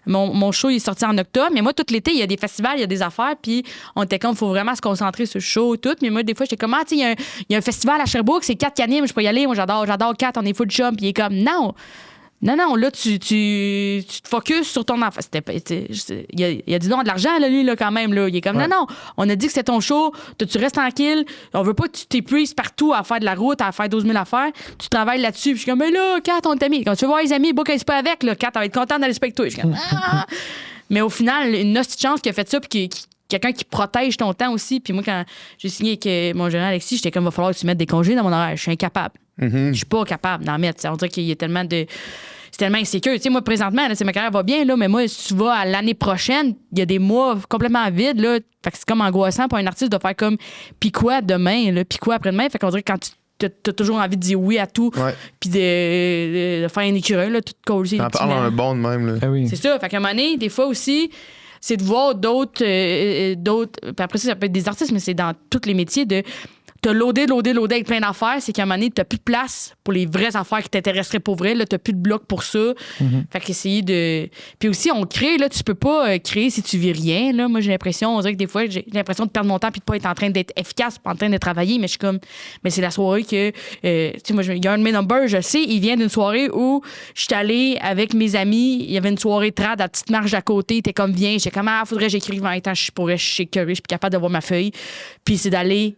mon show, il est sorti en octobre, mais moi, tout l'été, il y a des festivals, il y a des affaires, puis on était comme, il faut vraiment se concentrer sur le show et tout. Mais moi, des fois, j'étais comme, tu sais, il y a un festival à Sherbrooke, c'est 4 qui animent, je peux y aller, moi, j'adore 4, on est full chum, puis il est comme, non, là, tu te focuses sur ton enfant. Il a dit non de l'argent, là, lui, là, quand même. Là. Il est comme, non, on a dit que c'était ton show, tu restes tranquille, on veut pas que tu t'épuises partout à faire de la route, à faire 12 000 affaires, tu travailles là-dessus. Puis je suis comme, mais là, Kat, on t'a mis. Quand tu veux voir les amis, book un pas avec, là, Kat, elle va être contente d'aller specter. Je suis comme, ah! Mais au final, une hostie de chance qui a fait ça, puis quelqu'un qui protège ton temps aussi. Puis moi, quand j'ai signé avec mon gérant Alexis, j'étais comme, il va falloir que tu mettes des congés dans mon horaire. Je suis incapable. Je suis pas capable d'en mettre. On dirait qu'il y a tellement de... C'est tellement insécure. Tu sais, moi, présentement, là, ma carrière va bien, là, mais moi, si tu vas à l'année prochaine, il y a des mois complètement vides, là. Fait que c'est comme angoissant pour un artiste de faire comme, puis quoi demain, là, puis quoi après-demain. Fait qu'on dirait que quand tu as toujours envie de dire oui à tout, puis de faire un écureuil, là, tout coller. T'en parles un bon de même, là. Ah oui. C'est ça. Fait qu'à un moment donné, des fois aussi, c'est de voir d'autres. Puis après ça peut être des artistes, mais c'est dans tous les métiers de. T'as loadé avec plein d'affaires, c'est qu'à un moment donné, t'as plus de place pour les vraies affaires qui t'intéresseraient pour vrai. Là, t'as plus de bloc pour ça. Fait qu'essayer de... Puis aussi, on crée, là, tu peux pas créer si tu vis rien. Là. Moi, j'ai l'impression, on dirait que des fois, j'ai l'impression de perdre mon temps puis de pas être en train d'être efficace, pas en train de travailler, mais je suis comme... Mais c'est la soirée que... tu sais, moi, il y a un de mes numbers, je sais, il vient d'une soirée où je suis allée avec mes amis, il y avait une soirée trad à la petite marche à côté, t'es comme, viens, j'étais comme, faudrait que j'écrive en même temps, je suis curé, je suis plus capable d'avoir ma feuille. Puis c'est d'aller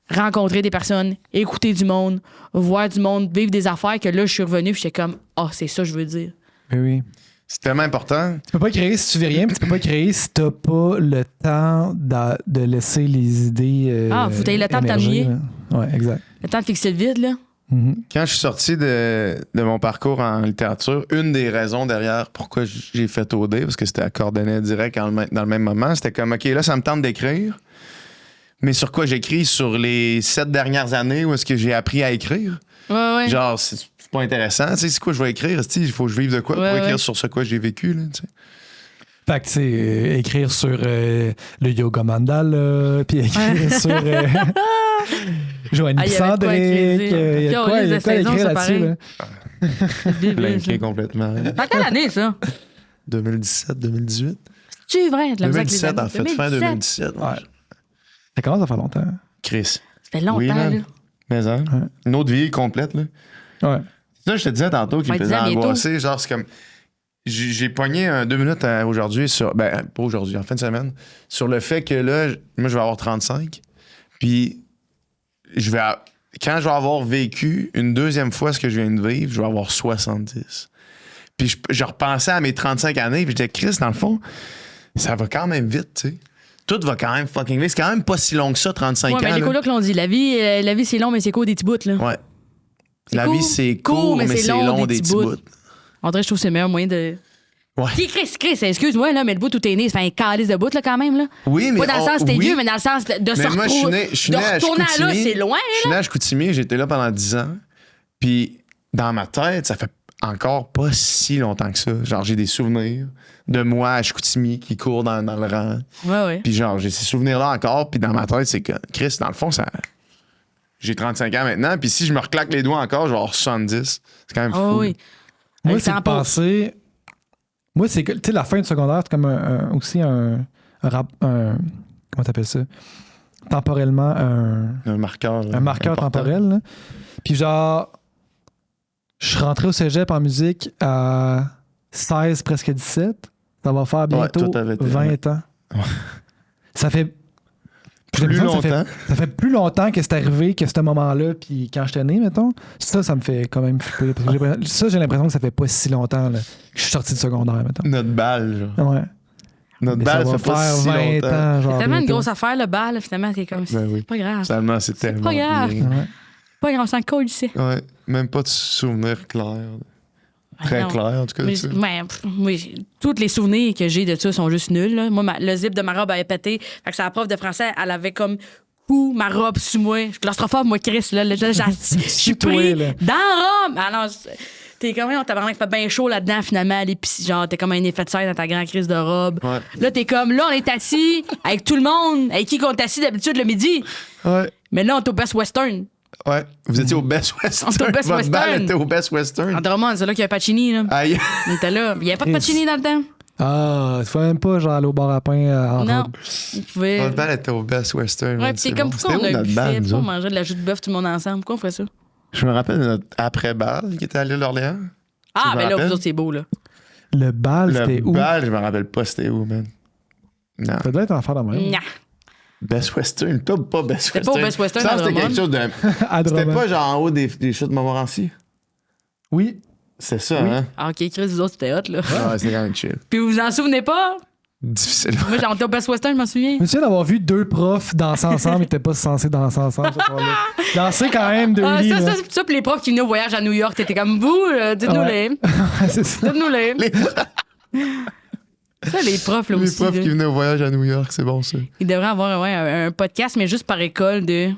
rencontrer des personnes, écouter du monde, voir du monde, vivre des affaires que là, je suis revenu puis j'étais comme, c'est ça que je veux dire. Oui. C'est tellement important. Tu peux pas créer si tu vis rien, puis tu peux pas créer si t'as pas le temps de laisser les idées faut que le temps de t'ennuyer. Ouais, exact. Le temps de fixer le vide, là. Quand je suis sorti de mon parcours en littérature, une des raisons derrière pourquoi j'ai fait OD, parce que c'était à coordonner direct dans le même moment, c'était comme, OK, là, ça me tente d'écrire. Mais sur quoi j'écris? Sur les 7 dernières années où est-ce que j'ai appris à écrire? Ouais. Genre, c'est pas intéressant. Tu sais, c'est quoi je vais écrire? Il faut que je vive de quoi pour écrire sur ce quoi j'ai vécu. Là, tu sais. Fait que, tu sais, écrire sur le yoga mandala, puis écrire sur Joanie Sandrick. Il y a quoi à écrire là-dessus? Là? Blinké complètement. Dans quelle année, ça? 2017, 2018. C'est vrai, de la 2017, en fait, fin 2017. Ouais. Ça commence à faire longtemps. Chris. Ça fait longtemps, là. Mais une autre vie complète, là. Ouais. C'est ça, je te disais tantôt qu'il me faisait angoisser. Genre, c'est comme... J'ai pogné 2 minutes aujourd'hui sur... Ben, pas aujourd'hui, en fin de semaine. Sur le fait que là, moi, je vais avoir 35. Puis, quand je vais avoir vécu une deuxième fois ce que je viens de vivre, je vais avoir 70. Puis, je repensais à mes 35 années. Puis, je disais, Chris, dans le fond, ça va quand même vite, tu sais. Tout va quand même fucking vite. C'est quand même pas si long que ça, 35 ans. Mais les colocs l'ont dit. La vie, c'est long, mais c'est court des petits bouts, là. Ouais. La vie, c'est court, mais c'est long des petits bouts. En vrai, je trouve que c'est le meilleur moyen de Ouais. Chris, excuse-moi, là, mais le bout où t'es né, ça fait un calice de bout, là, quand même, là. Oui, mais. Pas dans le sens t'es oui. vieux, mais dans le sens de se Mais moi, je suis né à retourner à là, Chicoutimi. c'est loin, Je suis né à Chicoutimi, j'étais là pendant 10 ans. Puis, dans ma tête, ça fait encore pas si longtemps que ça. Genre, j'ai des souvenirs de moi à Chicoutimi qui court dans le rang. Ouais. Puis, genre, j'ai ces souvenirs-là encore. Puis, dans ma tête, c'est que, Chris, dans le fond, ça. J'ai 35 ans maintenant. Puis, si je me reclaque les doigts encore, je vais avoir 70. C'est quand même fou. Oh, oui. Moi, Avec c'est de tempo. penser. Moi, c'est que, tu sais, la fin du secondaire, c'est comme aussi un comment t'appelles ça? Temporellement, Un marqueur. un marqueur important. temporel. Là. Puis genre, je suis rentré au cégep en musique à 16, presque 17. Ça va faire bientôt toi, t'avais été, 20 ans. Ça fait... j'ai Plus l'impression que longtemps. Ça fait plus longtemps que c'est arrivé que ce moment-là, puis quand j'étais né, mettons. Ça me fait quand même flipper. Parce que j'ai l'impression que ça fait pas si longtemps là, que je suis sorti du secondaire, mettons. Notre balle, genre. Ouais. Notre Mais balle, ça va fait pas faire si 20 longtemps. ans, genre. C'est tellement une bientôt. grosse affaire, le bal, finalement, t'es comme. Ben oui. C'est pas grave. Finalement, c'est tellement pas grave. bien. Ouais. Pas grave, on s'en colle ici. Ouais, même pas de souvenirs clairs. Très non. clairs, en tout cas. Mais, tu sais. oui, tous les souvenirs que j'ai de ça sont juste nuls. Là. Moi, le zip de ma robe avait pété. Fait que c'est la prof de français, elle avait comme ma robe sous moi. Je suis claustrophobe, moi, Chris. Là, je suis toi, pris là. dans la robe. Alors, t'es comme, on t'a fait bien chaud là-dedans, finalement. Genre, t'es comme un effet de serre dans ta grande crise de robe. Ouais. Là, t'es comme, là, on est assis avec tout le monde, avec qui qu'on est assis d'habitude le midi. Ouais. Mais là, on est au Best Western. Ouais. Vous étiez au Best Western. On était au Best Votre balle Western. était au Best Western. En Drummond, c'est là qu'il y a Pacini. Là. Aïe. On était là. Il n'y avait pas de Pacini dans le temps. Ah, tu faut même pas genre aller au bar à pain en Non. robe. On pouvait. Votre balle était au Best Western. Ouais, man, pis c'est c'est comme bon. pourquoi on C'était où a notre balle, fait nous pour autres? manger de la jus de bœuf tout le monde ensemble. Pourquoi on ferait ça? Je me rappelle de notre après-balle qui était à l'île d'Orléans. Ah, me ben là, rappelle. vous autres, c'est beau, là. Le bal, c'était Le où? bal, je me rappelle pas c'était où, man. Non. Ça doit être en faire de même. Nya. Best Western, pas Best C'était Western. pas au Best Western Ça, à c'était quelque Drummond. chose de. À C'était Drummond. pas genre en haut des chutes de Montmorency. Oui. C'est ça, Oui. hein? Ah, OK, Chris, vous autres, c'était hot, là. Ouais, c'est quand même chill. Puis vous vous en souvenez pas? Difficile. Moi, j'étais au Best Western, je m'en souviens. Je me souviens d'avoir vu deux profs danser ensemble, ils n'étaient pas censés danser ensemble ce soir-là. Danser quand même de Ah, lit. ça, là. ça, puis les profs qui venaient au voyage à New York, t'étais comme vous, dites-nous-les. C'est ça. Dites-nous-les. Les Ça, les profs, là Les aussi. profs là. qui venaient au voyage à New York, c'est bon ça. Ils devraient avoir un podcast, mais juste par école de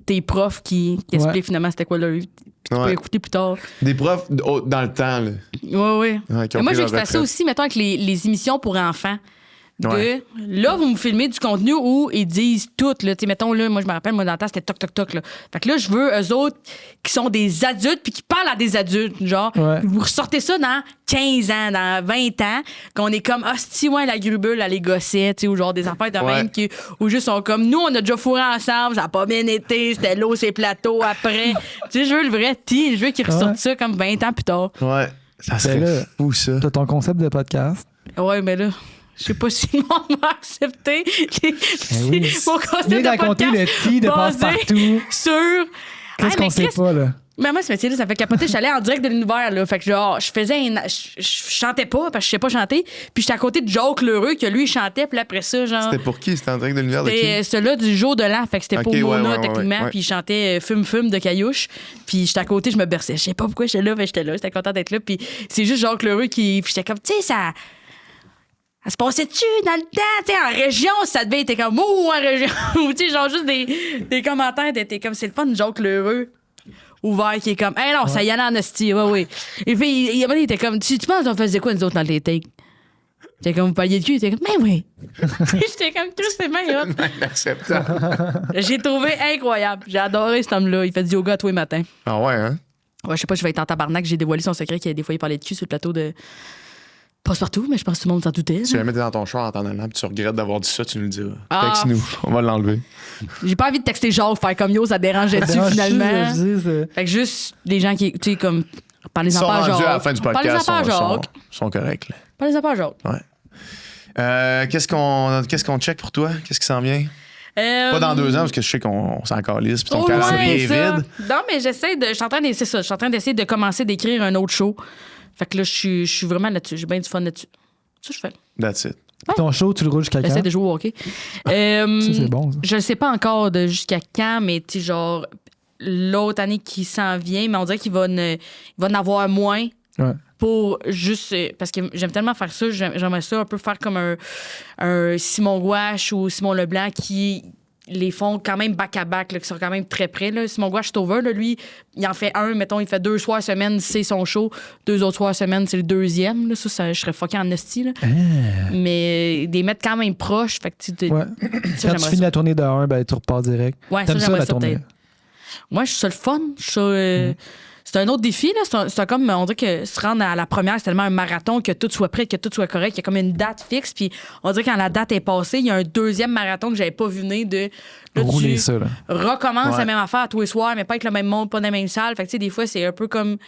tes profs qui expliquent finalement c'était quoi leur vie. Puis tu peux Ouais. écouter plus tard. Des profs dans le temps, là. Ouais. Ouais, qui ont Mais moi, pris j'ai leur fait ça retraite. aussi, mettons, avec les émissions pour enfants. Ouais. Là, vous me filmez du contenu où ils disent tout. Là. Tu sais, mettons, là, moi, je me rappelle, moi, dans le temps, c'était toc, toc, toc. Là. Fait que là, je veux eux autres qui sont des adultes puis qui parlent à des adultes. Genre, Ouais. vous ressortez ça dans 15 ans, dans 20 ans, qu'on est comme, ah, si, ouais, la grubule, elle les gossait, tu sais, ou genre des affaires de Ouais. même qui, où juste sont comme, nous, on a déjà fourré ensemble, ça a pas bien été, c'était l'eau, ces plateaux après. Tu sais, je veux le vrai teen, je veux qu'ils ressortent Ouais. ça comme 20 ans plus tard. Ouais. Ça serait là, fou, ça. T'as ton concept de podcast. Ouais, mais là, je sais pas si le monde va accepter oui. mon concept Viens de raconter podcast le tea de basé passe-partout. sur... Qu'est-ce qu'on sait pas, là? Mais moi, ce métier-là, ça fait capoter. Je suis allée en direct de l'univers, là. Fait que genre, je faisais je chantais pas parce que je sais pas chanter. Puis j'étais à côté de Joe Lheureux, que lui, il chantait. Puis après ça, genre... C'était pour qui? C'était en direct de l'univers de C'était qui? celui-là du jour de l'an. Fait que c'était Ok, pour ouais, Mona, ouais, techniquement. ouais. Puis il chantait Fume de Caillouche. Puis j'étais à côté, je me berçais. Je sais pas pourquoi j'étais là, mais j'étais là. J'étais contente d'être là. Puis c'est juste Jacques Lheureux qui... Puis j'étais comme, tu sais, ça se passait-tu dans le temps? Tu sais, en région, ça devait être comme, oh, en région. Ou tu sais, genre juste des commentaires. T'étais comme, c'est le fun, Jacques Lheureux. Ouvert, qui est comme, hey non, ça y allait en hostie, ouais. Et puis, il était comme, tu penses qu'on faisait quoi, nous autres, dans les takes? J'étais comme, vous parliez de cul? J'étais comme, mais oui. J'étais comme, Chris, c'est bien hot. Inacceptable. J'ai trouvé incroyable. J'ai adoré cet homme-là. Il fait du yoga tous les matins. Ah ouais, hein? Ouais, je sais pas, je vais être en tabarnak. J'ai dévoilé son secret qu'il a des fois il parlait de cul sur le plateau de. Passe-partout, mais je pense que tout le monde s'en doutait. Si jamais t'es dans ton char en t'en allant et tu regrettes d'avoir dit ça, tu nous le diras. Ah. Texte-nous, on va l'enlever. J'ai pas envie de texter Jacques, faire comme yo, ça dérangeait-tu Dérange-tu, finalement? je dis, c'est- Fait que juste des gens qui, tu sais, comme. Ils Parlez-en sont pas à rendus Jacques. à la fin du podcast, Parlez-en pas à Jacques. sont corrects. Là. Parlez-en pas à Jacques. Ouais. Qu'est-ce qu'on check pour toi? Qu'est-ce qui s'en vient? Pas dans 2 ans, parce que je sais qu'on s'en calisse, puis ton Oh, calendrier est ouais, ça. vide. Non, mais j'essaie de. Je suis en train d'essayer ça. Je suis en train d'essayer de commencer d'écrire un autre show. Fait que là, je suis vraiment là-dessus. J'ai bien du fun là-dessus. Ça, je fais. That's it. Ton show, tu le roules jusqu'à quand? J'essaie de jouer au hockey. Ça, c'est bon, ça. Je ne sais pas encore de jusqu'à quand, mais tu sais, genre, l'autre année qui s'en vient, mais on dirait qu'il va en avoir moins. Ouais. pour juste... parce que j'aime tellement faire ça, j'aimerais ça un peu faire comme un Simon Gouache ou Simon Leblanc qui les font quand même back-à-back, là, qui sont quand même très près. Là. Simon Gouache Stover, là, lui, il en fait un, mettons, il fait 2 soirs semaine, c'est son show. 2 autres soirs semaine, c'est le deuxième. Là. Ça, je serais fucké en esti. Là. Mais des mettre quand même proches. Fait que, quand tu finis la tournée de 1, ben, tu repars direct. Ouais, T'aimes ça, la tournée? Peut-être. Moi, je suis ça le fun. C'est un autre défi. Là. C'est comme, on dirait que se rendre à la première, c'est tellement un marathon, que tout soit prêt, que tout soit correct. Il y a comme une date fixe. Puis on dirait que quand la date est passée, il y a un deuxième marathon que j'avais pas vu venir de. Là, rouler tu ça, là. recommences la même affaire tous les soirs, mais pas avec le même monde, pas dans la même salle. Fait que, tu sais, des fois, c'est un peu comme.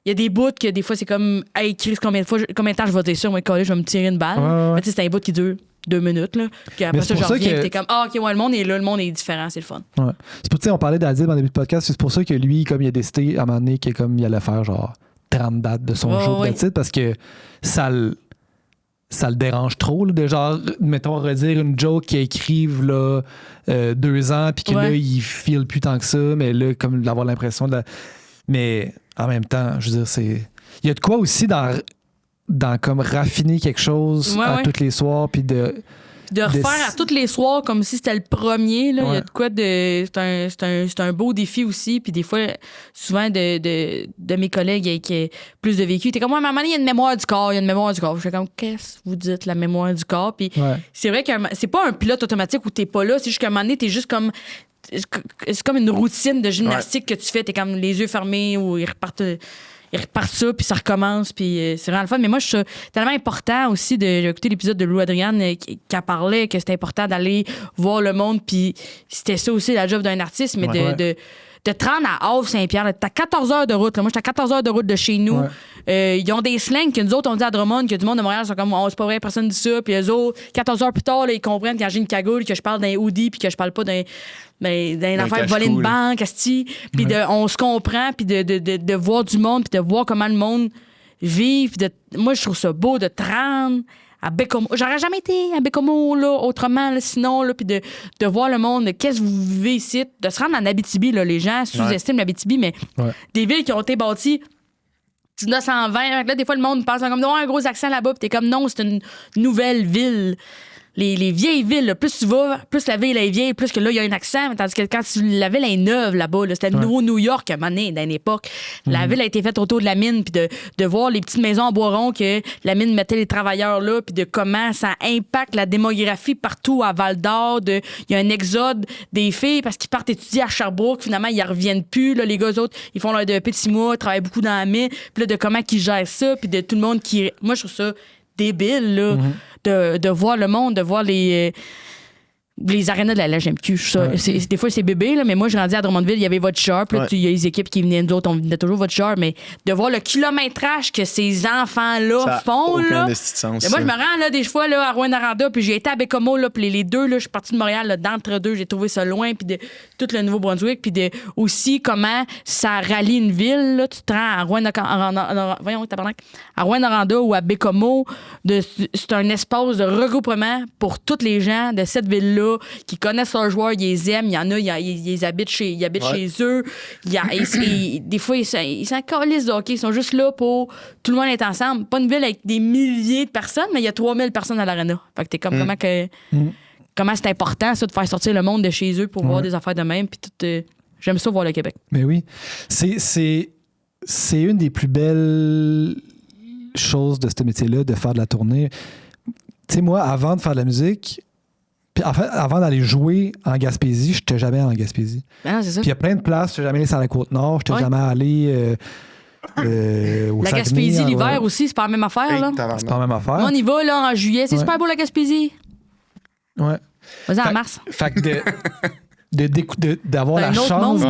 Il y a des bouts que des fois, c'est comme, hey, Chris, combien de temps je vais dire ça? Moi, je vais me tirer une balle. Ouais. Mais tu sais, c'est un bout qui dure 2 minutes. Là. Puis après ça, je reviens. Que... T'es comme, OK, ouais, le monde est là, le monde est différent, c'est le fun. Ouais. C'est pour ça, on parlait d'Adib en début de podcast, c'est pour ça que lui, comme il a décidé à un moment donné qu'il allait faire genre 30 dates de son show d'Adib, parce que ça le dérange trop, là, de genre, mettons, redire une joke qu'il écrive là, 2 ans, puis que là, il file plus tant que ça, mais là, comme d'avoir l'impression de. Mais en même temps, je veux dire, c'est. Il y a de quoi aussi dans comme raffiner quelque chose tous les soirs, puis de refaire à tous les soirs comme si c'était le premier. Là. Il y a de quoi de. C'est un beau défi aussi. Puis des fois, souvent, de mes collègues avec plus de vécu, t'es comme, ouais, à un moment donné, il y a une mémoire du corps. Il y a une mémoire du corps. Je suis comme, qu'est-ce que vous dites, la mémoire du corps? Puis c'est vrai que c'est pas un pilote automatique où t'es pas là. C'est juste qu'à un moment donné, t'es juste comme. C'est comme une routine de gymnastique que tu fais. T'es comme les yeux fermés ou ils repartent ça, puis ça recommence, puis c'est vraiment le fun. Mais moi, je trouve tellement important aussi j'ai écouté l'épisode de Lou Adriane qui parlait que c'était important d'aller voir le monde, puis c'était ça aussi la job d'un artiste, mais de te rendre à Havre-Saint-Pierre. T'as 14 heures de route. Là. Moi, j'étais à 14 heures de route de chez nous. Ils ont des slangs que nous autres, on dit à Drummond, que du monde de Montréal sont comme, oh, c'est pas vrai, personne dit ça. Puis eux autres, 14 heures plus tard, là, ils comprennent quand j'ai une cagoule, que je parle d'un hoodie, puis que je parle pas d'un affaire de voler une banque, asti. Puis on se comprend, puis de voir du monde, puis de voir comment le monde vit. Moi, je trouve ça beau de te rendre à Bécomo. J'aurais jamais été à Bécomo, là, autrement, là, sinon, là, puis de voir le monde, qu'est-ce que vous vivez ici, de se rendre en Abitibi, là, les gens sous-estiment l'Abitibi, mais des villes qui ont été bâties 1920, là, des fois, le monde pense comme, un gros accent là-bas, puis t'es comme, non, c'est une nouvelle ville. Les vieilles villes, là, plus tu vas, plus la ville est vieille, plus que là, il y a un accent. Tandis que quand la ville est neuve là-bas, là, c'était le nouveau New York à un moment donné, dans une époque. La ville a été faite autour de la mine, puis de voir les petites maisons en bois rond que la mine mettait les travailleurs là, puis de comment ça impacte la démographie partout à Val-d'Or. Il y a un exode des filles parce qu'ils partent étudier à Sherbrooke. Finalement, ils ne reviennent plus. Là, les gars, eux autres, ils font leur DEP de 6 mois, ils travaillent beaucoup dans la mine. Puis là, de comment ils gèrent ça, puis de tout le monde qui... Moi, je trouve ça débile, là. De voir le monde, de voir les arénas de la LGMQ. Des fois, c'est bébé, là, mais moi, je rendais à Drummondville, il y avait votre char, puis il y a les équipes qui venaient, nous autres, on venait toujours votre char, mais de voir le kilométrage que ces enfants-là font, là. Sens, moi, je me rends, là, des fois, là, à Rouyn-Noranda, puis j'ai été à Bécomo, là, puis les deux, là, je suis partie de Montréal, là, d'entre deux, j'ai trouvé ça loin, puis de tout le Nouveau-Brunswick, puis de aussi comment ça rallie une ville, là. Tu te rends à Rouyn-Noranda ou à Bécomo, c'est un espace de regroupement pour tous les gens de cette ville-là qui connaissent leurs joueurs, ils les aiment. Il y en a, ils habitent chez eux. Des fois, ils s'en calissent de hockey. Ils sont juste là pour tout le monde être ensemble. Pas une ville avec des milliers de personnes, mais il y a 3000 personnes à l'aréna. Fait que t'es comme comment c'est important, ça, de faire sortir le monde de chez eux pour voir des affaires de même. Puis j'aime ça voir le Québec. Mais oui. C'est une des plus belles choses de ce métier-là, de faire de la tournée. Tu sais, moi, avant de faire de la musique, puis en fait, avant d'aller jouer en Gaspésie, je n'étais jamais allé en Gaspésie. Ah, c'est ça. Puis il y a plein de places, je n'étais jamais allé sur la Côte-Nord, je n'étais jamais allé au la Saguenay, Gaspésie, l'hiver aussi, c'est pas la même affaire, là. C'est pas la même affaire. On y va, là, en juillet. C'est super beau, la Gaspésie. Ouais. Vas-y, en mars. Fait que d'avoir la chance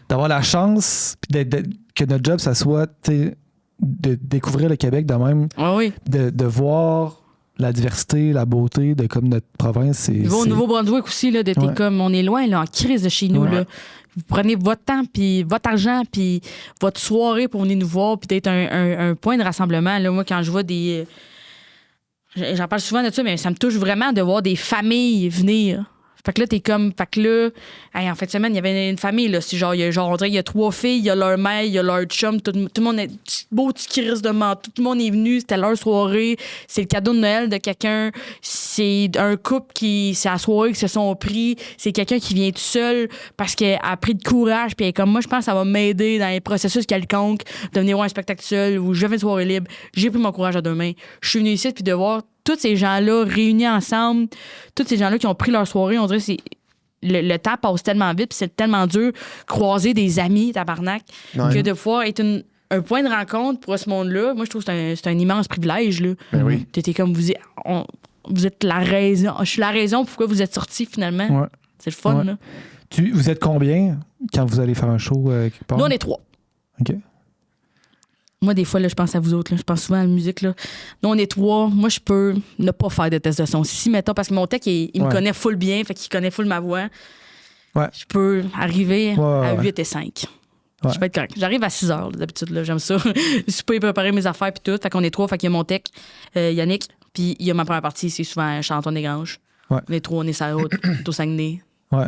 d'avoir la chance puis que notre job, ça soit de découvrir le Québec de même, de voir la diversité, la beauté de comme notre province. C'est au Nouveau-Brunswick aussi, là, comme on est loin, là, en crise de chez nous. Là. Vous prenez votre temps, puis votre argent, puis votre soirée pour venir nous voir, puis d'être un point de rassemblement. Là, moi, quand je vois des... J'en parle souvent de ça, mais ça me touche vraiment de voir des familles venir Fait que là, t'es comme. Fait que là, en fin de semaine, il y avait une famille, là. C'est genre, on dirait, il y a 3 filles, il y a leur mère, il y a leur chum, tout le monde est beau, petit crise de manteau. Tout le monde est venu, c'était leur soirée. C'est le cadeau de Noël de quelqu'un. C'est un couple c'est à la soirée qui se sont pris. C'est quelqu'un qui vient tout seul parce qu'elle a pris de courage. Puis elle est comme, moi, je pense que ça va m'aider dans les processus quelconques de venir voir un spectacle seul ou je fais une soirée libre. J'ai pris mon courage à 2 mains. Je suis venue ici, puis de voir tous ces gens-là réunis ensemble, tous ces gens-là qui ont pris leur soirée, on dirait que le temps passe tellement vite, puis c'est tellement dur croiser des amis, tabarnak, que de pouvoir être un point de rencontre pour ce monde-là. Moi, je trouve que c'est un immense privilège. Là. Ben oui. T'étais comme vous êtes la raison. Je suis la raison pourquoi vous êtes sortis finalement. Ouais. C'est le fun. Ouais. Là. Vous êtes combien quand vous allez faire un show quelque part? Nous, on est 3. OK. Moi, des fois, là, je pense à vous autres. Là. Je pense souvent à la musique. Là. Nous, on est 3. Moi, je peux ne pas faire de test de son. Si, mettons, parce que mon tech, il me connaît full bien, fait qu'il connaît full ma voix. Ouais. Je peux arriver à 8 ouais. et 5. Ouais. Je vais être correct. J'arrive à 6 heures, d'habitude. Là, j'aime ça. Je peux préparer mes affaires puis tout. Fait qu'on est 3. Fait qu'il y a mon tech, Yannick, puis il y a ma première partie, c'est souvent Chanton des Granges. Ouais. On est 3, on est sur la route, au Saguenay. Ouais.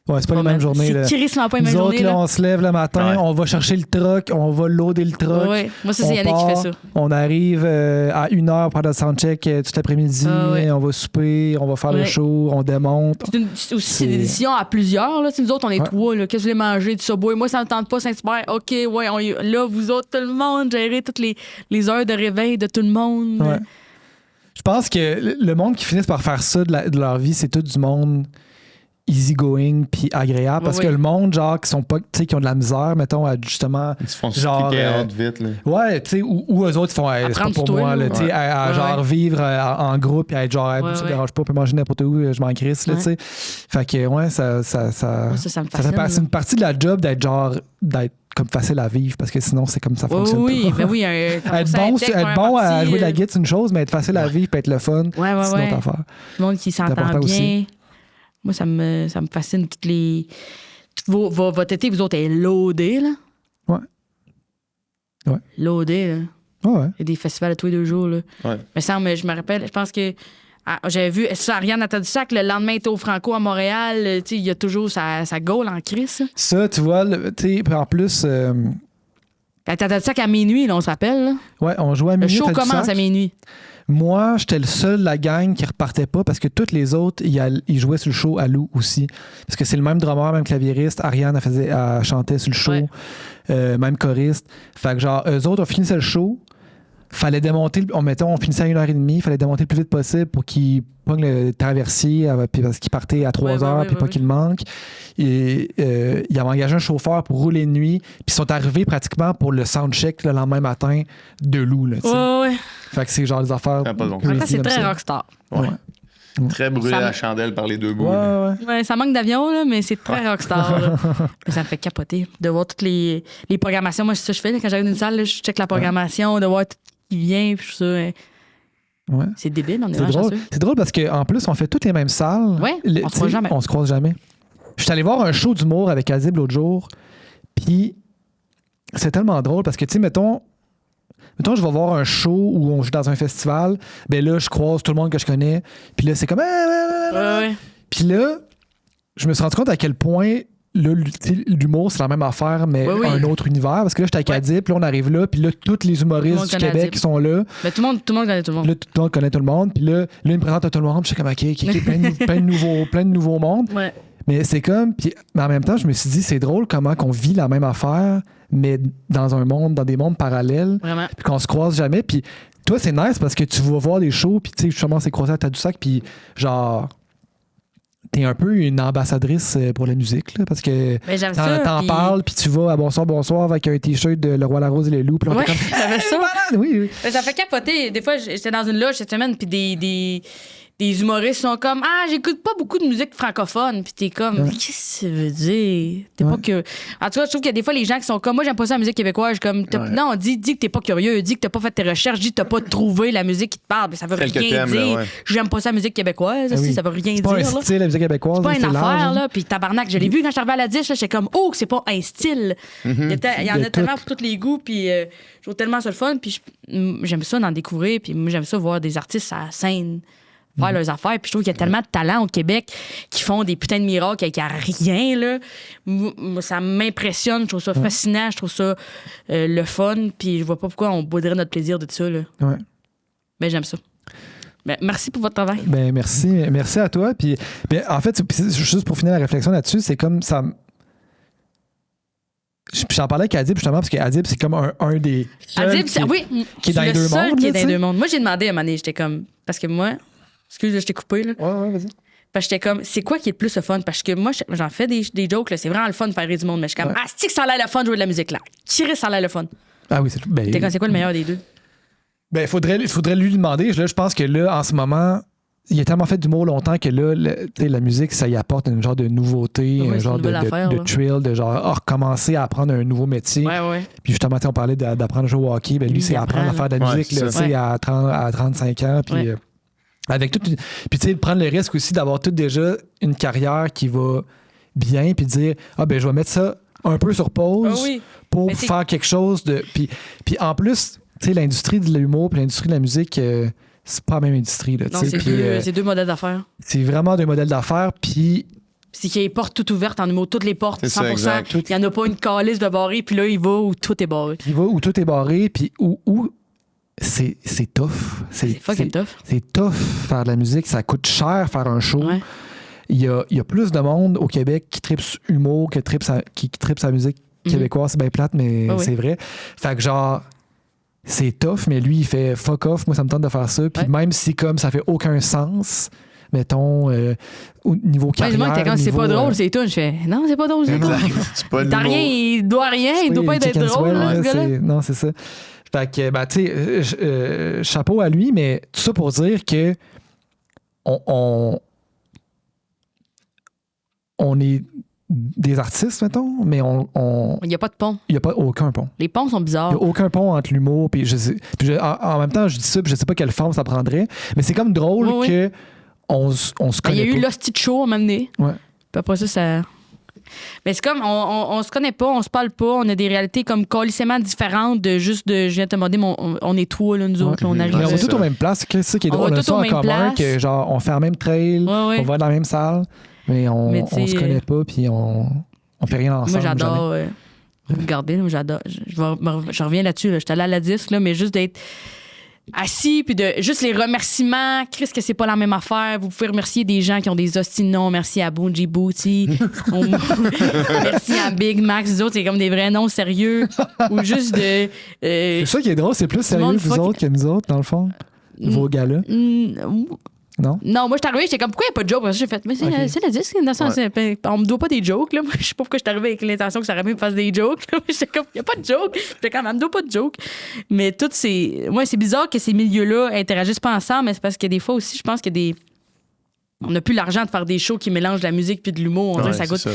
Ouais, c'est pas les mêmes journées. C'est crissement pas les mêmes Nous autres, journées. là, Là. on se lève le matin, on va chercher le truck, on va loader le truck. Ouais. Moi, ça, c'est Yannick qui fait ça. On arrive à 1h pour le soundcheck tout l'après-midi, on va souper, on va faire le show, on démonte. C'est aussi une édition à plusieurs. Là. Nous autres, on est 3. Qu'est-ce que vous voulez manger? Du Subway. Moi, ça ne me tente pas, Saint-Hubert. OK, ouais. Là, vous autres, tout le monde, gérer toutes les heures de réveil de tout le monde. Ouais. Je pense que le monde qui finisse par faire ça de leur vie, c'est tout du monde easygoing puis agréable parce que le monde genre qui sont pas, tu sais, qui ont de la misère, mettons, à justement Ils se font genre vite là. ouais, tu sais, ou eux autres ils font c'est pas pour moi là, tu sais, à genre vivre en groupe et à être genre ça me dérange pas, on peut manger n'importe où, je m'en crisse là, tu sais. Fait que ça me fascine, c'est une partie de la job d'être comme facile à vivre parce que sinon c'est comme ça fonctionne pas. Oui, être bon à jouer de la guitare c'est une chose, mais être facile à vivre et être le fun c'est une autre affaire. Le monde qui s'entend bien aussi. Moi, ça me fascine. Votre été, vous autres, est loadé, là. Ouais. Loadé, là. Ouais. Il y a des festivals tous les 2 jours, là. Ouais. Mais ça, je me rappelle, je pense que j'avais vu ça, Ariane Nathan-Dussac, le lendemain, était au Franco à Montréal. Il y a toujours sa goal en crise. Ça, tu vois, en plus... Nathan-Dussac à minuit, là, on se rappelle. Là. Ouais, on jouait à minuit. Le show commence à minuit. Moi, j'étais le seul de la gang qui repartait pas parce que tous les autres, ils jouaient sur le show à Lou aussi. Parce que c'est le même drummer, même claviériste. Ariane, elle chantait sur le show. Même choriste. Fait que genre, eux autres, on finissait le show. Fallait démonter, on finissait à 1h30, il fallait démonter le plus vite possible pour qu'ils pognent le traversier parce qu'il partait à 3h puis pas qu'il manque. Et il avait engagé un chauffeur pour rouler de nuit, puis ils sont arrivés pratiquement pour le soundcheck le lendemain matin de Lou. Là, fait que c'est genre des affaires. C'est très rockstar. Ouais. Très brûlé à la chandelle par les 2 bouts. Ouais, ça manque d'avion, là, mais c'est très rockstar. Là. Mais ça me fait capoter de voir toutes les programmations. Moi, c'est ça que je fais. Là, quand j'arrive dans une salle, là, je check la programmation, de voir tout qui vient, puis ça. Ouais. C'est débile, on est drôle. chanceux. C'est drôle parce qu'en plus, on fait toutes les mêmes salles. Ouais, on se croise jamais. Je suis allé voir un show d'humour avec Azib l'autre jour, puis c'est tellement drôle parce que, tu sais, mettons, je vais voir un show où on joue dans un festival, ben là, je croise tout le monde que je connais, puis là, c'est comme... Puis là, je me suis rendu compte à quel point... Là, l'humour, c'est la même affaire, mais un autre univers. Parce que là, j'étais à Cadix, puis là, on arrive là, puis là, tous les humoristes du Québec qui sont là. Mais tout le monde connaît tout le monde. Là, tout le monde connaît tout le monde. Puis là, il me présente à tout le monde, puis je suis comme, OK, plein de nouveaux mondes. Ouais. Mais c'est comme... mais en même temps, je me suis dit, c'est drôle comment qu'on vit la même affaire, mais dans des mondes parallèles. Vraiment. Puis qu'on se croise jamais. Puis toi, c'est nice parce que tu vas voir des shows, puis tu sais, justement, c'est croisé à Tadoussac, puis genre... T'es un peu une ambassadrice pour la musique, là, parce que t'en parles, puis tu vas à Bonsoir avec un T-shirt de Le Roi, la Rose et le Loup. Puis ouais, j'avais ça. Oui. Mais ça fait capoter. Des fois, j'étais dans une loge cette semaine, puis des humoristes sont comme j'écoute pas beaucoup de musique francophone. Puis t'es comme, qu'est-ce que ça veut dire? T'es pas que. En tout cas, je trouve qu'il y a des fois les gens qui sont comme, moi, j'aime pas ça la musique québécoise. Comme, non, dis que t'es pas curieux, dis que t'as pas fait tes recherches, dis que t'as pas trouvé la musique qui te parle. Mais ça veut rien dire. J'aime pas ça la musique québécoise. Ça veut rien dire. C'est pas un style, la musique québécoise. C'est pas une affaire, là. Puis tabarnak, je l'ai vu quand je suis arrivée à la 10, j'étais comme, c'est pas un style. Il y en a tellement pour tous les goûts. Puis je trouve tellement ça le fun. Puis j'aime ça d'en découvrir. Puis moi, j'aime ça voir des artistes à la scène. faire leurs affaires. Puis je trouve qu'il y a tellement de talents au Québec qui font des putains de miracles avec rien, là. Moi, ça m'impressionne. Je trouve ça fascinant. Je trouve ça le fun. Puis je vois pas pourquoi on bouderait notre plaisir de ça, là. Ouais. Mais j'aime ça. Ben, merci pour votre travail. Ben, merci à toi. Puis, ben, en fait, juste pour finir la réflexion là-dessus, c'est comme ça. J'en parlais avec Adib justement parce qu'Adib, c'est comme un des. Adib, qui est dans les deux mondes. Qui est dans les deux mondes. Moi, j'ai demandé à un moment donné, j'étais comme. Parce que moi. Excuse, je t'ai coupé, là. Ouais, vas-y. Parce que j'étais comme, c'est quoi qui est le plus le fun? Parce que moi, j'en fais des jokes, là, c'est vraiment le fun de faire rire du monde. Mais je suis comme, c'est que ça a l'air le fun de jouer de la musique, là. Tirer, ça a l'air le fun. Ah oui, c'est. Ben, T'es comme, c'est quoi le meilleur des deux? Ben, faudrait lui demander. Là, je pense que là, en ce moment. Il a tellement fait d'humour longtemps que là, la musique, ça y apporte un genre de nouveauté, un genre de thrill, de genre recommencer à apprendre un nouveau métier. Ouais. Puis justement, on parlait d'apprendre à jouer au hockey. Ben, lui, c'est apprendre à faire de la musique à 35 ans. Puis avec tout. Puis tu sais, prendre le risque aussi d'avoir tout déjà une carrière qui va bien, puis dire ben je vais mettre ça un peu sur pause pour faire quelque chose de. Puis en plus, tu sais, l'industrie de l'humour puis l'industrie de la musique. C'est pas la même industrie. Là, non, c'est deux modèles d'affaires. C'est vraiment deux modèles d'affaires. Puis. C'est qu'il y a les portes toutes ouvertes en humour, toutes les portes, 100%. Ça, il n'y en a pas une calice de barré, puis là, il va où tout est barré. Il va où tout est barré, puis où c'est tough. C'est fucking tough. C'est tough faire de la musique. Ça coûte cher faire un show. Ouais. Il y a plus de monde au Québec qui tripe sur humour, qui tripe sa musique québécoise. C'est bien plate, mais c'est vrai. Fait que genre. C'est tough, mais lui, il fait fuck off. Moi, ça me tente de faire ça. Puis même si comme ça fait aucun sens, mettons, au niveau carrière... Moi, quand c'est pas drôle, c'est tout. Je fais, non, c'est pas drôle, c'est tout. T'as rien, il doit rien, il doit pas être drôle, ce gars-là. Non, c'est ça. Fait que, ben, tu sais, chapeau à lui, mais tout ça pour dire que on est... des artistes, mettons, mais il n'y a pas de pont. Il n'y a pas aucun pont. Les ponts sont bizarres. Il n'y a aucun pont entre l'humour puis en même temps, je dis ça puis je sais pas quelle forme ça prendrait, mais c'est comme drôle que on se connaît pas. Il y a eu l'hostie de show à un moment donné. Ouais. Puis après ça... Mais c'est comme, on se connaît pas, on se parle pas, on a des réalités comme colissément différentes de juste de... Je viens de te demander, on est trois, là, nous autres, là, on arrive... Mais on va tous aux mêmes places, c'est ça qui est drôle. On a ça en commun, que genre, on fait la même trail, on va dans la même salle. Mais on se connaît pas, puis on fait rien ensemble. Moi, j'adore. Regardez, moi, j'adore. Je reviens là-dessus. Là. J'étais allée à la disque, là, mais juste d'être assis, puis de juste les remerciements. Chris, que c'est pas la même affaire. Vous pouvez remercier des gens qui ont des hosties de noms. Merci à Bungie Booty. Merci à Big Max. Les autres, c'est comme des vrais noms sérieux. Ou juste de. C'est ça qui est drôle, c'est plus sérieux vous autres que nous autres, dans le fond. Vos gars-là. Non? Non, moi, je suis arrivée, j'étais comme, pourquoi il n'y a pas de joke? Parce que j'ai fait, mais c'est la disque, on me doit pas des jokes, là. Moi, je sais pas pourquoi je suis arrivée avec l'intention que ça aurait me fasse des jokes. J'étais comme, il n'y a pas de joke. J'étais comme, elle me doit pas de joke. Mais tout, c'est. Moi, c'est bizarre que ces milieux-là interagissent pas ensemble, mais c'est parce que des fois aussi, je pense que on n'a plus l'argent de faire des shows qui mélangent la musique puis de l'humour. On dirait que ça goûte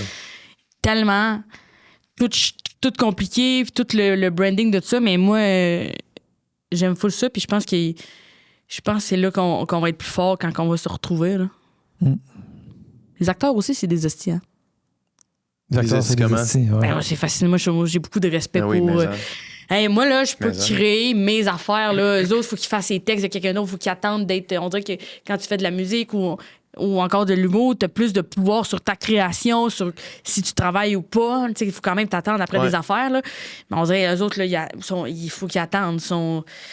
tellement. Tout compliqué, puis tout le branding de tout ça, mais moi, j'aime full ça, puis je pense que c'est là qu'on va être plus fort quand on va se retrouver. Là. Les acteurs aussi, c'est des hosties. Hein? Les acteurs, c'est des hosties. Ouais. Ben, c'est facile. Moi, j'ai beaucoup de respect pour... Hey, moi, là, je peux créer mes affaires. Là. Eux autres, il faut qu'ils fassent les textes de quelqu'un d'autre. Il faut qu'ils attendent d'être... On dirait que quand tu fais de la musique ou encore de l'humour, tu as plus de pouvoir sur ta création, sur si tu travailles ou pas. Il faut quand même t'attendre après des affaires. Là. Mais on dirait, eux autres, là, il faut qu'ils attendent.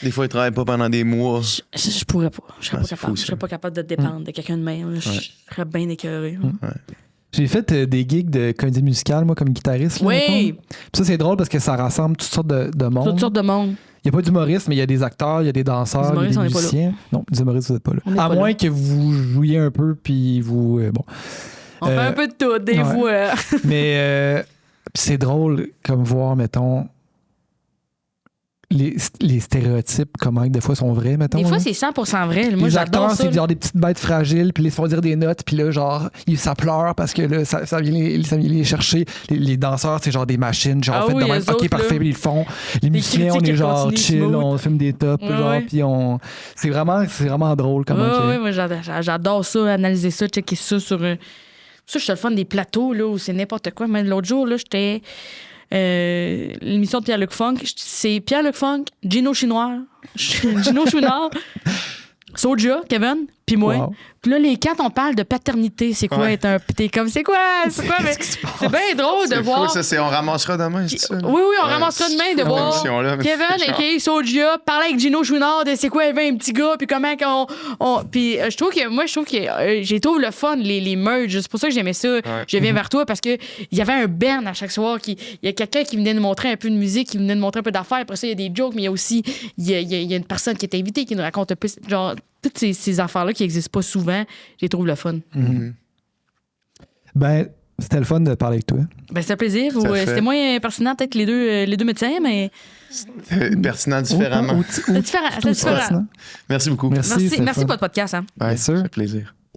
Des fois, ils travaillent pas pendant des mois. Je pourrais pas. Je serais pas capable. Je serais pas capable de dépendre de quelqu'un de même. Je serais bien écœuré. J'ai fait des gigs de comédie musicale, moi, comme guitariste. Là, oui! Ça, c'est drôle parce que ça rassemble toutes sortes de monde. Toutes sortes de monde. Il n'y a pas d'humoristes, mais il y a des acteurs, il y a des danseurs, il y a des musiciens. Non, les humoristes, vous n'êtes pas là. À moins que vous jouiez un peu, puis vous... bon. On fait un peu de tout, des fois. Mais c'est drôle comme voir, mettons, les stéréotypes, comment des fois sont vrais, mettons. Des fois, c'est 100% vrai. Moi, les j'adore acteurs, ça. c'est genre des petites bêtes fragiles, puis ils se font dire des notes, puis là, genre, ça pleure parce que là, ça vient les chercher. Les danseurs, c'est genre des machines, genre, fait de même, OK, parfait, puis ils le font. Les musiciens, on est genre chill, on filme des tops, genre, puis on... C'est vraiment drôle. Oui, moi, j'adore ça, analyser ça, checker ça sur... Ça, je suis le fun des plateaux, là, où c'est n'importe quoi. Mais l'autre jour, là, j'étais... l'émission de Pierre-Luc Funk, c'est Pierre-Luc Funk, Gino Chouinard, Soulja, Kevin, puis moi. Wow. Puis là, les quatre, on parle de paternité. C'est quoi Ouais. être un... Puis t'es comme, c'est quoi? Mais c'est bien drôle de C'est voir... fou, ça, c'est on ramassera demain, c'est ça? là? Oui, on Ouais, ramassera demain de cette voir émission-là, mais Kevin c'est et Soulja parler avec Gino Chouinard de c'est quoi élever un petit gars, puis comment qu'on... Puis je trouve que j'ai trouvé le fun, les merges. C'est pour ça que j'aimais ça. Je viens vers toi, parce que il y avait un band à chaque soir. Il y a quelqu'un qui venait nous montrer un peu de musique, qui venait nous montrer un peu d'affaires. Après ça, il y a des jokes, mais il y a aussi il y a une personne qui est invitée, qui nous raconte un peu... Genre, toutes ces affaires-là qui n'existent pas souvent, je les trouve le fun. Ben, c'était le fun de parler avec toi. Ben, c'était un plaisir. Ça fait. C'était moins pertinent, peut-être, les deux médecins, mais Pertinent différemment. c'est différent. Tout C'est différent. pertinent. Merci beaucoup. Merci, c'est le Merci fun. pour votre podcast. Hein. Ouais, Bien sûr. ça fait plaisir.